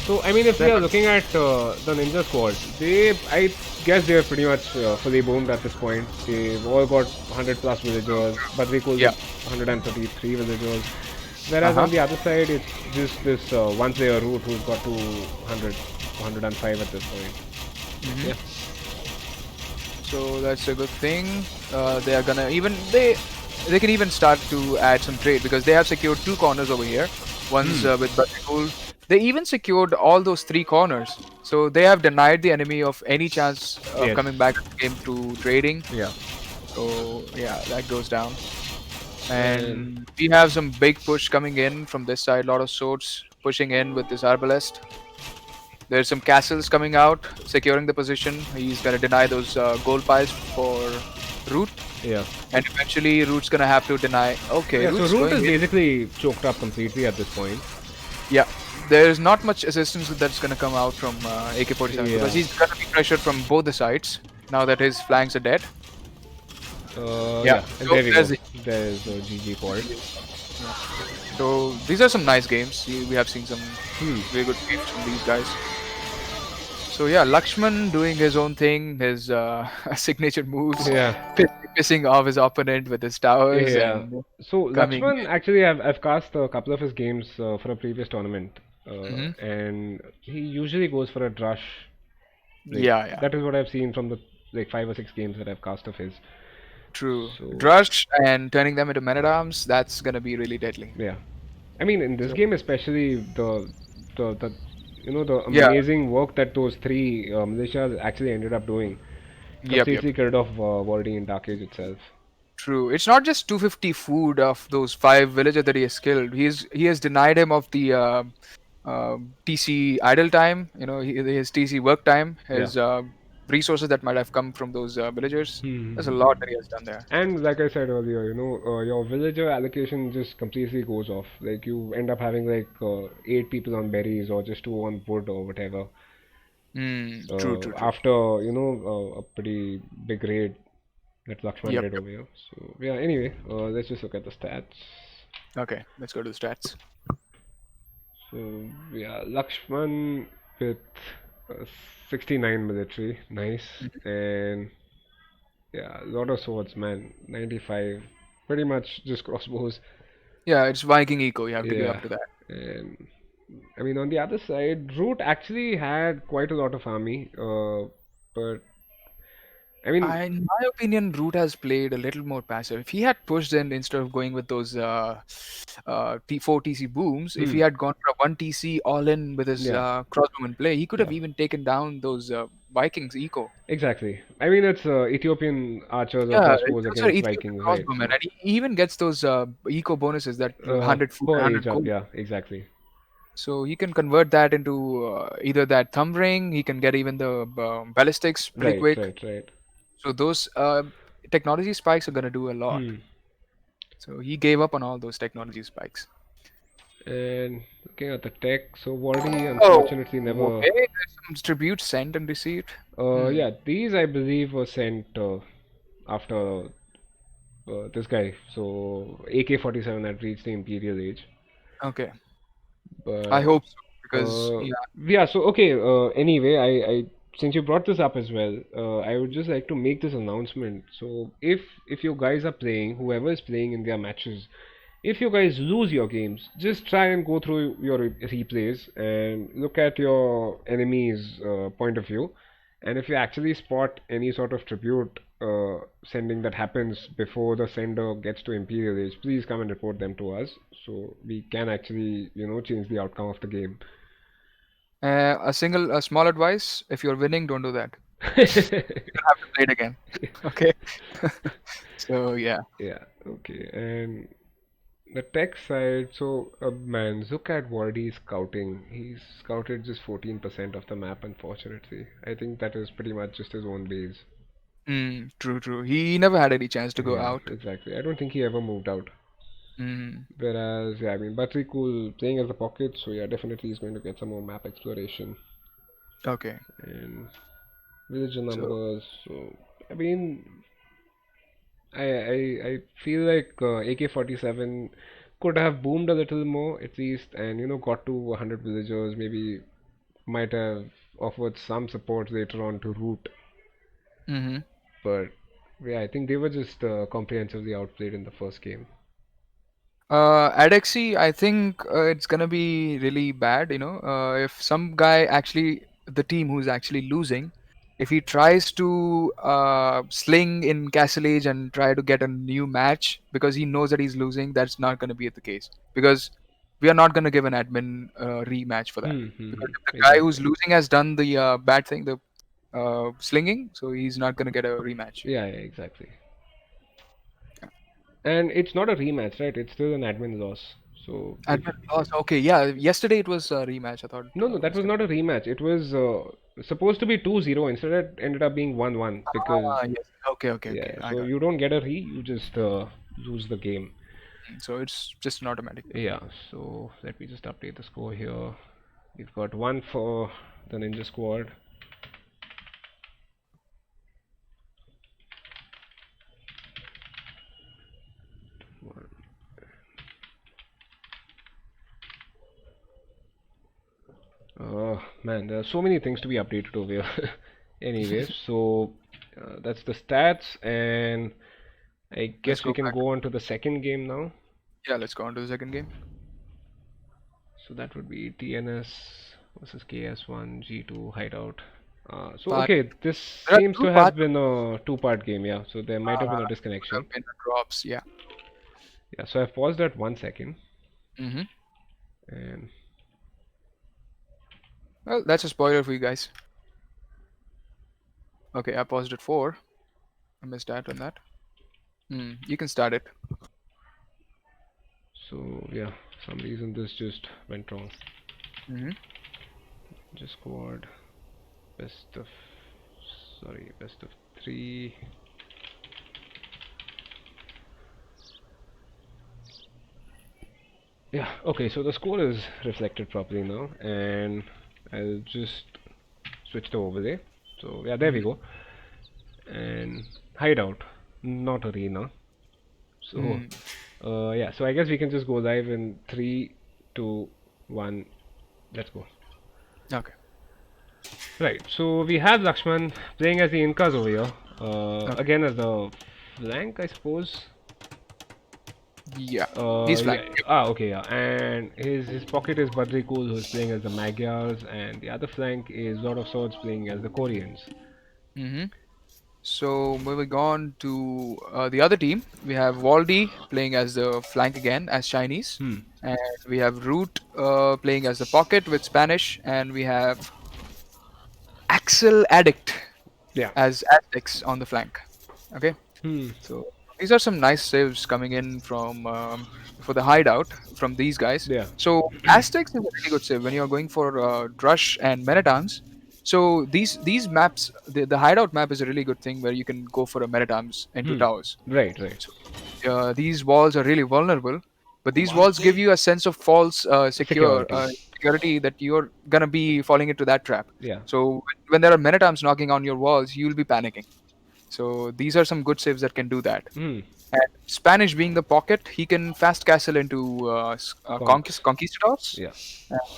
A: So I mean, if we are looking at the ninja squad, I guess they're pretty much fully boomed at this point. They've all got 100+ villagers, but they could
B: Yeah.
A: 133 villagers. Whereas on the other side, it's just this one player Root who's got 200, 105 at this point. Yeah.
B: So that's a good thing. They are gonna they can even start to add some trade because they have secured 2 corners over here. One's with Batikul. They even secured all those three corners, so they have denied the enemy of any chance of
A: Yes.
B: coming back to the game through trading.
A: Yeah.
B: So yeah, that goes down.
A: And
B: And we have some big push coming in from this side. A lot of swords pushing in with this arbalest. There's some castles coming out, securing the position. He's gonna deny those gold piles for Root,
A: yeah.
B: and eventually Root's gonna have to deny. Okay,
A: Yeah. So
B: Root's
A: Root is
B: going in.
A: basically choked up completely at this point.
B: Yeah, there's not much assistance that's gonna come out from AK-47 because
A: Yeah.
B: he's gonna be pressured from both the sides now that his flanks are dead. Yeah,
A: Yeah. And
B: so
A: there we go.
B: there's
A: There's a GG for it.
B: yeah. So these are some nice games. We have seen some
A: Hmm.
B: very good games from these guys. So yeah, Lakshman doing his own thing, his signature moves,
A: Yeah.
B: pissing off his opponent with his towers
A: Yeah.
B: and
A: So
B: coming.
A: Lakshman, actually, I've cast a couple of his games for a previous tournament,
B: Hmm.
A: and he usually goes for a drush. Like
B: Yeah, yeah,
A: that is what I've seen from the like 5 or 6 games that I've cast of his.
B: true.
A: So
B: Drush and turning them into men at arms, that's gonna be really deadly.
A: yeah, I mean in this
B: So
A: game especially the the
B: yeah,
A: amazing work that those three militias actually ended up doing
B: yep.
A: completely killed off Wardy in Dark Age itself.
B: True. It's not just 250 food of those five villagers that he has killed. He has denied him of the TC idle time. You know, his TC work time,
A: Yeah.
B: his resources that might have come from those villagers. There's a
A: Hmm.
B: lot that he has done there.
A: And like I said earlier, your villager allocation just completely goes off. Like you end up having like 8 people on berries or just 2 on wood or whatever.
B: True.
A: After a pretty big raid that Lakshman
B: Yep,
A: did
B: yep.
A: over here. So yeah. Anyway, let's just look at the stats.
B: Okay, let's go to the stats.
A: So yeah, Lakshman with uh, 69 military, nice, and yeah, a lot of swords, man, 95, pretty much just crossbows.
B: Yeah, it's Viking eco. You have to give
A: Yeah,
B: up to that.
A: and I mean on the other side, Root actually had quite a lot of army, but I mean,
B: In my opinion, Root has played a little more passive. If he had pushed in instead of going with those T4 TC booms, if he
A: hmm,
B: had gone for a 1 TC all in with his
A: yeah,
B: crossbowman play, he could have
A: yeah,
B: even taken down those Vikings eco.
A: exactly. I mean, it's Ethiopian archers or
B: Yeah,
A: crossbows
B: those are
A: against
B: Ethiopian
A: Vikings, right?
B: crossbowmen,
A: So,
B: and he even gets those eco bonuses that 100 food
A: per
B: and
A: age
B: 100
A: up,
B: gold.
A: yeah, exactly.
B: So he can convert that into either that thumb ring, he can get even the ballistics pretty
A: Right,
B: quick.
A: right, right.
B: So those technology spikes are going to do a lot.
A: Hmm.
B: So he gave up on all those technology spikes.
A: And looking at the tech, so Wardy
B: Oh,
A: unfortunately never.
B: okay. There's some tribute sent and received. Hmm.
A: Yeah, these I believe were sent after this guy. So AK-47 had reached the Imperial Age,
B: Okay. I
A: but
B: hope so because
A: uh,
B: yeah.
A: yeah. So okay. Anyway, I since you brought this up as well, I would just like to make this announcement. So if you guys are playing, whoever is playing in their matches, if you guys lose your games, just try and go through your replays and look at your enemy's point of view. And if you actually spot any sort of tribute sending that happens before the sender gets to Imperial Age, please come and report them to us so we can actually, change the outcome of the game.
B: A small advice: if you're winning, don't do that. You don't have to play it again. Okay. So yeah.
A: Yeah, okay. And the tech side, so man, look at Wardy's scouting. He's scouted just 14% of the map, unfortunately. I think that is pretty much just his own base.
B: True. He never had any chance to go
A: Yeah,
B: out.
A: exactly. I don't think he ever moved out.
B: Mm,
A: Whereas, yeah, I mean, Battery Cool playing as a pocket, so yeah, definitely he's going to get some more map exploration
B: okay.
A: and villager
B: So
A: numbers. So, I mean, I feel like AK-47 could have boomed a little more at least, and got to 100 villagers. Maybe might have offered some support later on to Root,
B: hmm
A: but yeah, I think they were just comprehensively outplayed in the first game.
B: Adexi, I think it's gonna be really bad. If some guy actually, the team who's actually losing, if he tries to sling in Castle Age and try to get a new match because he knows that he's losing, that's not gonna be the case. Because we are not going to give an admin rematch for that, because if the guy who's
A: Exactly.
B: losing has done the bad thing, the slinging, so he's not going to get a rematch.
A: Yeah, yeah, exactly. And it's not a rematch, right? It's still an admin loss. So if
B: Admin loss. Okay, yeah. Yesterday it was a rematch. I thought
A: no, no,
B: it
A: that
B: was
A: was
B: gonna.
A: not a rematch. It was supposed to be 2-0. Instead, it ended up being 1-1 because
B: Ah, yes. Okay, okay,
A: yeah.
B: okay. I
A: So
B: got
A: you don't get a re, you just lose the game.
B: it. So it's just an automatic.
A: Yeah. So let me just update the score here. We've got one for the Ninja Squad. Man, there are so many things to be updated over here. Anyways, so that's the stats, and I
B: Let's
A: guess we
B: go
A: can
B: back.
A: go on to the second game now.
B: Yeah, let's go on to the second game.
A: So that would be TNS versus KS1 G2 Hideout. So
B: Part.
A: okay, this
B: There are
A: seems
B: two
A: to have
B: parts.
A: been a two-part game, yeah. So there might have been a
B: Could have
A: disconnection.
B: been drops. Yeah.
A: Yeah, so I've paused at 1 second,
B: Mm-hmm.
A: and
B: Well, that's a spoiler for you guys. Okay, I paused at 4. I missed that on that. You can start it.
A: so yeah, some reason this just went wrong.
B: Mm-hmm.
A: Just squad best of best of three. Yeah, okay, so the score is reflected properly now, and I'll just switch the overlay. So yeah, there we go. And hideout, not arena. So
B: Mm.
A: yeah, so I guess we can just go live in three, two, one. Let's go.
B: Okay.
A: Right, so we have Lakshman playing as the Incas over here.
B: Okay.
A: Again as the flank, I suppose.
B: Yeah. He's flank.
A: Yeah. Ah, okay, yeah. And his pocket is Badri Kool, who's playing as the Magyars, and the other flank is Lord of Swords playing as the Koreans.
B: Mm-hmm. So moving on to the other team, we have Waldy playing as the flank again as Chinese,
A: Hmm.
B: and we have Root playing as the pocket with Spanish, and we have Axel Addict
A: Yeah.
B: as Aztecs on the flank. Okay,
A: Hmm.
B: so these are some nice saves coming in from for the hideout from these guys.
A: Yeah.
B: So Aztecs is a really good save when you're going for Drush and Men at Arms. So these maps, the hideout map is a really good thing where you can go for a Men at Arms into
A: Hmm.
B: towers.
A: Right. Right.
B: So these walls are really vulnerable, but these walls give you a sense of false
A: Security.
B: security that you're gonna be falling into that trap.
A: Yeah.
B: So when there are Men at Arms knocking on your walls, you'll be panicking. So these are some good saves that can do that.
A: Hmm.
B: And Spanish being the pocket, he can fast castle into
A: Conks.
B: conquistadors.
A: Yeah.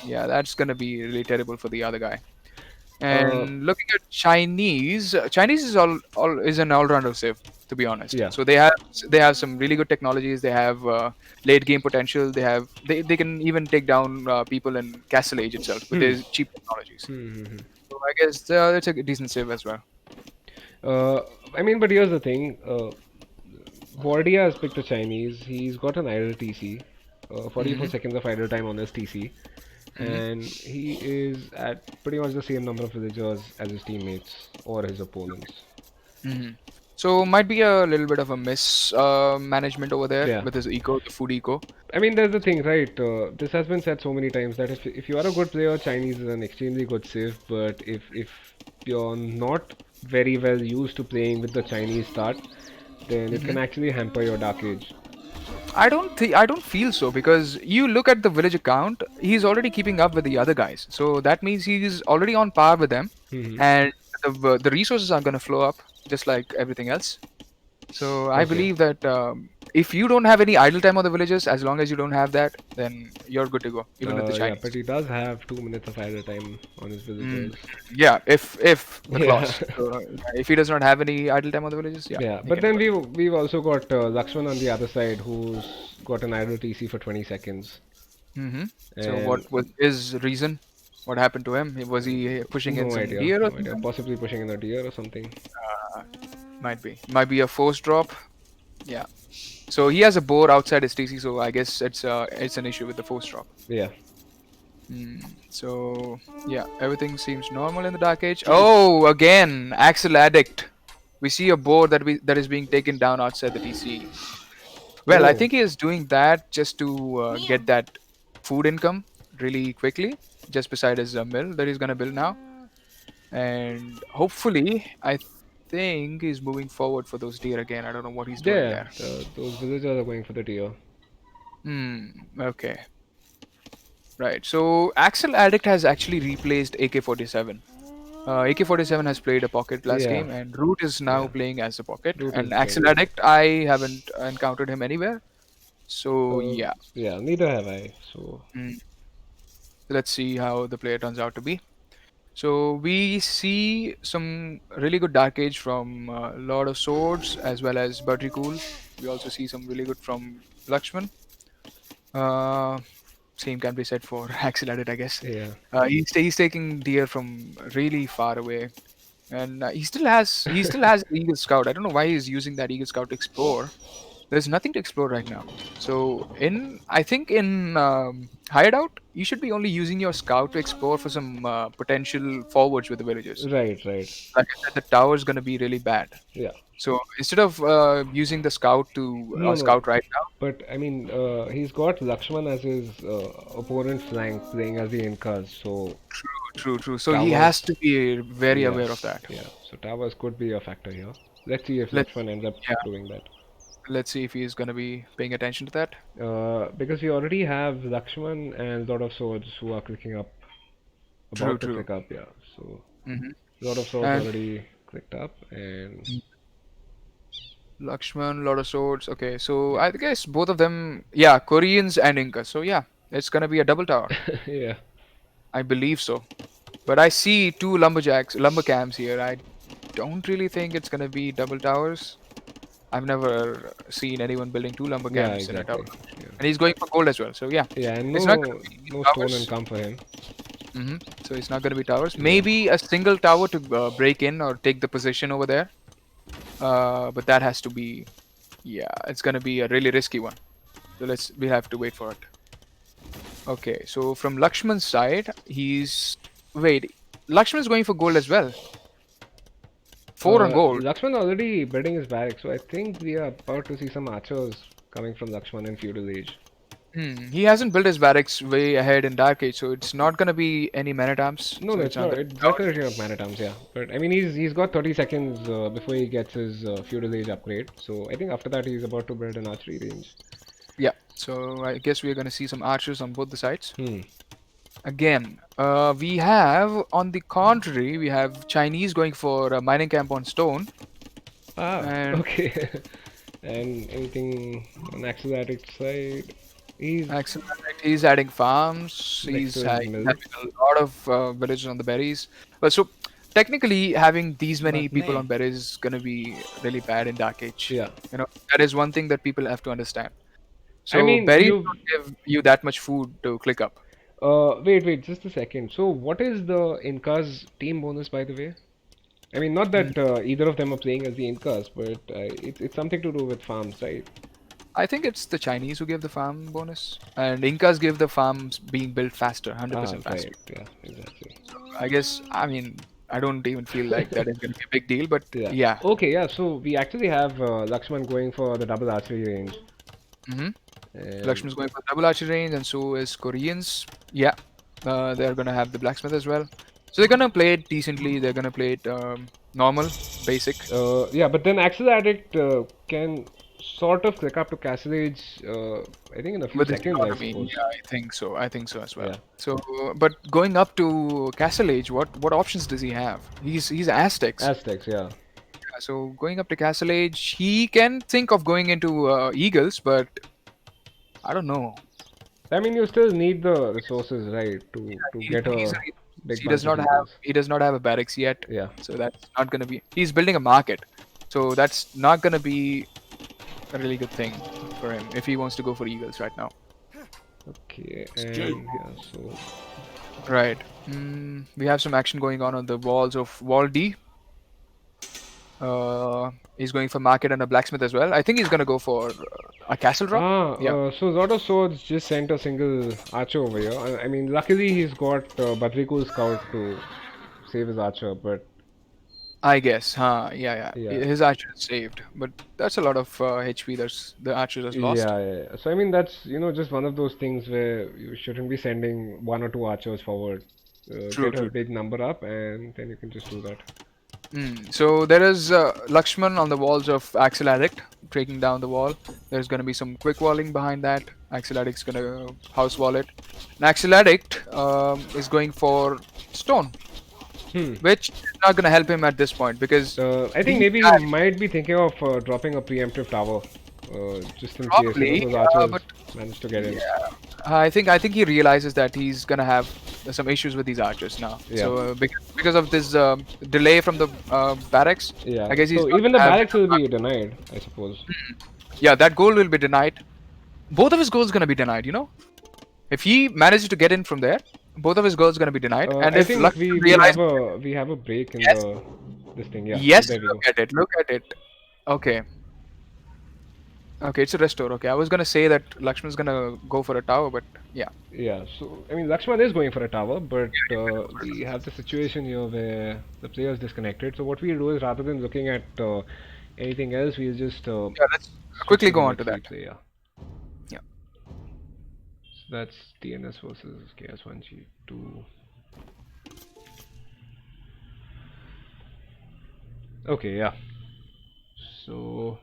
B: Yeah, that's gonna be really terrible for the other guy.
A: Uh.
B: And looking at Chinese, Chinese is all is an all-rounder save, to be honest.
A: Yeah.
B: So they have some really good technologies. They have late game potential. They can even take down people in Castle Age itself with
A: Hmm.
B: their cheap technologies.
A: Hmm. Hmm. Hmm.
B: So I guess it's a decent save as well.
A: Uh. I mean, but here's the thing. Wardia has picked a Chinese. He's got an idle TC. 44
B: hmm
A: seconds of idle time on his TC.
B: hmm
A: And he is at pretty much the same number of villagers as his teammates or his opponents.
B: hmm So might be a little bit of a miss management over there
A: Yeah.
B: with his eco, the food eco.
A: I mean, there's the thing, right? This has been said so many times that if you are a good player, Chinese is an extremely good save. But if you're not very well used to playing with the Chinese start, then it
B: hmm
A: can actually hamper your Dark Age.
B: I don't feel so, because you look at the village account, he's already keeping up with the other guys. So that means he's already on par with them,
A: Hmm.
B: and the resources are going to flow up just like everything else. So I
A: Okay.
B: believe that if you don't have any idle time on the villages, as long as you don't have that, then you're good to go, even with the
A: Yeah,
B: Chinese.
A: but he does have 2 minutes of idle time on his
B: Mm,
A: villagers.
B: yeah, if the
A: Yeah.
B: clause. So, if he does not have any idle time on the villages, yeah,
A: Yeah,
B: he
A: but
B: can
A: then
B: go.
A: we've also got Lakshman on the other side who's got an idle TC for 20 seconds.
B: hmm So
A: And
B: what was his reason? What happened to him? Was he pushing in
A: no
B: some
A: idea,
B: deer or
A: no idea.
B: something?
A: Possibly pushing in a deer or something.
B: Uh, might be a force drop. Yeah. So he has a boar outside his TC, so I guess it's an issue with the force drop.
A: Yeah.
B: So yeah, everything seems normal in the Dark Age. Oh, again, Axel Addict. We see a boar that is being taken down outside the TC. Well, I
A: Oh,
B: think he is doing that just to get that food income really quickly, just beside his mill that he's gonna build now, and hopefully, I think he's moving forward for those deer again. I don't know what he's doing
A: yeah.
B: there.
A: Those villagers are going for the deer.
B: Okay. Right. So Axel Addict has actually replaced AK-47. AK-47 has played a pocket last
A: Yeah.
B: game, and Root is now
A: Yeah.
B: playing as a pocket.
A: Root is
B: And
A: playing
B: Axel
A: as
B: Addict, I haven't encountered him anywhere. So yeah,
A: yeah. Neither have I. So
B: Mm, let's see how the player turns out to be. So we see some really good Dark Age from Lord of Swords as well as Cool. We also see some really good from Lakshman. Uh, Same can be said for Axel Addict, I guess.
A: yeah.
B: He's taking deer from really far away, and he still has Eagle Scout. I don't know why he's using that Eagle Scout to explore. There's nothing to explore right now. So I think in Hideout, you should be only using your Scout to explore for some potential forwards with the villagers.
A: Right. Right.
B: Like I said, the tower is gonna be really bad.
A: Yeah.
B: So instead of using the Scout to
A: No. No.
B: scout right now,
A: But I mean, he's got Lakshman as his opponent flank playing as the Incas. So
B: true. So he has
A: towers.
B: to be very
A: Yeah.
B: aware of that.
A: Yeah. So towers could be a factor here. Let's see if
B: Let's
A: Lakshman ends up
B: yeah,
A: doing that.
B: let's see if he's gonna be paying attention to that.
A: Because we already have Lakshman and Lord of Swords who are clicking up,
B: True,
A: about to
B: true.
A: click up. Yeah. So
B: hmm
A: Lord of Swords
B: And
A: already clicked up, and
B: Lakshman, Lord of Swords. Okay, so I guess both of them, yeah, Koreans and Incas. So yeah, it's gonna be a double tower.
A: yeah.
B: I believe so. But I see two lumber camps here. I don't really think it's gonna be double towers. I've never seen anyone building two lumber
A: Yeah.
B: camps in a tower.
A: Exactly. Yeah.
B: And he's going for gold as well. So yeah,
A: Yeah. And
B: it's not gonna
A: no,
B: be
A: no stone
B: towers.
A: income for him.
B: So it's not gonna be towers.
A: Yeah.
B: Maybe a single tower to break in or take the position over there. But that has to be, yeah, it's gonna be a really risky one. So we have to wait for it. Okay, so from Lakshman's side, wait, Lakshman's going for gold as well. Four on gold.
A: Lakshman already building his barracks, so I think we are about to see some archers coming from Lakshman in feudal age.
B: He hasn't built his barracks way ahead in Dark Age, so it's not gonna be any men at arms.
A: No,
B: So
A: no,
B: it's
A: it's
B: not
A: not.
B: gonna
A: It's
B: be towers.
A: definitely not man at arms, yeah. But I mean, he's got 30 seconds before he gets his feudal age upgrade. So I think after that he's about to build an archery range.
B: Yeah. So I guess we're gonna see some archers on both the sides.
A: Hmm.
B: Again, we have on the contrary, we have Chinese going for a mining camp on stone,
A: Ah,
B: and
A: okay. And anything on Axis side, he's
B: Accelerate, he's adding farms.
A: next to his
B: He's
A: mill.
B: having a lot of villages on the berries. But so technically, having these many people on berries is gonna be really bad in Dark Age.
A: Yeah.
B: That is one thing that people have to understand.
A: I
B: So
A: mean,
B: berries
A: you.
B: don't give you that much food to click up.
A: Wait, just a second. So what is the Incas team bonus, by the way? I mean, not
B: Mm,
A: that either of them are playing as the Incas, but it's something to do with farms, right?
B: I think it's the Chinese who give the farm bonus, and Incas give the farms being built faster,
A: Ah,
B: 100% faster.
A: right. Yeah, exactly.
B: I guess, I mean, I don't even feel like that is going to be a big deal, but
A: Yeah.
B: yeah.
A: Okay, yeah. So we actually have Lakshman going for the double archery range,
B: hmm
A: and
B: Lakshman's going for double archery range, and so is Koreans. Yeah, they're gonna have the blacksmith as well. So they're gonna play it decently. They're gonna play it normal, basic.
A: yeah. But then Axis Addict can sort of click up to Castle Age. I think in a few
B: With his
A: seconds, I
B: economy,
A: suppose.
B: yeah, I think so. I think so as well.
A: Yeah.
B: So, but going up to Castle Age, what options does he have? He's Aztecs.
A: Aztecs, yeah.
B: Yeah, so going up to Castle Age, he can think of going into Eagles, but I don't know.
A: I mean, you still need the resources, right, to
B: He,
A: get
B: he's,
A: a big
B: he does
A: bunch of
B: not have
A: eagles.
B: he does not have a barracks yet,
A: Yeah.
B: so that's not gonna be. He's building a market, so that's not gonna be a really good thing for him if he wants to go for Eagles right now.
A: Okay, and yeah, so
B: Right. We have some action going on the walls of Wall D. He's going for market and a blacksmith as well. I think he's gonna go for a castle drop. Yeah,
A: So Lord of Swords just sent a single archer over here. I mean, luckily he's got Badrikul Scout to save his archer, but
B: I guess. Huh? Yeah, yeah.
A: yeah.
B: His archer is saved, but that's a lot of HP. That's the archer has lost.
A: Yeah. So I mean, that's just one of those things where you shouldn't be sending one or two archers forward.
B: True,
A: Get a
B: true.
A: big number up, and then you can just do that.
B: So there is Lakshman on the walls of Axel Addict, breaking down the wall. There's going to be some quick walling behind that. Axel Addict's going to house wall it. And Axel Addict is going for stone,
A: Hmm.
B: which is not going to help him at this point because
A: I think maybe he might be thinking of dropping a preemptive tower, just in case
B: probably,
A: those archers
B: but
A: manage to get in.
B: I think he realizes that he's gonna have some issues with these archers now.
A: Yeah.
B: So because of this delay from the barracks,
A: Yeah.
B: I guess he's
A: So
B: not
A: even the
B: gonna have-
A: barracks will be denied, I suppose.
B: Yeah, that goal will be denied. Both of his goals gonna be denied. If he manages to get in from there, both of his goals gonna be denied. And
A: I
B: if
A: think
B: Lakshman
A: we
B: realize,
A: have a break in
B: Yes.
A: this thing. Yeah.
B: yes,
A: There we go.
B: look at it. Look at it. Okay. Okay, it's a restore. Okay, I was gonna say that Lakshman's gonna go for a tower, but yeah.
A: Yeah. So I mean, Lakshman is going for a tower, but we have the situation here where the player is disconnected. So what we'll do is rather than looking at anything else, we'll just
B: Yeah, let's quickly go on to that.
A: Play, yeah.
B: Yeah.
A: So that's DNS versus KS1G2. Okay, yeah. So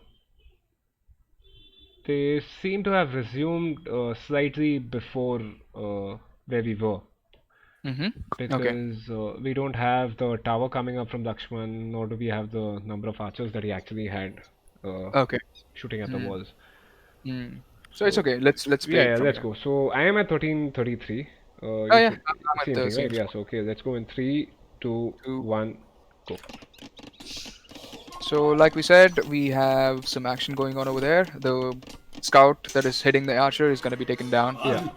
A: they seem to have resumed slightly before where we were
B: Mm-hmm. Okay.
A: because we don't have the tower coming up from Lakshman, nor do we have the number of archers that he actually had
B: Okay.
A: shooting at the walls.
B: So it's okay. Let's play.
A: Yeah,
B: it
A: yeah,
B: from
A: let's
B: here.
A: go. So I am at 1333.
B: Oh yeah, I'm at
A: Same
B: the
A: thing,
B: same
A: right? Yeah,
B: spot.
A: so okay, let's go in 3, 2,
B: Two.
A: 1, go.
B: So like we said, we have some action going on over there. The scout that is hitting the archer is going to be taken down.
A: Yeah.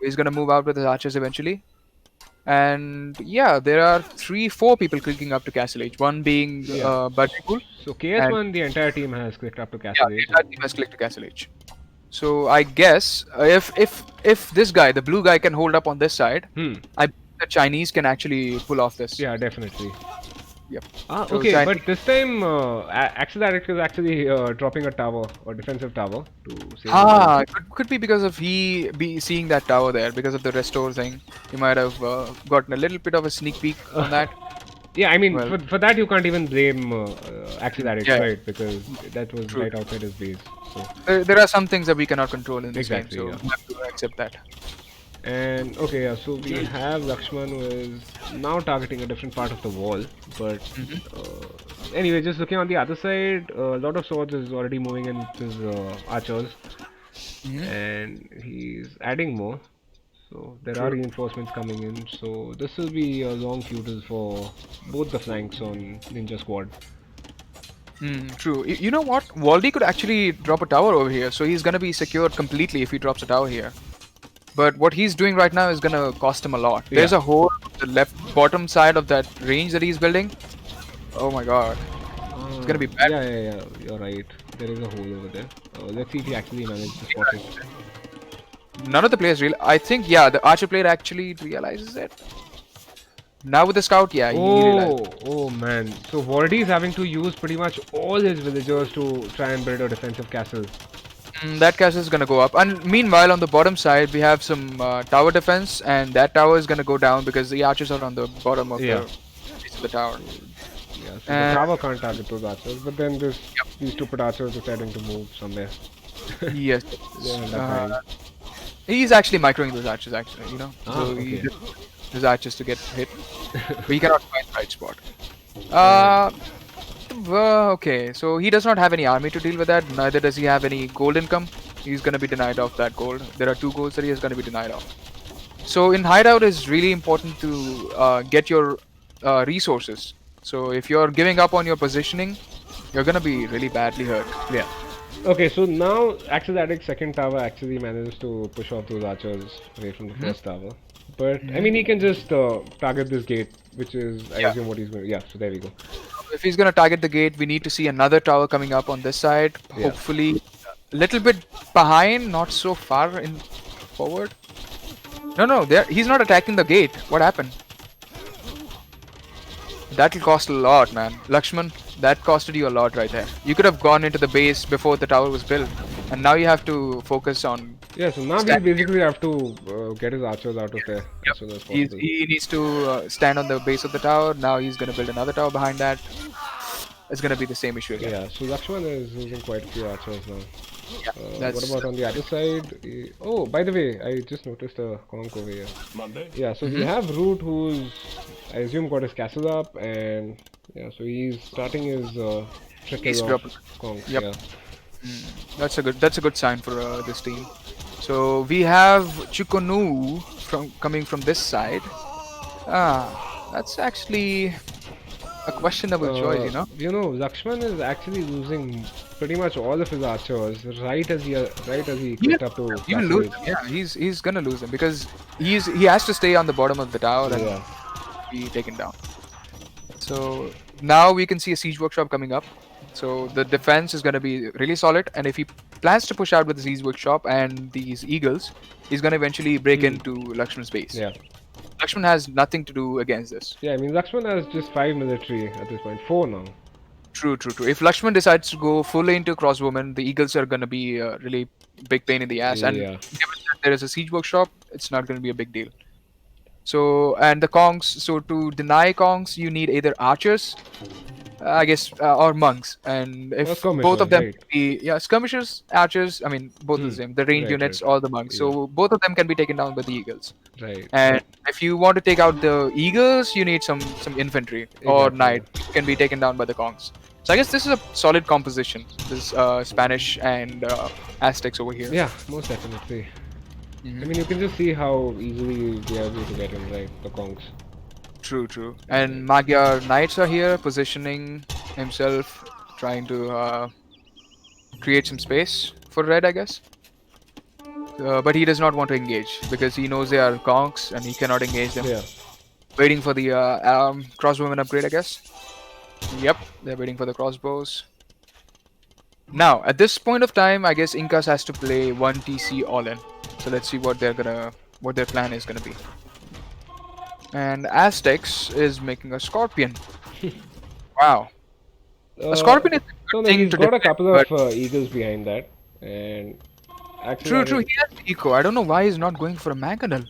B: He's going to move out with his archers eventually. And yeah, there are 3-4 people clicking up to Castle H. One being
A: Yeah.
B: Badrikul.
A: So KS1, the entire team has clicked up to
B: Yeah,
A: Castle
B: the
A: H.
B: entire team has clicked to Castle H. So I guess if this guy, the blue guy, can hold up on this side, I believe the Chinese can actually pull off this.
A: Yeah, definitely.
B: Yep.
A: Okay,
B: So Chinese-
A: but this time Axel Addict is actually dropping a tower, or defensive tower, to save
B: Could be because of he be seeing that tower there because of the restore thing. He might have gotten a little bit of a sneak peek on that.
A: Yeah, I mean,
B: Well-
A: for that you can't even blame Axel Addict,
B: Yeah.
A: right? Because that was
B: True.
A: right outside his base. So.
B: There are some things that we cannot control in this
A: Exactly,
B: game, so
A: yeah.
B: we have to accept that.
A: And okay, yeah, so we have Lakshman who is now targeting a different part of the wall, but anyway, just looking on the other side, Lord of Swords is already moving in with his archers, and he's adding more. So there are reinforcements coming in. So this will be a long feudal for both the flanks on Ninja Squad.
B: True. You know what? Waldy could actually drop a tower over here, so he's gonna be secured completely if he drops a tower here. But what he's doing right now is gonna cost him a lot. There's
A: Yeah.
B: a hole on the left bottom side of that range that he's building. Oh my god. It's gonna be bad.
A: Yeah, you're right. There is a hole over there. Let's see if he actually managed to spot it.
B: None of the players I think, yeah, the archer player actually realizes it. Now with the scout, yeah, he realized.
A: Oh man. So Wardy is having to use pretty much all his villagers to try and build a defensive castle.
B: That castle is gonna go up. And meanwhile, on the bottom side, we have some tower defense, and that tower is gonna go down because the archers are on the bottom of
A: Yeah.
B: the tower.
A: Yeah, so the tower can't target those archers, but then these stupid archers deciding to move somewhere.
B: Yes.
A: They end up dying.
B: He's actually microing those archers, actually, so he
A: okay.
B: just his archers to get hit. But he cannot find the right spot. Okay, so he does not have any army to deal with that, neither does he have any gold income. He's gonna be denied of that gold. There are 2 golds that he is gonna be denied of. So in hideout is really important to get your resources. So if you're giving up on your positioning, you're gonna be really badly hurt.
A: Yeah. Okay, so now Axel Addict's second tower actually manages to push off those archers away from the first tower. But I mean, he can just target this gate, which is, I
B: Yeah.
A: assume, what he's going to. Yeah, so there we go.
B: If he's gonna target the gate, we need to see another tower coming up on this side.
A: Yeah.
B: Hopefully, a little bit behind, not so far in forward. No, no, there. He's not attacking the gate. What happened? That'll cost a lot, man. Lakshman, that costed you a lot right there. You could have gone into the base before the tower was built, and now you have to focus on.
A: Yeah, so now we
B: Stand-
A: basically have to get his archers out of there as soon as possible.
B: He needs to stand on the base of the tower. Now he's gonna build another tower behind that. It's gonna be the same issue again.
A: Yeah, so Lakshman is losing quite a few archers now.
B: Yeah,
A: What
B: that's
A: about on the other side? Oh, by the way, I just noticed a conk over here. Yeah, so we have Root, who's, I assume, got his castle up, and yeah, so he's starting his trickle
B: He's
A: of
B: dropping.
A: conks.
B: Yep.
A: Yeah.
B: That's a good sign for this team. So we have Chukonu coming from this side. That's actually a questionable choice, you know.
A: Lakshman is actually losing pretty much all of his archers right as he clicked up to
B: He will
A: castle
B: lose
A: age.
B: them. Yeah, he's gonna lose them because he has to stay on the bottom of the tower and
A: Yeah.
B: be taken down. So now we can see a siege workshop coming up. So the defense is gonna be really solid, and if he plans to push out with the siege workshop and these eagles, he's gonna eventually break into Lakshman's base.
A: Yeah.
B: Lakshman has nothing to do against this.
A: Yeah, I mean, Lakshman has just 5 military at this point. 4 now.
B: True. If Lakshman decides to go fully into crossbowmen, the eagles are gonna be a really big pain in the ass. And
A: Yeah.
B: given that there is a siege workshop, it's not gonna be a big deal. So and the Kongs. So to deny Kongs, you need either archers, I guess, or monks. And
A: Or
B: if both
A: skirmishers,
B: of them
A: right.
B: be skirmishers, archers. I mean, both the same. The range
A: Right,
B: units
A: right.
B: or the monks. So both of them can be taken down by the eagles.
A: Right.
B: And if you want to take out the eagles, you need some infantry or
A: Exactly.
B: knight can be taken down by the Kongs. So I guess this is a solid composition. This Spanish and Aztecs over here.
A: Yeah, most definitely.
B: Mhm.
A: I mean, you can just see how easily they are able to get him, right? The Kongs.
B: True. And Magyar knights are here, positioning himself, trying to create some space for red, I guess. But he does not want to engage because he knows they are Kongs and he cannot engage them.
A: Yeah.
B: Waiting for the crossbowman upgrade, I guess. Yep, they're waiting for the crossbows. Now, at this point of time, I guess Incas has to play 1 TC all in. So let's see what their plan is gonna be. And Aztecs is making a scorpion. Wow, a scorpion is a
A: No,
B: good thing
A: he's
B: to
A: got a
B: defend,
A: couple
B: but
A: of eagles behind that. And actually,
B: true. He has the eco. I don't know why he's not going for a mangonel.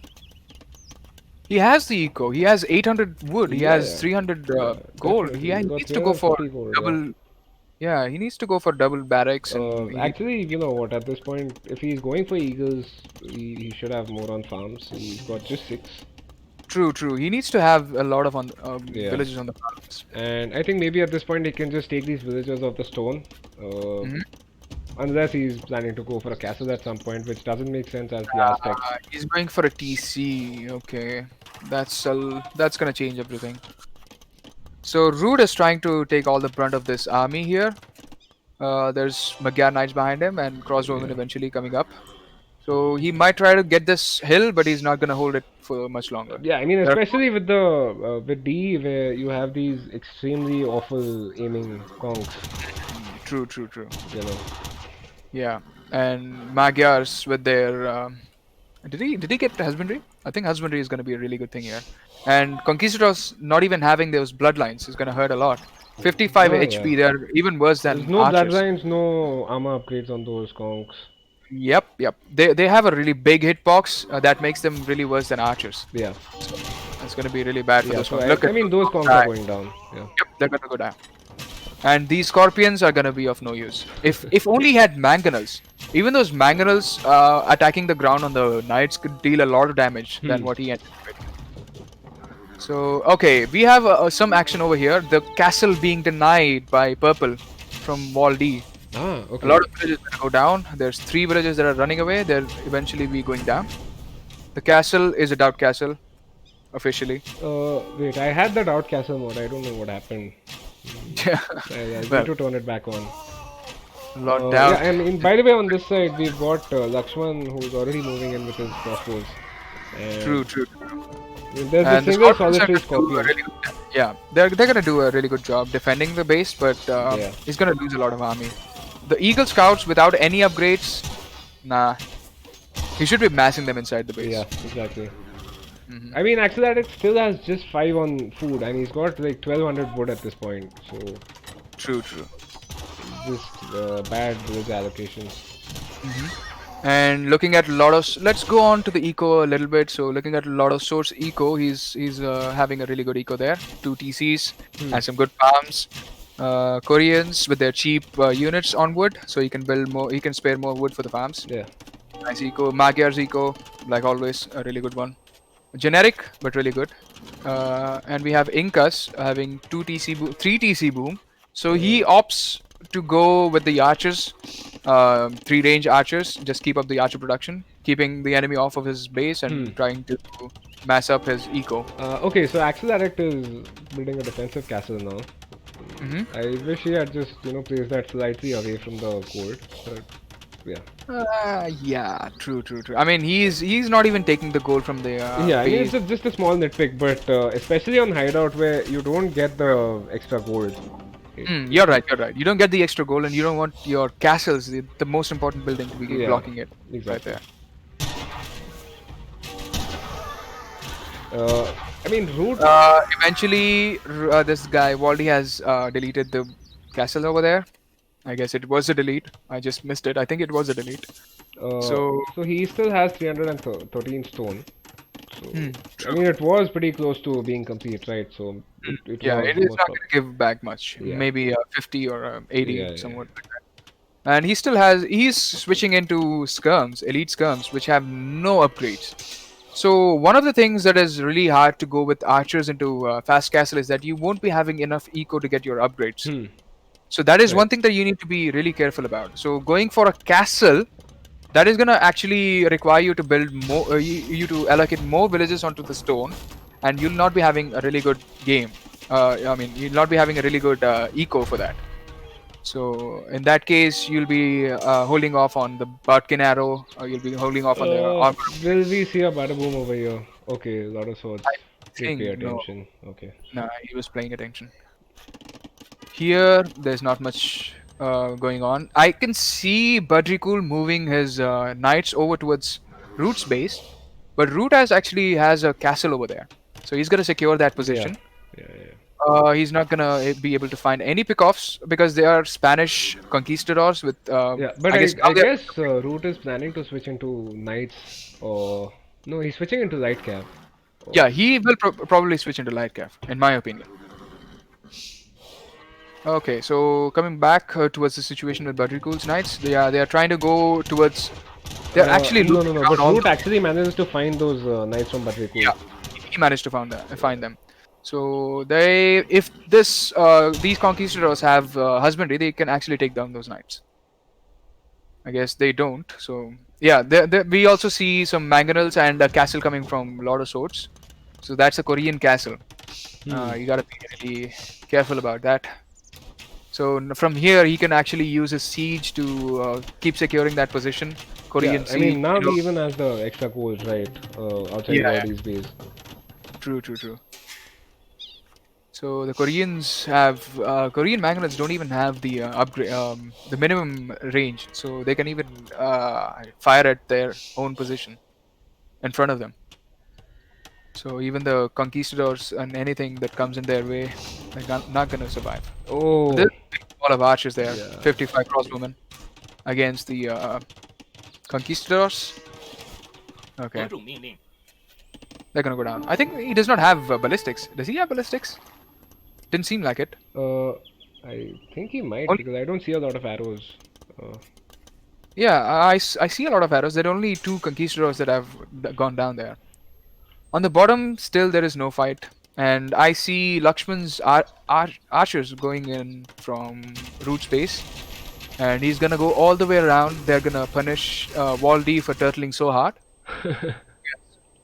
B: He has the eco. He has 800 wood. He
A: Yeah,
B: has
A: yeah.
B: 300 gold.
A: Definitely.
B: He
A: He's got
B: needs to go for
A: 350 gold,
B: double. Yeah, he needs to go for double barracks. And
A: Actually, you know what? At this point, if he's going for eagles, he should have more on farms. He's got just 6.
B: True. He needs to have a lot of
A: Yeah.
B: villages on the farms.
A: And I think maybe at this point he can just take these villagers of the stone. Unless he's planning to go for a castle at some point, which doesn't make sense as the Aztecs.
B: He's going for a TC. Okay, that's gonna change everything. So Rude is trying to take all the brunt of this army here. There's Magyar knights behind him and crossbowmen eventually coming up. So he might try to get this hill, but he's not gonna hold it for much longer.
A: Yeah, I mean, especially with the with D, where you have these extremely awful aiming conks,
B: True.
A: you know.
B: Yeah, and Magyars with their did he get husbandry? I think husbandry is going to be a really good thing here. And Conquistadors not even having those bloodlines is going to hurt a lot. 55
A: Oh,
B: HP,
A: yeah.
B: they're even worse than
A: There's no
B: archers.
A: bloodlines, no armor upgrades on those conks.
B: Yep. They have a really big hitbox that makes them really worse than archers.
A: Yeah,
B: It's going to be really bad for
A: yeah.
B: those
A: So
B: ones.
A: I mean, those conks are going down. Yeah.
B: Yep, they're gonna go down. And these scorpions are gonna be of no use. If only he had mangonels. Even those mangonels attacking the ground on the knights could deal a lot of damage than what he anticipated. So okay, we have some action over here. The castle being denied by purple from Wall D.
A: Ah, okay.
B: A lot of villages that go down. There's 3 villages that are running away. They'll eventually be going down. The castle is a doubt castle, officially.
A: Wait, I had that out castle mode. I don't know what happened.
B: Yeah,
A: I need
B: Well,
A: to turn it back on.
B: lot down.
A: Yeah, and by the way, on this side, we've got Lakshman, who's already moving in with his crossbows. And
B: True.
A: There's the
B: And the
A: single
B: Scorpions are
A: solitary
B: going to do a
A: Scorpion.
B: really good, yeah, they're going to do a really good job defending the base, but
A: Yeah.
B: he's going to lose a lot of army. The Eagle Scouts without any upgrades, nah, he should be massing them inside the base.
A: Yeah, exactly.
B: Hmm.
A: I mean, Axel Addict still has just 5 on food, and he's got like 1200 wood at this point. So,
B: True, true.
A: just bad with allocation.
B: And looking at Lodos, let's go on to the eco a little bit. So looking at Lodos Source eco, he's having a really good eco there. 2 TCs and some good farms. Koreans with their cheap units on wood, so he can build more. He can spare more wood for the farms.
A: Yeah.
B: Nice eco. Magyar's eco, like always, a really good one. Generic but really good. And we have Incas having 3 TC boom. So he opts to go with the archers, 3 range archers. Just keep up the archer production, keeping the enemy off of his base and trying to mass up his eco.
A: Okay, so Axel Addict is building a defensive castle now. I wish he had just, placed that slightly away from the court, but yeah.
B: Yeah, true. I mean, he's not even taking the goal from the
A: Yeah, I mean,
B: base.
A: it's just a small nitpick, but especially on hideout where you don't get the extra gold.
B: You're right. You don't get the extra goal, and you don't want your castles, the most important building, to be
A: Yeah,
B: blocking it
A: exactly.
B: right there.
A: I mean, root.
B: Eventually, this guy Waldy has deleted the castle over there. I guess it was a delete. I just missed it. I think it was a delete. So
A: So he still has 313 stone. So I
B: true.
A: mean, it was pretty close to being complete, right? So it
B: Yeah,
A: was
B: it is
A: most
B: not going to give back much.
A: Yeah.
B: Maybe 50 or 80,
A: Yeah,
B: somewhat like that. And he's switching into skirms, elite skirms, which have no upgrades. So one of the things that is really hard to go with archers into fast castle is that you won't be having enough eco to get your upgrades. So that is
A: Right.
B: one thing that you need to be really careful about. So going for a castle, that is gonna actually require you to build more, you to allocate more villages onto the stone, and you'll not be having a really good game. I mean, you'll not be having a really good eco for that. So in that case, you'll be holding off on the Bartkin arrow, or you'll be holding off on the armor.
A: Will we see a bada boom over here? Okay, a lot of swords.
B: I
A: Did pay
B: think no,
A: attention. Okay.
B: nah, he was paying attention. Here, there's not much going on. I can see Badrikul moving his knights over towards Root's base, but Root actually has a castle over there, so he's gonna secure that position.
A: Yeah.
B: He's not gonna be able to find any pickoffs because they are Spanish conquistadors with.
A: Yeah, but
B: I guess now
A: I
B: they're-
A: guess Root is planning to switch into knights or no, he's switching into light cap.
B: Yeah, he will probably switch into light cap, in my opinion. Okay, so coming back towards the situation with Badrikul's knights, they are trying to go towards. They're actually
A: no,
B: looking
A: no, no.
B: around
A: But
B: all
A: Root
B: the-
A: actually manages to find those knights from Badrikul.
B: Yeah, he managed to find them. So if these conquistadors have husbandry, they can actually take down those knights. I guess they don't. So yeah, we also see some mangonels and a castle coming from Lord of Swords. So that's a Korean castle. You gotta be really careful about that. So from here, he can actually use his siege to keep securing that position. Korean
A: Yeah, I
B: siege.
A: mean, now
B: you know-
A: he even has the extra goals, right? Outside
B: Yeah.
A: Wardy's base.
B: True. So the Koreans have Korean mangonels don't even have the upgrade, the minimum range, so they can even fire at their own position in front of them. So even the conquistadors and anything that comes in their way, they're not gonna survive.
A: Oh,
B: There's a lot of archers there.
A: Yeah.
B: 55 crossbowmen against the conquistadors. Okay, they're gonna go down. I think he does not have ballistics. Does he have ballistics? Didn't seem like it.
A: I think he might
B: Only-
A: because I don't see a lot of arrows.
B: Yeah, I see a lot of arrows. There are only 2 conquistadors that have gone down there. On the bottom, still there is no fight, and I see Lakshman's archers going in from Root's base, and he's gonna go all the way around. They're gonna punish Waldy for turtling so hard.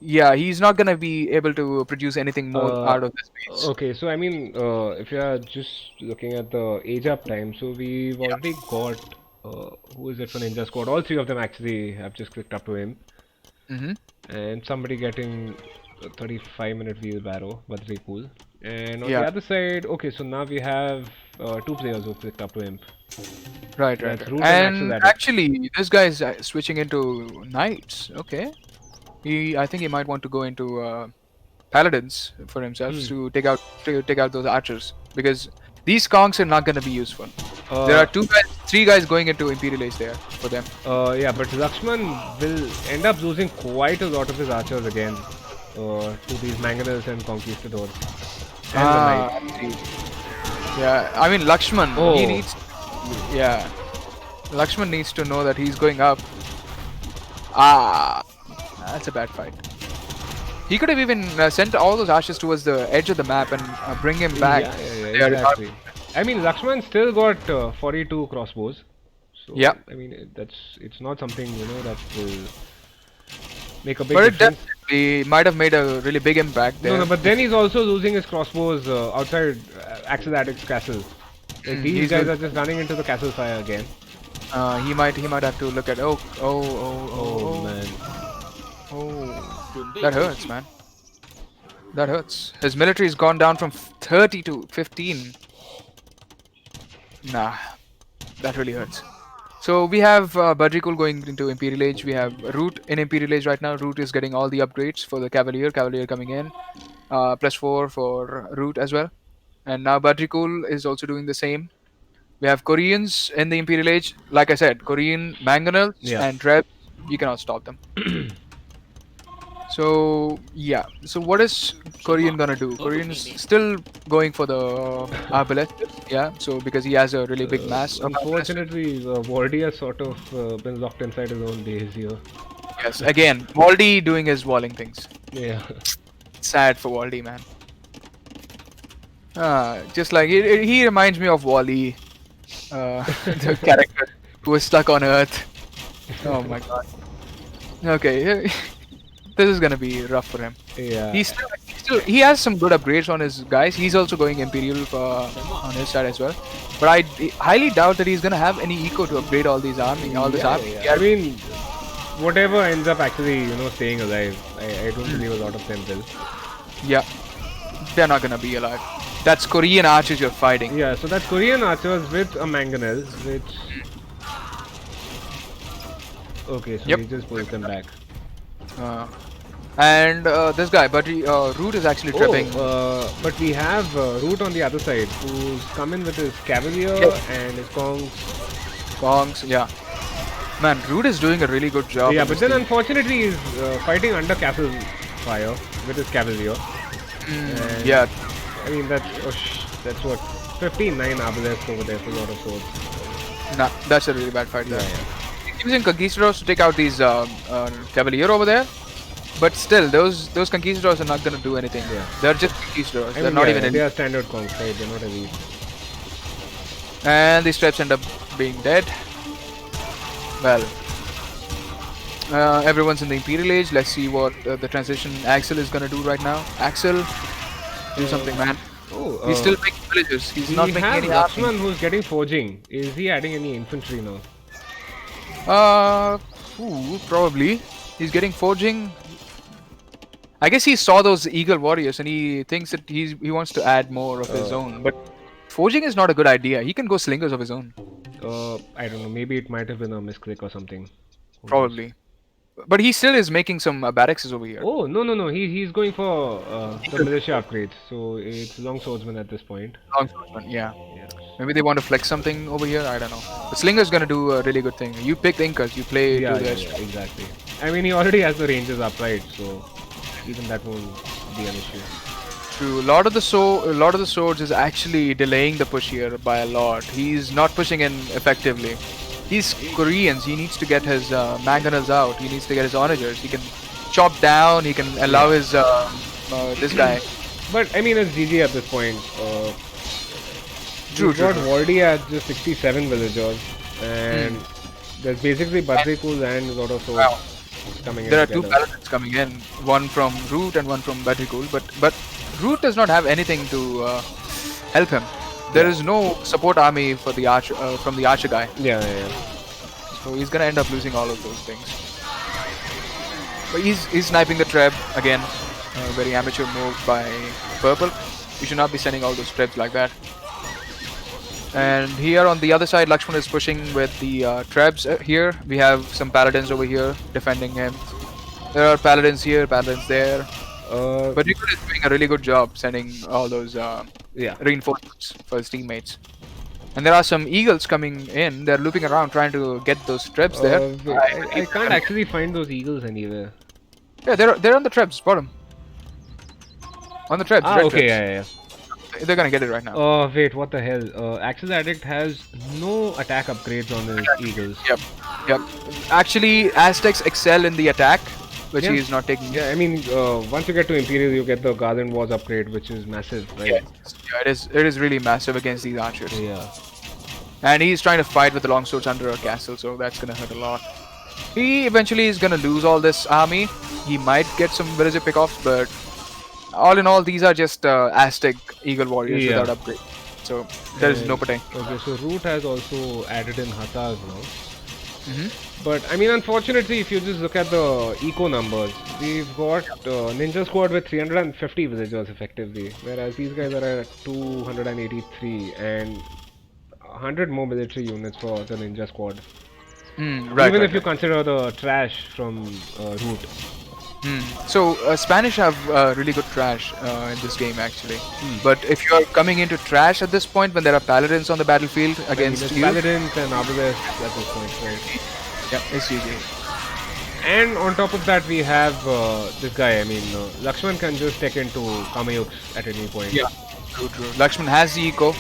B: Yeah, he's not gonna be able to produce anything more out of this base.
A: Okay, so I mean, if you are just looking at the age up time, so we've already got who is it for Ninja Squad? All 3 of them actually have just clicked up to him,
B: Mm-hmm.
A: and somebody getting a 35-minute wheelbarrow, Badri cool. And on the
B: Yeah.
A: other side, okay, so now we have two players who picked up to imp.
B: Right.
A: That's Root and Axel
B: And
A: Addict.
B: actually, this guy is switching into knights. Okay. I think he might want to go into paladins for himself to take out those archers, because these conks are not going to be useful. There are
A: Uh,
B: three guys going into Imperial Age there for them.
A: yeah, but Lakshman will end up losing quite a lot of his archers again to these mangonels and conquistadors. And the
B: Ah,
A: knights.
B: I see. Yeah, I mean Lakshman, he
A: Oh.
B: needs. Yeah, Lakshman needs to know that he's going up. Ah, that's a bad fight. He could have even sent all those archers towards the edge of the map and bring him back.
A: Yeah, exactly. I mean, Lakshman still got 42 crossbows. So,
B: Yeah.
A: I mean, it's not something, that will make a big
B: But it
A: difference.
B: definitely might have made a really big impact there.
A: No, but then he's also losing his crossbows outside Axel Addict's castle. Like, these
B: he's
A: guys
B: lo-
A: are just running into the castle fire again.
B: he might have to look at
A: Oh
B: oh
A: man.
B: that hurts, man. That hurts. His military's gone down from 30 to 15. Nah, that really hurts. So we have Badrikul going into Imperial Age. We have Root in Imperial Age right now. Root is getting all the upgrades for the Cavalier. Cavalier coming in. +4 for Root as well. And now Badrikul is also doing the same. We have Koreans in the Imperial Age. Like I said, Korean Mangonels
A: Yeah.
B: and Trebs, you cannot stop them. So yeah. So what is Korean gonna do? Korean's still going for the arbalest. Yeah. So because he has a really big mass. Of arbalest.
A: Unfortunately, Wardy has sort of been locked inside his own days here.
B: Yes. Again, Waldy doing his walling things.
A: Yeah.
B: Sad for Waldy, man. Just like he reminds me of Wally, the character who was stuck on Earth. Oh my god. Okay, this is gonna be rough for him.
A: Yeah.
B: He has some good upgrades on his guys. He's also going Imperial on his side as well. But I highly doubt that he's gonna have any eco to upgrade all these army, all this army.
A: Yeah. I mean, whatever ends up actually, staying alive, I don't believe a lot of them will.
B: Yeah, they're not gonna be alive. That's Korean archers you're fighting.
A: Yeah, so that's Korean archers with a mangonel, which. Okay, so
B: Yep.
A: he just pulls them back.
B: And this guy, but Root is actually tripping.
A: But we have Root on the other side, who's come in with his cavalier and his kongs.
B: Kongs, yeah. Man, Root is doing a really good job.
A: Yeah,
B: in
A: but
B: this
A: then
B: game.
A: unfortunately he's fighting under castle fire with his cavalier. And
B: Yeah,
A: I mean that's what 15-9 Arbalest over there for a lot of swords.
B: nah, that's a really bad fight there.
A: Yeah.
B: He's using conquistadors to take out these cavalier over there, but still, those conquistadors are not gonna do anything.
A: Yeah.
B: They're just conquistadors.
A: I
B: They're
A: mean,
B: not
A: yeah,
B: even
A: they
B: elite.
A: are standard kongs, right? They're not elite.
B: And these traps end up being dead. Well, everyone's in the Imperial Age. Let's see what the transition Axel is gonna do right now. Axel, do something, man.
A: Oh,
B: He's still making villages. He's
A: we
B: not making
A: have
B: any army.
A: Lakshman who's getting forging. Is he adding any infantry now?
B: Probably. He's getting forging. I guess he saw those eagle warriors and he thinks that he wants to add more of his own. But forging is not a good idea. He can go slingers of his own.
A: I don't know. Maybe it might have been a misclick or something.
B: Probably. But he still is making some barracks over here.
A: Oh no. He's going for the militia upgrades. So it's long swordsman at this point.
B: Long swordsman, yeah.
A: Yeah.
B: Maybe they want to flex something over here. I don't know. But Slinger's gonna do a really good thing. You pick the Incas, you play
A: Yeah,
B: to the
A: exactly. I mean, he already has the ranges up, right? So even that won't be an issue.
B: True. A lot of the swords is actually delaying the push here by a lot. He's not pushing in effectively. He's Koreans. He needs to get his mangonels out. He needs to get his onagers. He can chop down. He can allow his this guy.
A: But I mean, it's GG at this point.
B: True,
A: We've got
B: true.
A: Wardy at just 67 villagers, and there's basically Badrikul and a lot of swords
B: Wow.
A: coming in
B: There are two
A: together.
B: paladins coming in, one from Root and one from Badrikul, but Root does not have anything to help him. There is no support army for the archer from the archer guy,
A: Yeah.
B: so he's gonna end up losing all of those things. But he's sniping the trap again. A very amateur move by Purple. You should not be sending all those trebs like that. And here on the other side, Lakshman is pushing with the trebs here. We have some paladins over here defending him. There are paladins here, paladins there.
A: Uh,
B: But Rico is doing a really good job sending all those
A: yeah.
B: reinforcements for his teammates. And there are some eagles coming in. They're looping around trying to get those trebs there.
A: Wait,
B: I
A: I
B: believe
A: can't actually find those eagles anywhere.
B: yeah, they're on the trebs, bottom. On the trebs,
A: Ah,
B: red
A: okay,
B: trebs.
A: yeah, yeah.
B: They're gonna get it right now.
A: Oh, wait, what the hell? Access Addict has no attack upgrades on his eagles.
B: Yep, yep. Actually, Aztecs excel in the attack, which
A: Yeah.
B: he is not taking.
A: Yeah, I mean, once you get to Imperial, you get the Garden Wars upgrade, which is massive, right?
B: Yeah, it is really massive against these archers.
A: Yeah.
B: And he's trying to fight with the longswords under a castle, so that's gonna hurt a lot. He eventually is gonna lose all this army. He might get some villager pickoffs, but all in all, these are just Aztec Eagle warriors
A: Yeah.
B: without upgrade. So there is no
A: And-
B: potential.
A: Okay, so Root has also added in Hussars now.
B: Hmm.
A: But I mean, unfortunately, if you just look at the eco numbers, we've got Ninja Squad with 350 villagers effectively, whereas these guys are at 283 and 100 more military units for the Ninja Squad.
B: Right.
A: Even
B: right,
A: if you
B: right.
A: consider the trash from Root.
B: So Spanish have really good trash in this game actually. But if you are coming into trash at this point when there are paladins on the battlefield
A: I mean,
B: against
A: it's
B: you,
A: Paladins and Arbalists at this point, right?
B: yeah, it's GG.
A: And on top of that, we have this guy. I mean, Lakshman can just take into Kamayuks at any point.
B: Yeah, true, true. Lakshman has the eco.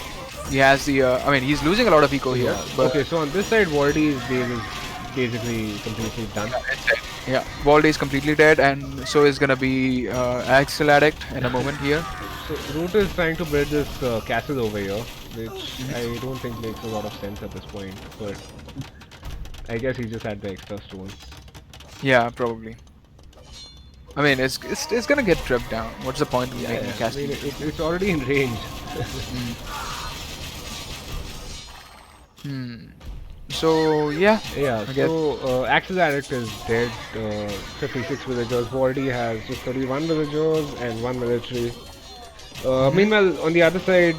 B: He has the. I mean, he's losing a lot of eco here.
A: Yeah.
B: But
A: Okay, so on this side, Waldy's base is basically completely done.
B: yeah, Valde is completely dead, and so is gonna be Axel Addict in a moment here.
A: So Root is trying to build this castle over here, which I don't think makes a lot of sense at this point. But I guess he just had the extra stone.
B: Yeah, probably. I mean, it's gonna get tripped down. What's the point of making a
A: I mean,
B: castle?
A: it's already in range.
B: So yeah,
A: Yeah,
B: I guess.
A: so Axis Addict is dead, 56 villagers. Waldy has just 31 villagers and 1 military. Meanwhile, on the other side,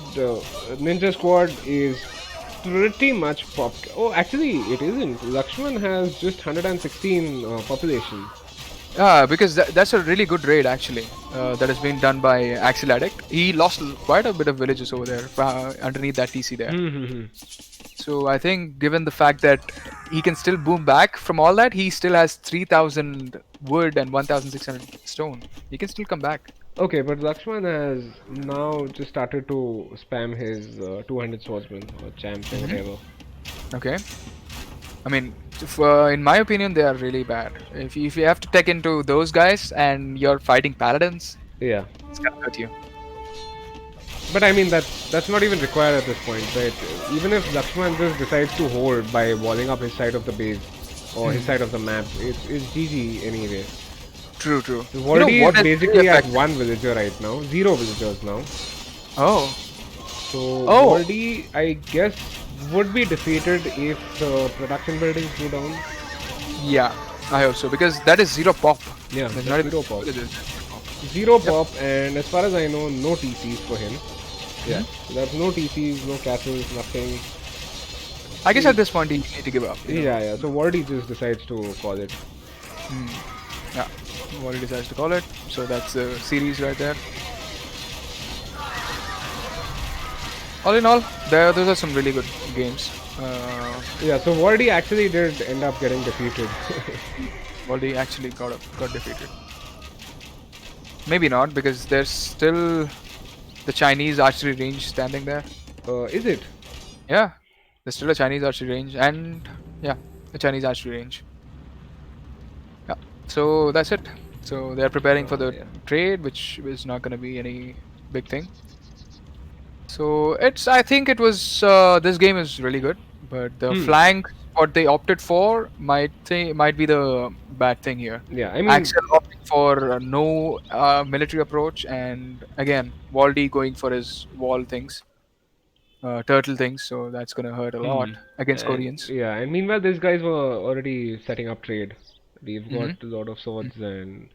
A: Ninja Squad is pretty much popped. Oh, actually, it isn't. Lakshman has just 116 population.
B: Because that's a really good raid actually that has been done by Axel Addict. He lost quite a bit of villages over there underneath that TC there. So I think given the fact that he can still boom back from all that, he still has 3,000 wood and 1,600 stone. He can still come back.
A: Okay, but Lakshman has now just started to spam his 200 swordsman or champs or whatever.
B: Okay. I mean, in my opinion, they are really bad. If you have to take into those guys and you're fighting paladins,
A: Yeah.
B: it's gonna hurt you.
A: But I mean that's not even required at this point, right? Even if Lakshman just decides to hold by walling up his side of the base or his side of the map, it's GG anyway.
B: True, true.
A: Waldy
B: what
A: is
B: is
A: basically
B: really
A: at
B: effective?
A: 1 villager right now, 0 villagers now.
B: Oh,
A: So
B: Oh.
A: Waldy, I guess, would be defeated if the production buildings go down.
B: yeah. I hope so because that is 0 pop.
A: Yeah,
B: There's
A: that's
B: not even
A: 0 pop.
B: villages.
A: 0 pop, and as far as I know, no TCs for him.
B: Yeah.
A: So there's no TCs, no castles, nothing.
B: I guess at this point you need to give up. You know?
A: Yeah, yeah. So Waldy just decides to call it.
B: Yeah. What he decides to call it. So that's the series right there. All in all, those are some really good games.
A: Yeah, so Waldy actually did end up getting defeated.
B: Voldy actually got defeated. Maybe not because there's still the Chinese archery range standing there.
A: Is it?
B: Yeah, there's still a Chinese archery range and yeah, the Chinese archery range. Yeah, so that's it. So they're preparing for the
A: yeah.
B: trade, which is not going to be any big thing. So I think it was. This game is really good, but the flank what they opted for might be the bad thing here.
A: Yeah, I mean,
B: Axel opting for no military approach, and again Waldy going for his wall things, turtle things. So that's gonna hurt a lot against
A: and,
B: Koreans.
A: yeah, and meanwhile, these guys were already setting up trade. We've got a lot of swords and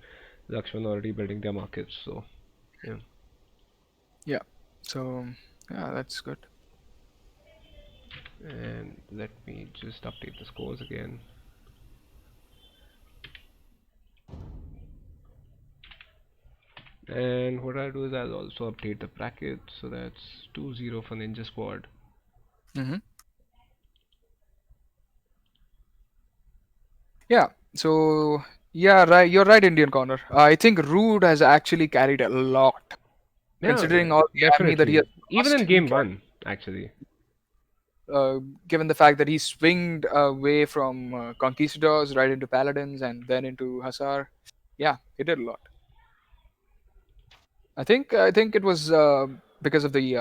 A: Lakshman already building their markets. So yeah.
B: Yeah. So yeah, that's good.
A: And let me just update the scores again. And what I'll do is I'll also update the bracket. So that's 2-0 for Ninja Squad.
B: Hmm. Yeah. So yeah, right. You're right, Indian corner. I think Rude has actually carried a lot,
A: Yeah,
B: considering all the army that he has
A: definitely. Even
B: lost.
A: in
B: He
A: game
B: carried,
A: one, actually.
B: given the fact that he swinged away from conquistadors right into paladins and then into hussar. Yeah, he did a lot. I think it was because of the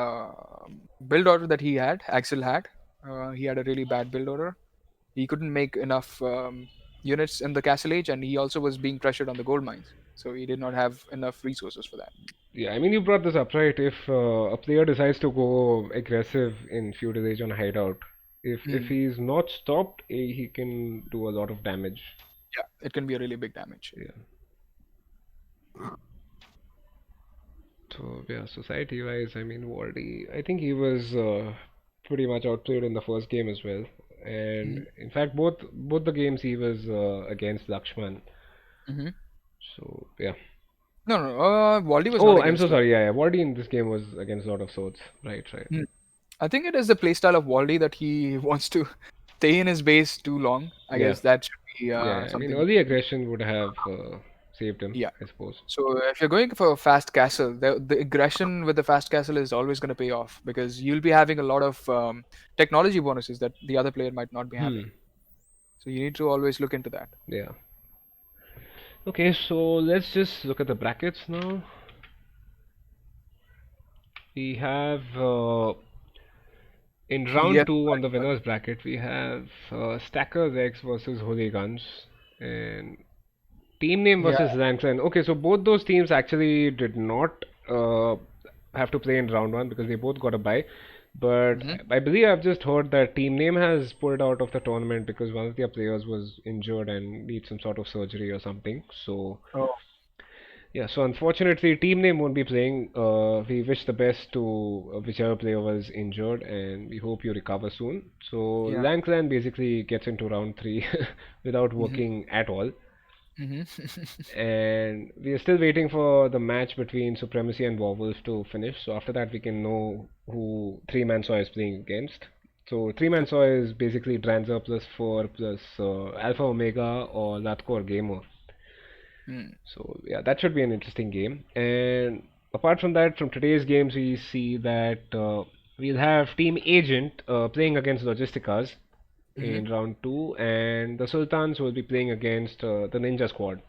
B: build order that he had. Axel had. He had a really bad build order. He couldn't make enough units in the castle age, and he also was being pressured on the gold mines. So he did not have enough resources for that.
A: Yeah, I mean, you brought this up, right? If a player decides to go aggressive in Feudal Age on Hideout, if
B: Hmm.
A: he's not stopped, he can do a lot of damage.
B: Yeah, it can be a really big damage.
A: Yeah. So yeah, society-wise, I mean, Wardy, I think he was pretty much outplayed in the first game as well. And
B: Hmm.
A: in fact, both the games he was against Lakshman.
B: Hmm.
A: So yeah.
B: No, no, Waldy was not
A: Oh, I'm so
B: against
A: sorry. Yeah, yeah. Wardy in this game was against Lord of Swords. Right, right.
B: Luck. I think it is the playstyle of Waldy that he wants to stay in his base too long. I
A: Yeah,
B: guess that should be
A: yeah. I mean,
B: something.
A: early aggression would have saved him,
B: Yeah.
A: I suppose.
B: So if you're going for a fast castle, the aggression with the fast castle is always going to pay off because you'll be having a lot of technology bonuses that the other player might not be having.
A: Hmm.
B: So you need to always look into that.
A: Yeah. Okay, so let's just look at the brackets now. We have in round
B: Yes.
A: two on the winners bracket, we have Stackers X versus Hooligans and team name
B: Yeah.
A: versus Lanclan. Okay, so both those teams actually did not have to play in round one because they both got a bye. But
B: Hmm.
A: I believe I've just heard that team name has pulled out of the tournament because one of their players was injured and needs some sort of surgery or something. So
B: Oh.
A: yeah, so unfortunately, team name won't be playing. We wish the best to whichever player was injured, and we hope you recover soon. So
B: Yeah.
A: Lanclan basically gets into round three without
B: Hmm.
A: working at all.
B: Hmm.
A: And we are still waiting for the match between Supremacy and Werewolf to finish. So after that, we can know who Three Man Saw is playing against. So Three Man Saw is basically Dranzer plus 4 plus Alpha Omega or Latkor Gamer.
B: Mm.
A: So yeah, that should be an interesting game. And apart from that, from today's games, we see that we'll have Team Agent playing against Logisticas
B: Hmm.
A: in round two, and the Sultans will be playing against the Ninja Squad.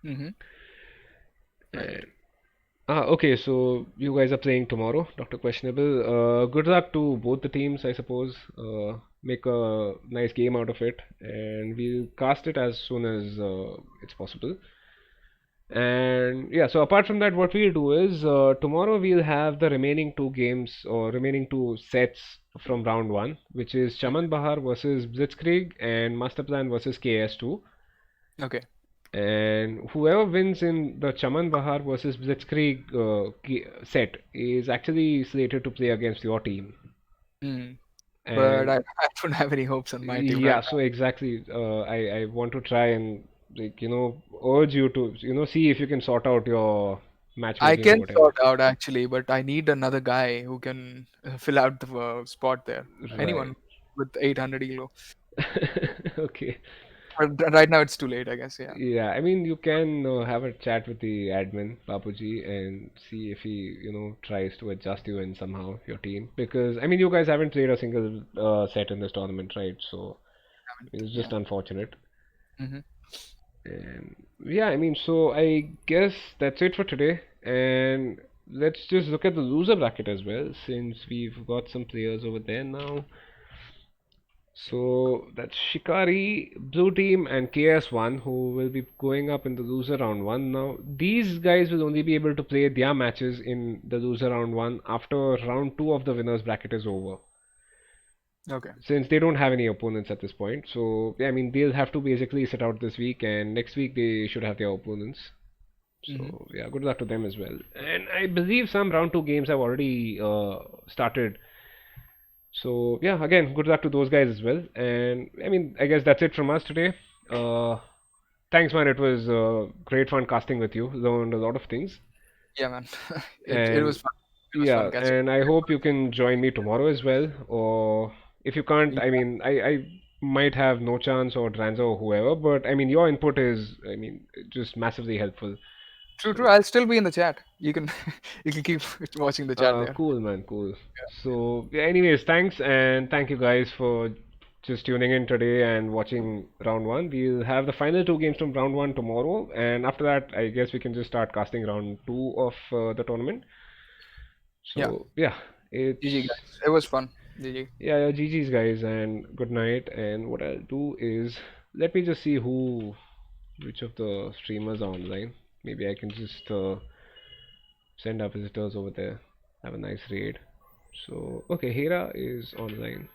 B: Hmm. Right.
A: And okay, so you guys are playing tomorrow, Dr. Questionable. Good luck to both the teams, I suppose. Make a nice game out of it, and we'll cast it as soon as it's possible. And yeah, so apart from that, what we'll do is tomorrow we'll have the remaining two games or remaining two sets from round one, which is Chaman Bahar versus Blitzkrieg and Masterplan versus KS2.
B: Okay.
A: And whoever wins in the Chaman Bahar versus Blitzkrieg set is actually slated to play against your team.
B: Mm. But I,
A: And
B: I don't have any hopes on my team right
A: yeah, so exactly, I want to try and like urge you to see if you can sort out your
B: I
A: matchmaking or
B: can
A: whatever.
B: sort out actually, but I need another guy who can fill out the spot there.
A: Right.
B: Anyone with 800 elo.
A: Okay.
B: But right now it's too late, I guess. Yeah.
A: Yeah, I mean, you can have a chat with the admin, Babuji, and see if he, tries to adjust you in somehow, your team. Because, I mean, you guys haven't played a single set in this tournament, right? So, it's just
B: Yeah.
A: unfortunate.
B: Hmm.
A: And yeah, I mean, so I guess that's it for today. And let's just look at the loser bracket as well, since we've got some players over there now. So that's Shikari, Blue Team, and KS1 who will be going up in the loser round one. Now, these guys will only be able to play their matches in the loser round one after round two of the winners bracket is over,
B: Okay.
A: since they don't have any opponents at this point. So, yeah, I mean, they'll have to basically sit out this week, and next week they should have their opponents.
B: Hmm.
A: So yeah, good luck to them as well. And I believe some round two games have already started. So yeah, again, good luck to those guys as well. And I mean, I guess that's it from us today. Uh, Thanks, man. It was great fun casting with you. Learned a lot of things.
B: Yeah, man. It
A: And
B: was fun. It was fun
A: yeah,
B: catching.
A: and I hope you can join me tomorrow as well. Or if you can't,
B: Yeah.
A: I mean, I might have no chance or Dranzo or whoever, but I mean, your input is, I mean, just massively helpful.
B: True, true.
A: So,
B: I'll still be in the chat. You can you can keep watching the chat there.
A: cool, man, cool. So, yeah, anyways, thanks and thank you guys for just tuning in today and watching round one. We'll have the final two games from round one tomorrow, and after that, I guess we can just start casting round two of the tournament.
B: Yeah.
A: So, yeah,
B: GG
A: it's
B: guys. It was fun. GG.
A: yeah, GG's guys, and good night. And what I'll do is let me just see which of the streamers are online. Maybe I can just send our visitors over there. Have a nice raid. So, okay, Hera is online.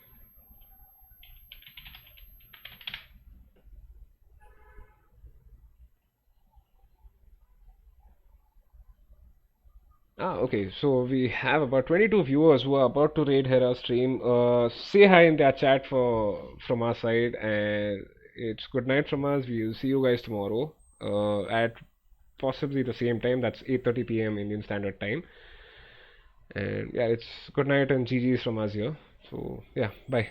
A: Ah, okay. So we have about 22 viewers who are about to raid Hera's stream. Say hi in their chat for from our side, and it's good night from us. We'll see you guys tomorrow. At possibly the same time. That's 8:30 p.m. Indian Standard Time. And yeah, it's good night and GG's from us here. So yeah, bye.